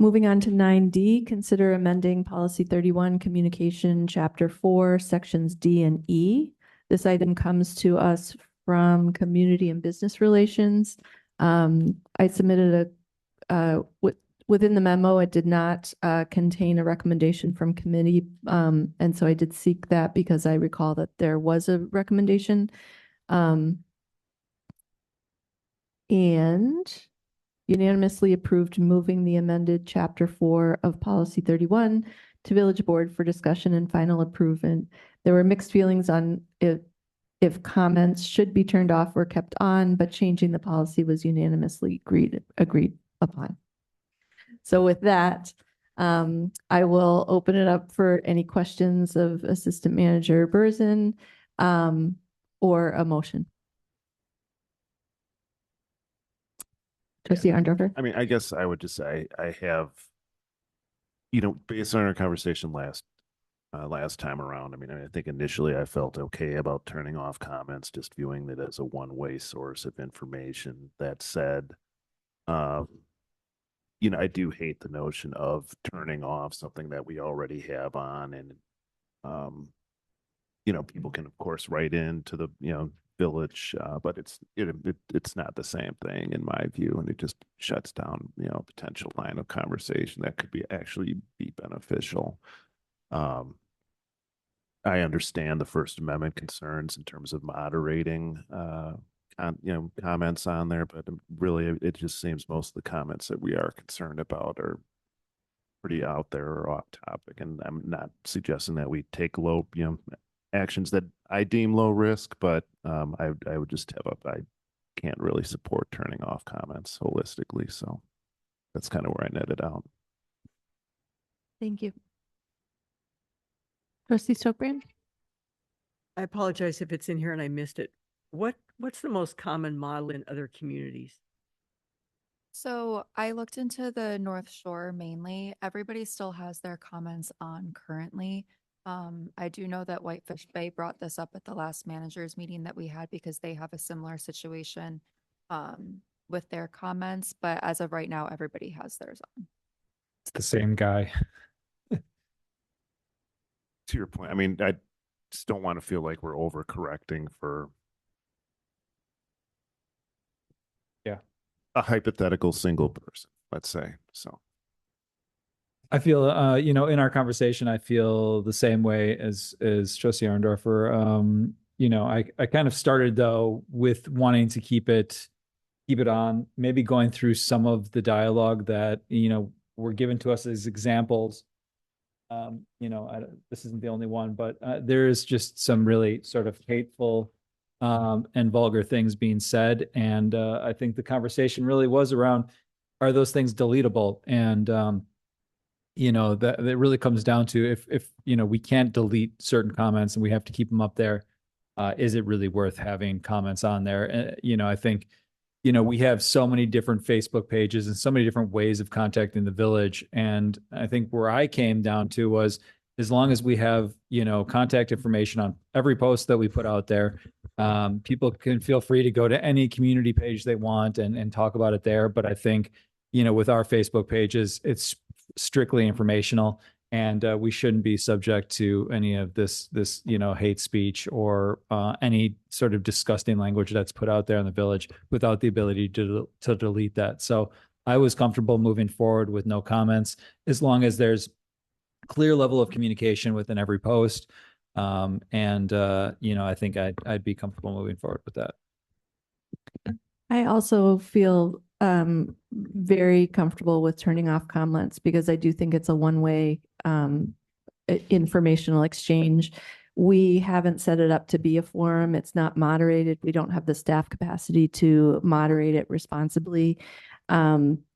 Moving on to 9D, consider amending policy 31, communication, chapter 4, sections D and E. This item comes to us from community and business relations. I submitted within the memo, it did not contain a recommendation from committee. And so I did seek that because I recall that there was a recommendation. And unanimously approved moving the amended chapter 4 of policy 31 to village board for discussion and final approval. There were mixed feelings on if comments should be turned off or kept on, but changing the policy was unanimously agreed upon. So with that, I will open it up for any questions of Assistant Manager Berzin or a motion. Trustee Arndorfer? I mean, I guess I would just say I have, based on our conversation last time around, I think initially I felt okay about turning off comments, just viewing it as a one-way source of information. That said, I do hate the notion of turning off something that we already have on, and people can of course write into the village, but it's not the same thing in my view, and it just shuts down potential line of conversation that could actually be beneficial. I understand the First Amendment concerns in terms of moderating comments on there, but really it just seems most of the comments that we are concerned about are pretty out there or off topic, and I'm not suggesting that we take low actions that I deem low risk, but I would just I can't really support turning off comments holistically, so that's kind of where I netted out. Thank you. Trustee Stokbrand? I apologize if it's in here and I missed it. What's the most common model in other communities? So I looked into the North Shore mainly. Everybody still has their comments on currently. I do know that Whitefish Bay brought this up at the last managers meeting that we had because they have a similar situation with their comments, but as of right now, everybody has theirs on. It's the same guy. To your point, I just don't want to feel like we're overcorrecting for a hypothetical single person, let's say. So I feel, in our conversation, I feel the same way as Trustee Arndorfer. I kind of started though with wanting to keep it on, maybe going through some of the dialogue that, were given to us as examples. This isn't the only one, but there is just some really sort of hateful and vulgar things being said. And I think the conversation really was around, are those things deletable? And that really comes down to if, we can't delete certain comments and we have to keep them up there, is it really worth having comments on there? I think, we have so many different Facebook pages and so many different ways of contacting the village. And I think where I came down to was, as long as we have, contact information on every post that we put out there, people can feel free to go to any community page they want and talk about it there. But I think, with our Facebook pages, it's strictly informational, and we shouldn't be subject to any of this hate speech or any sort of disgusting language that's put out there in the village without the ability to delete that. So I was comfortable moving forward with no comments, as long as there's clear level of communication within every post. I think I'd be comfortable moving forward with that. I also feel very comfortable with turning off comments, because I do think it's a one-way informational exchange. We haven't set it up to be a forum. It's not moderated. We don't have the staff capacity to moderate it responsibly.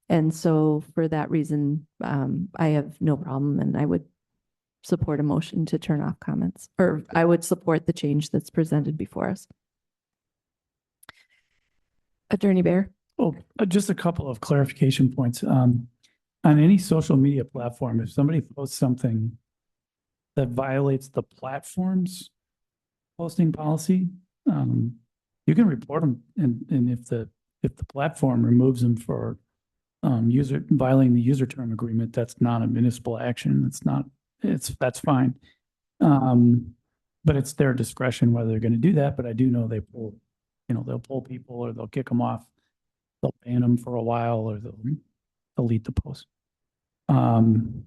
And so for that reason, I have no problem, and I would support a motion to turn off comments, or I would support the change that's presented before us. Attorney Bear. Oh, just a couple of clarification points. On any social media platform, if somebody posts something that violates the platform's posting policy, you can report them. And if the platform removes them for violating the user term agreement, that's not a municipal action. That's fine. But it's their discretion whether they're going to do that. But I do know they'll pull people, or they'll kick them off. They'll ban them for a while, or they'll delete the post. And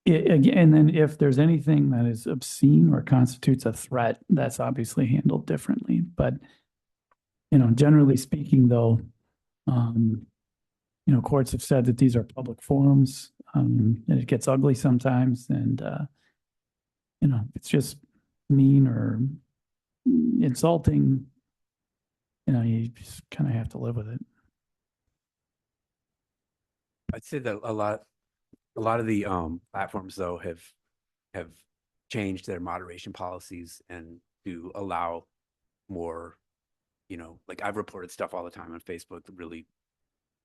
then if there's anything that is obscene or constitutes a threat, that's obviously handled differently. But, generally speaking, though, courts have said that these are public forums, and it gets ugly sometimes. And, it's just mean or insulting, you just kind of have to live with it. I'd say that a lot of the platforms though have changed their moderation policies and to allow more, like I've reported stuff all the time on Facebook, really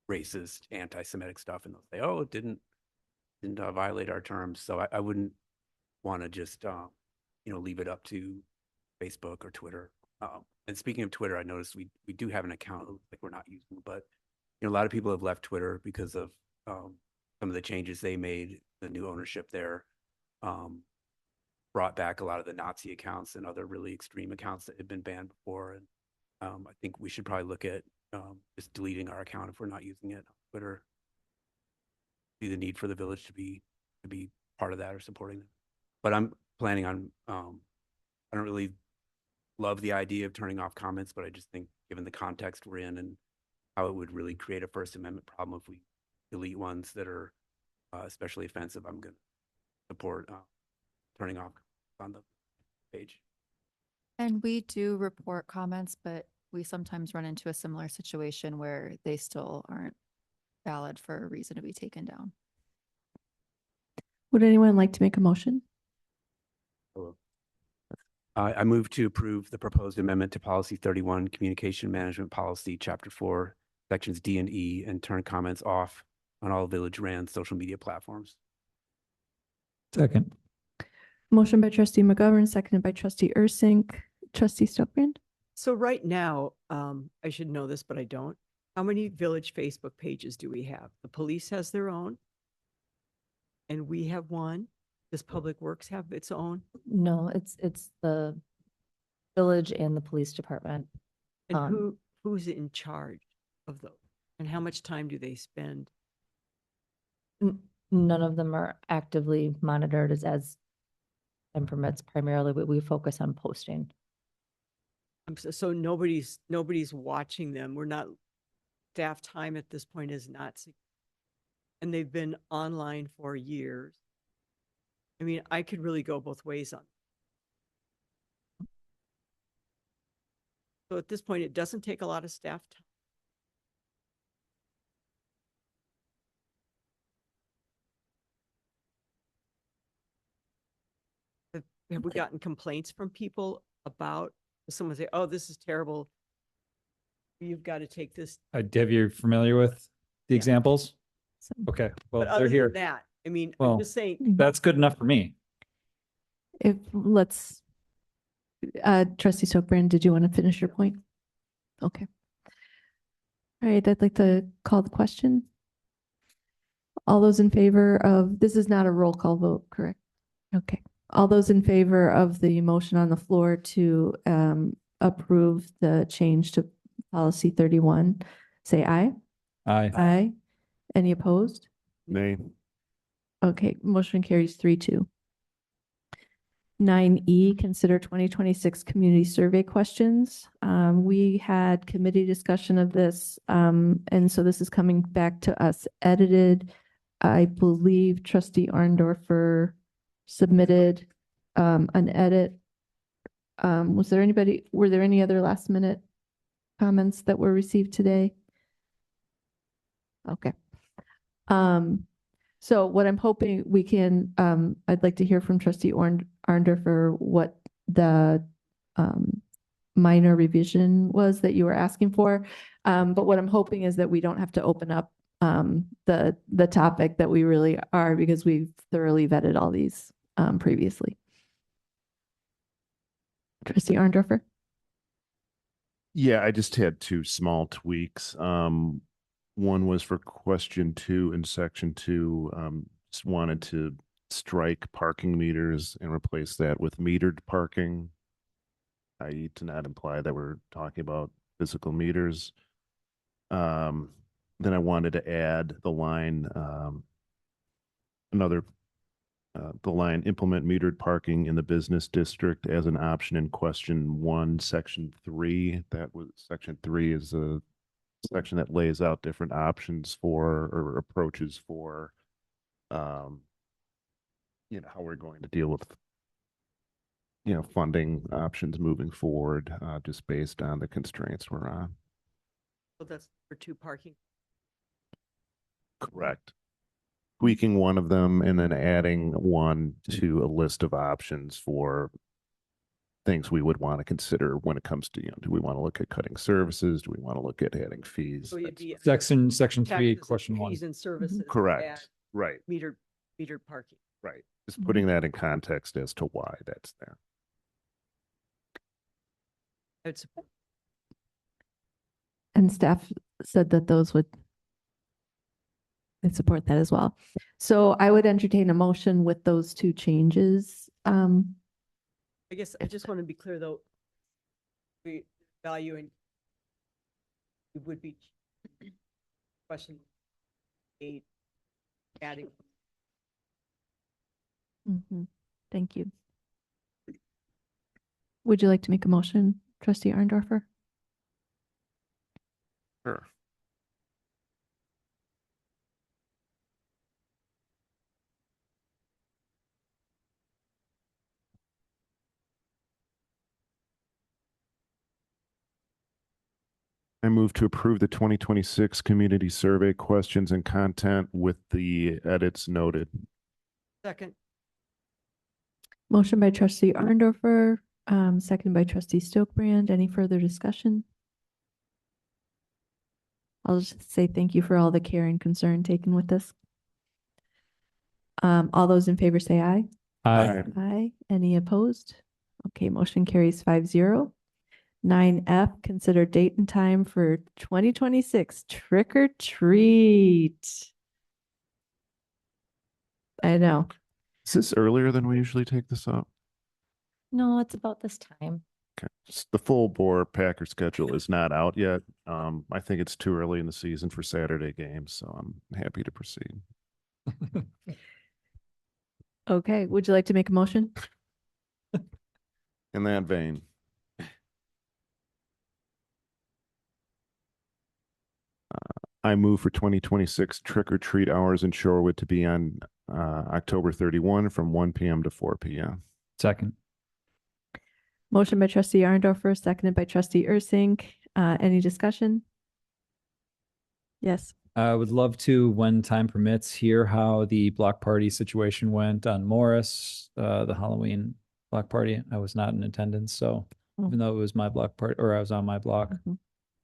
racist, anti-Semitic stuff, and they'll say, "Oh, it didn't violate our terms." So I wouldn't want to just leave it up to Facebook or Twitter. And speaking of Twitter, I noticed we do have an account like we're not using, but a lot of people have left Twitter because of some of the changes they made. The new ownership there brought back a lot of the Nazi accounts and other really extreme accounts that had been banned before. And I think we should probably look at just deleting our account if we're not using it on Twitter. See the need for the village to be part of that or supporting them. But I'm planning on. I don't really love the idea of turning off comments, but I just think given the context we're in and how it would really create a First Amendment problem if we delete ones that are especially offensive, I'm going to support turning off on the page. And we do report comments, but we sometimes run into a similar situation where they still aren't valid for a reason to be taken down. Would anyone like to make a motion? I move to approve the proposed amendment to Policy 31, Communication Management Policy, Chapter 4, Sections D and E, and turn comments off on all Village ran social media platforms. Second. Motion by trustee McGovern, seconded by trustee Ursink. Trustee Stokebrand? So right now, I should know this, but I don't. How many village Facebook pages do we have? The police has their own, and we have one. Does Public Works have its own? No, it's the village and the police department. And who's in charge of those? And how much time do they spend? None of them are actively monitored as time permits. Primarily, we focus on posting. So nobody's watching them. We're not, staff time at this point is not, and they've been online for years. I mean, I could really go both ways on. So at this point, it doesn't take a lot of staff time. have we gotten complaints from people about, someone say, oh, this is terrible. You've got to take this. Have you familiar with the examples? Okay, well, But they're other here. than that, I mean, Well, I'm just saying, That's good enough for me. If, trustee Sokbrand, did you want to finish your point? Okay. All right, I'd like to call the question. All those in favor of, this is not a roll call vote, correct? Okay. All those in favor of the motion on the floor to approve the change to policy 31, say aye. Aye. Aye. Any opposed? Nay. Okay, motion carries 3-2. 9E, consider 2026 community survey questions. We had committee discussion of this, and so this is coming back to us edited. I believe trustee Arndorfer submitted an edit. Were there any other last minute comments that were received today? Okay. So what I'm hoping we can, I'd like to hear from trustee Arndorfer what the minor revision was that you were asking for. But what I'm hoping is that we don't have to open up the topic that we really are, because we've thoroughly vetted all these previously. Trustee Arndorfer? Yeah, I just had two small tweaks. One was for question 2 in section 2. Just wanted to strike parking meters and replace that with metered parking, i.e. to not imply that we're talking about physical meters. Then I wanted to add the line, the line implement metered parking in the business district as an option in question 1, section 3. That was section 3 is a section that lays out different options for or approaches for how we're going to deal with funding options moving forward, just based on the constraints we're on. well, that's for 2 parking. Correct. Tweaking one of them and then adding one to a list of options for things we would want to consider when it comes to, do we want to look at cutting services? Do we want to look at adding fees? So you'd be Section 3, taxes, question 1. fees and services. Correct. add Right. Metered parking. Right. Just putting that in context as to why that's there. It's And staff said that those would support that as well. So I would entertain a motion with those 2 changes. I guess I just want to be clear though, we valuing it would be question 8 adding. Thank you. Would you like to make a motion, trustee Arndorfer? Sure. I move to approve the 2026 community survey questions and content with the edits noted. Second. Motion by trustee Arndorfer, seconded by trustee Stokbrand. Any further discussion? I'll just say thank you for all the care and concern taken with this. All those in favor say aye. Aye. Aye. Any opposed? Okay, motion carries 5-0. 9F, consider date and time for 2026 trick or treat. I know. Is this earlier than we usually take this up? No, it's about this time. Okay. Just the full bore Packer schedule is not out yet. I think it's too early in the season for Saturday games, so I'm happy to proceed. Okay, would you like to make a motion? In that vein. I move for 2026 trick or treat hours in Shorewood to be on October 31 from 1 p.m. to 4 p.m. Second. Motion by trustee Arndorfer, seconded by trustee Ursink. Any discussion? Yes. I would love to, when time permits, hear how the block party situation went on Morris, the Halloween block party. I was not in attendance, so Oh. even though it was my block party, or I was on my block, Mhm.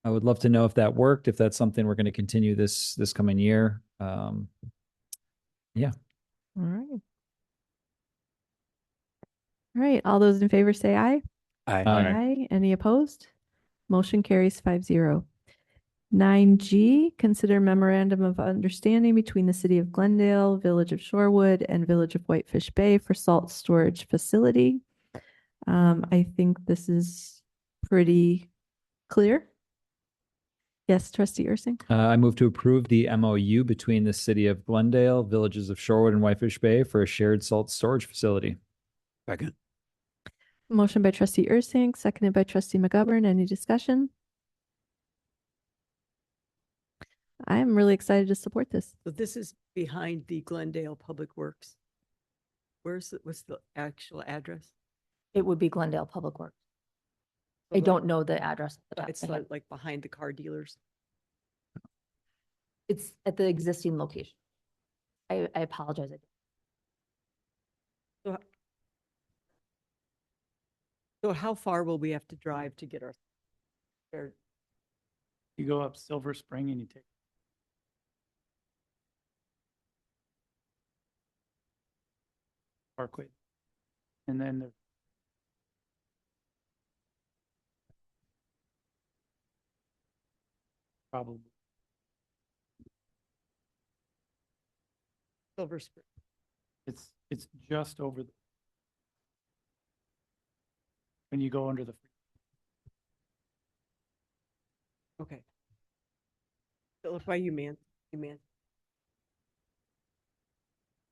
I would love to know if that worked, if that's something we're going to continue this coming year. Yeah. All right. All right, all those in favor say aye. Aye. Aye. Any opposed? Motion carries 5-0. 9G, consider memorandum of understanding between the City of Glendale, Village of Shorewood, and Village of Whitefish Bay for salt storage facility. I think this is pretty clear. Yes, Trustee Ursing? I move to approve the MOU between the City of Glendale, Villages of Shorewood, and Whitefish Bay for a shared salt storage facility. Second. Motion by Trustee Ursing, seconded by Trustee McGovern. Any discussion? I am really excited to support this. So this is behind the Glendale Public Works. What's the actual address? It would be Glendale Public Works. So I like- don't know the address. off the top of It's my head. like behind the car dealers. It's at the existing location. I apologize. So so how far will we have to drive to get our? You go up Silver Spring and you take. Parkway. And then there's probably Silver Spring. it's just over the when you go under the Okay. Philip, by you, man.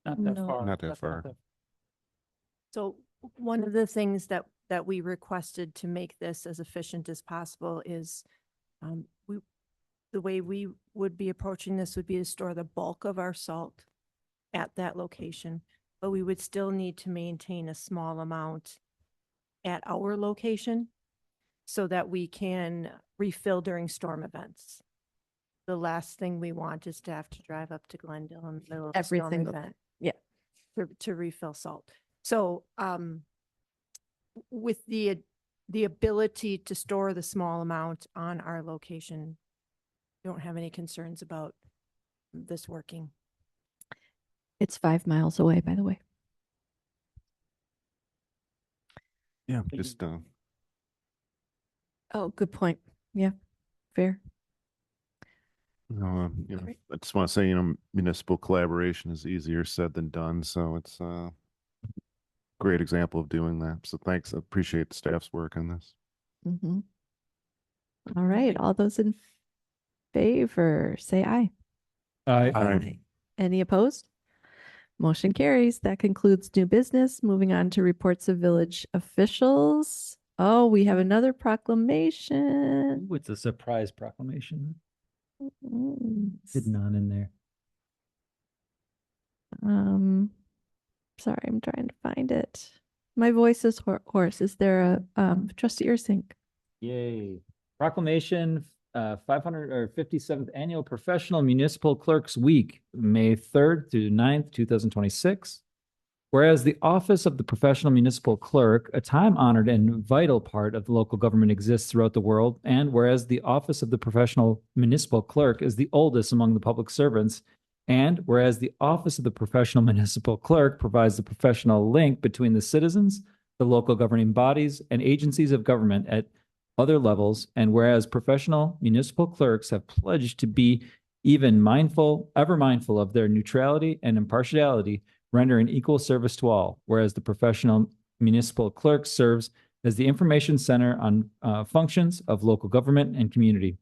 not that No. far. Not that far. So one of the things that we requested to make this as efficient as possible is the way we would be approaching this would be to store the bulk of our salt at that location, but we would still need to maintain a small amount at our location so that we can refill during storm events. The last thing we want is to have to drive up to Glendale in the middle of a Every storm single event. yeah. To refill salt. So, with the ability to store the small amount on our location, don't have any concerns about this working. It's 5 miles away, by the way. Yeah, just, Oh, good point. Yeah, fair. I just want to say, municipal collaboration is easier said than done. So it's a great example of doing that. So thanks. I appreciate the staff's work on this. Mhm. All right, all those in favor, say aye. Aye. Any opposed? Motion carries. That concludes new business. Moving on to reports of village officials. Oh, we have another proclamation. Ooh, it's a surprise proclamation Mm, hidden on in there. Sorry, I'm trying to find it. My voice is hoarse. Is there a Trustee Ursink? Yay. Proclamation, 557th Annual Professional Municipal Clerks Week, May 3rd through 9th, 2026. Whereas the office of the professional municipal clerk, a time-honored and vital part of the local government, exists throughout the world, and whereas the office of the professional municipal clerk is the oldest among the public servants, and whereas the office of the professional municipal clerk provides the professional link between the citizens, the local governing bodies, and agencies of government at other levels, and whereas professional municipal clerks have pledged to be ever mindful of their neutrality and impartiality, rendering equal service to all, whereas the professional municipal clerk serves as the information center on functions of local government and community.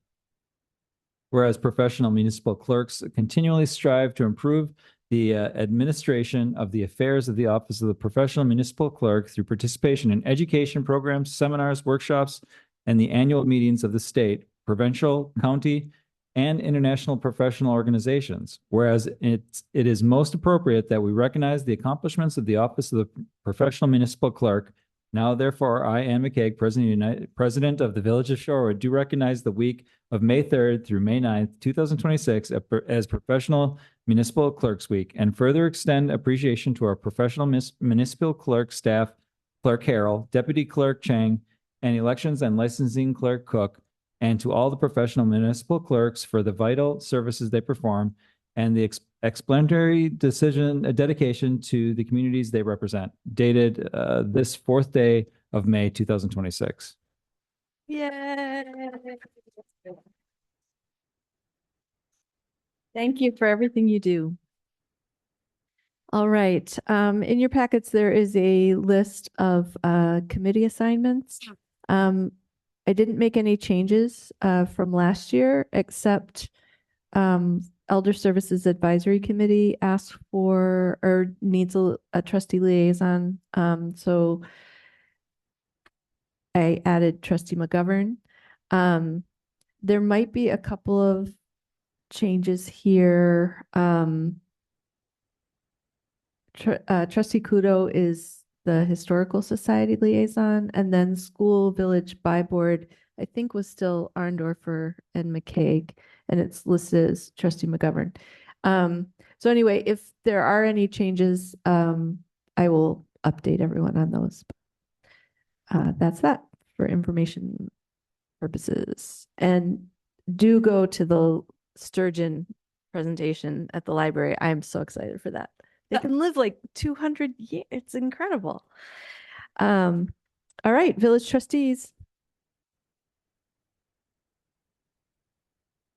Whereas professional municipal clerks continually strive to improve the administration of the affairs of the office of the professional municipal clerk through participation in education programs, seminars, workshops, and the annual meetings of the state, provincial, county, and international professional organizations. Whereas it is most appropriate that we recognize the accomplishments of the office of the professional municipal clerk. Now, therefore, I, Ann McCaig, President of the Village of Shorewood, do recognize the week of May 3rd through May 9th, 2026 as Professional Municipal Clerks Week, and further extend appreciation to our professional municipal clerk staff Clerk Harrell, Deputy Clerk Chang, and Elections and Licensing Clerk Cook, and to all the professional municipal clerks for the vital services they perform and the explanatory dedication to the communities they represent, dated this 4th day of May, 2026. Yay. Thank you for everything you do. All right. In your packets, there is a list of committee assignments. I didn't make any changes from last year, except Elder Services Advisory Committee asked for or needs a trustee liaison. So I added trustee McGovern. There might be a couple of changes here. Trustee Kudo is the Historical Society liaison, and then School Village By Board, I think, was still Arndorfer and McCaig, and it's listed as trustee McGovern. So anyway, if there are any changes, I will update everyone on those. That's that for information purposes. And do go to the Sturgeon presentation at the library. I'm so excited for that. They can live like 200 years. It's incredible. All right, village trustees.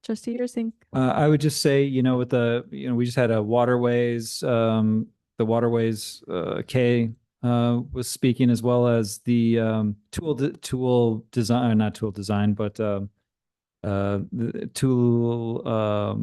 Trustee Ursing. I would just say, with we just had a waterways, the waterways, Kay was speaking, as well as the tool design, not tool design, but the tool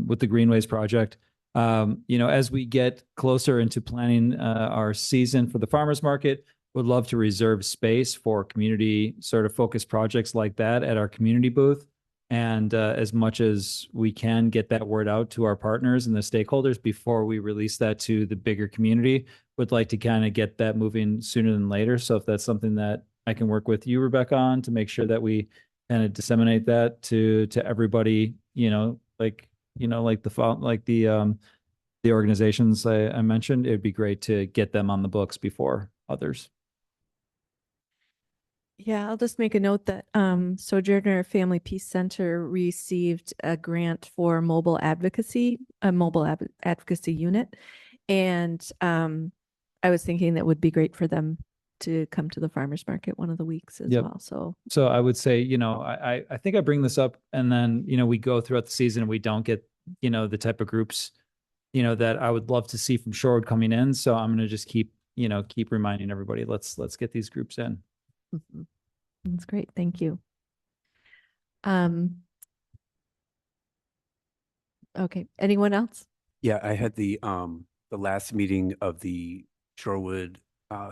with the Greenways project. As we get closer into planning our season for the farmers market, would love to reserve space for community sort of focused projects like that at our community booth. And as much as we can get that word out to our partners and the stakeholders before we release that to the bigger community, would like to kind of get that moving sooner than later. So if that's something that I can work with you, Rebecca, on to make sure that we kind of disseminate that to everybody, like the organizations I mentioned, it'd be great to get them on the books before others. Yeah, I'll just make a note that Sojourner Family Peace Center received a grant for mobile advocacy, a mobile advocacy unit. And I was thinking that would be great for them to come to the farmers market one of the weeks as well. So I would say, I think I bring this up, and then, we go throughout the season and we don't get, the type of groups, that I would love to see from Shorewood coming in. So I'm going to just keep reminding everybody, let's get these groups in. Mm-hmm. That's great. Thank you. Okay. Anyone else? Yeah, I had the last meeting of the Shorewood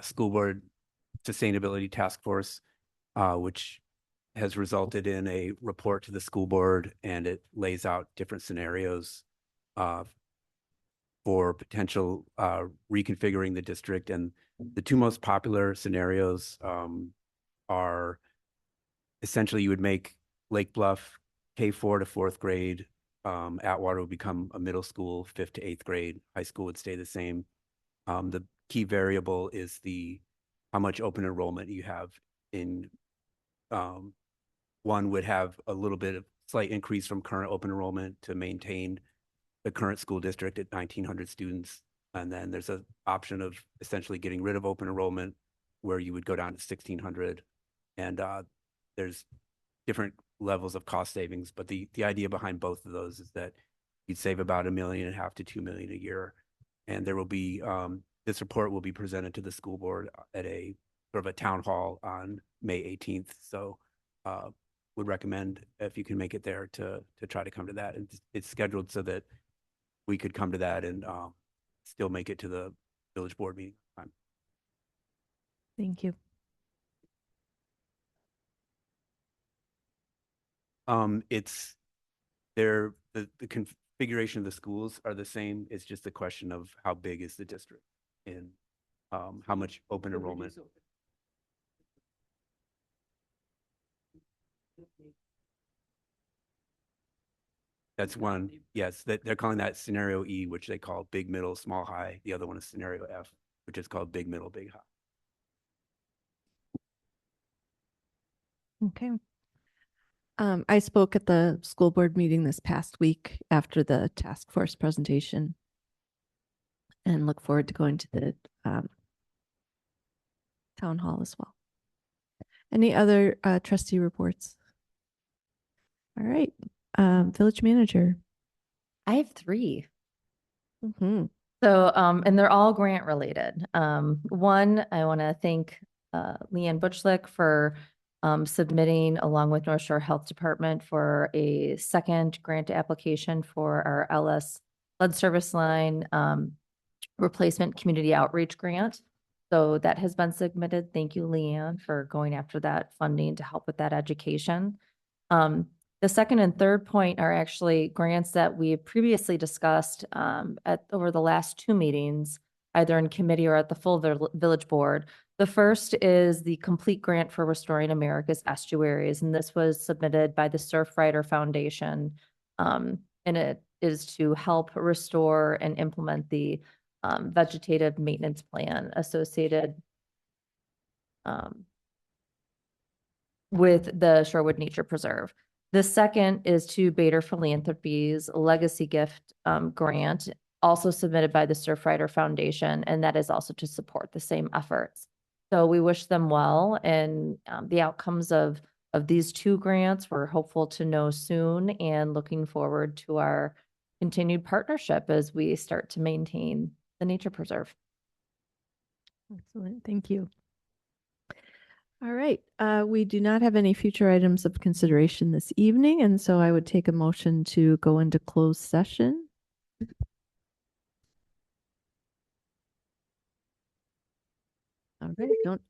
School Board Sustainability Task Force, which has resulted in a report to the school board, and it lays out different scenarios for potential reconfiguring the district. And the two most popular scenarios are essentially you would make Lake Bluff K4 to 4th grade. Atwater would become a middle school, 5th to 8th grade. High school would stay the same. The key variable is how much open enrollment you have in. One would have a little bit of slight increase from current open enrollment to maintain the current school district at 1,900 students. And then there's an option of essentially getting rid of open enrollment, where you would go down to 1,600. And there's different levels of cost savings, but the idea behind both of those is that you'd save about $1.5 million to $2 million a year. And there will be this report will be presented to the school board at a sort of a town hall on May 18th. So would recommend, if you can make it there, to try to come to that. And it's scheduled so that we could come to that and still make it to the village board meeting time. Thank you. It's the configuration of the schools are the same. It's just a question of how big is the district and how much open enrollment. That's one. Yes, they're calling that scenario E, which they call big, middle, small, high. The other one is scenario F, which is called big, middle, big, high. Okay. I spoke at the school board meeting this past week after the task force presentation and look forward to going to the town hall as well. Any other trustee reports? All right, village manager. I have three. Mhm. So, and they're all grant related. One, I want to thank Leanne Butchlick for submitting along with North Shore Health Department for a second grant application for our LS Blood Service Line replacement community outreach grant. So that has been submitted. Thank you, Leanne, for going after that funding to help with that education. The second and third point are actually grants that we previously discussed over the last two meetings, either in committee or at the full village board. The first is the complete grant for restoring America's estuaries, and this was submitted by the Surfrider Foundation. And it is to help restore and implement the vegetative maintenance plan associated with the Shorewood Nature Preserve. The second is to Bader Philanthropies Legacy Gift grant, also submitted by the Surfrider Foundation, and that is also to support the same efforts. So we wish them well, and the outcomes of these two grants we're hopeful to know soon, and looking forward to our continued partnership as we start to maintain the nature preserve. Excellent, thank you. All right, we do not have any future items of consideration this evening, and so I would take a motion to go into closed session. All right, don't,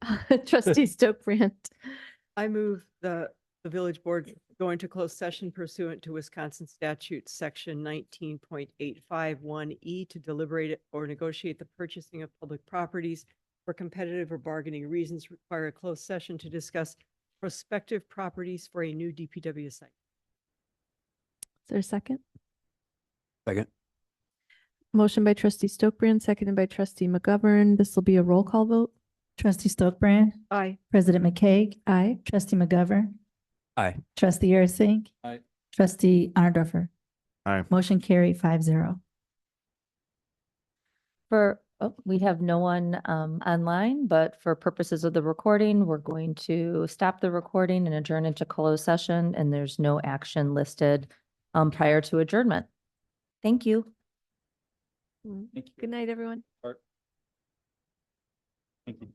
trustee Stokbrand. I move the village board go into closed session pursuant to Wisconsin statute section 19.851E to deliberate or negotiate the purchasing of public properties for competitive or bargaining reasons, require a closed session to discuss prospective properties for a new DPW site. Is there a second? Second. Motion by trustee Stokbrand, seconded by trustee McGovern. This will be a roll call vote. Trustee Stokbrand. Aye. President McCaig. Aye. Trustee McGovern. Aye. Trustee Ursink. Aye. Trustee Arndorfer. Aye. Motion carried 5-0. We have no one online, but for purposes of the recording, we're going to stop the recording and adjourn into closed session, and there's no action listed prior to adjournment. Thank you. Good night, everyone. Thank you.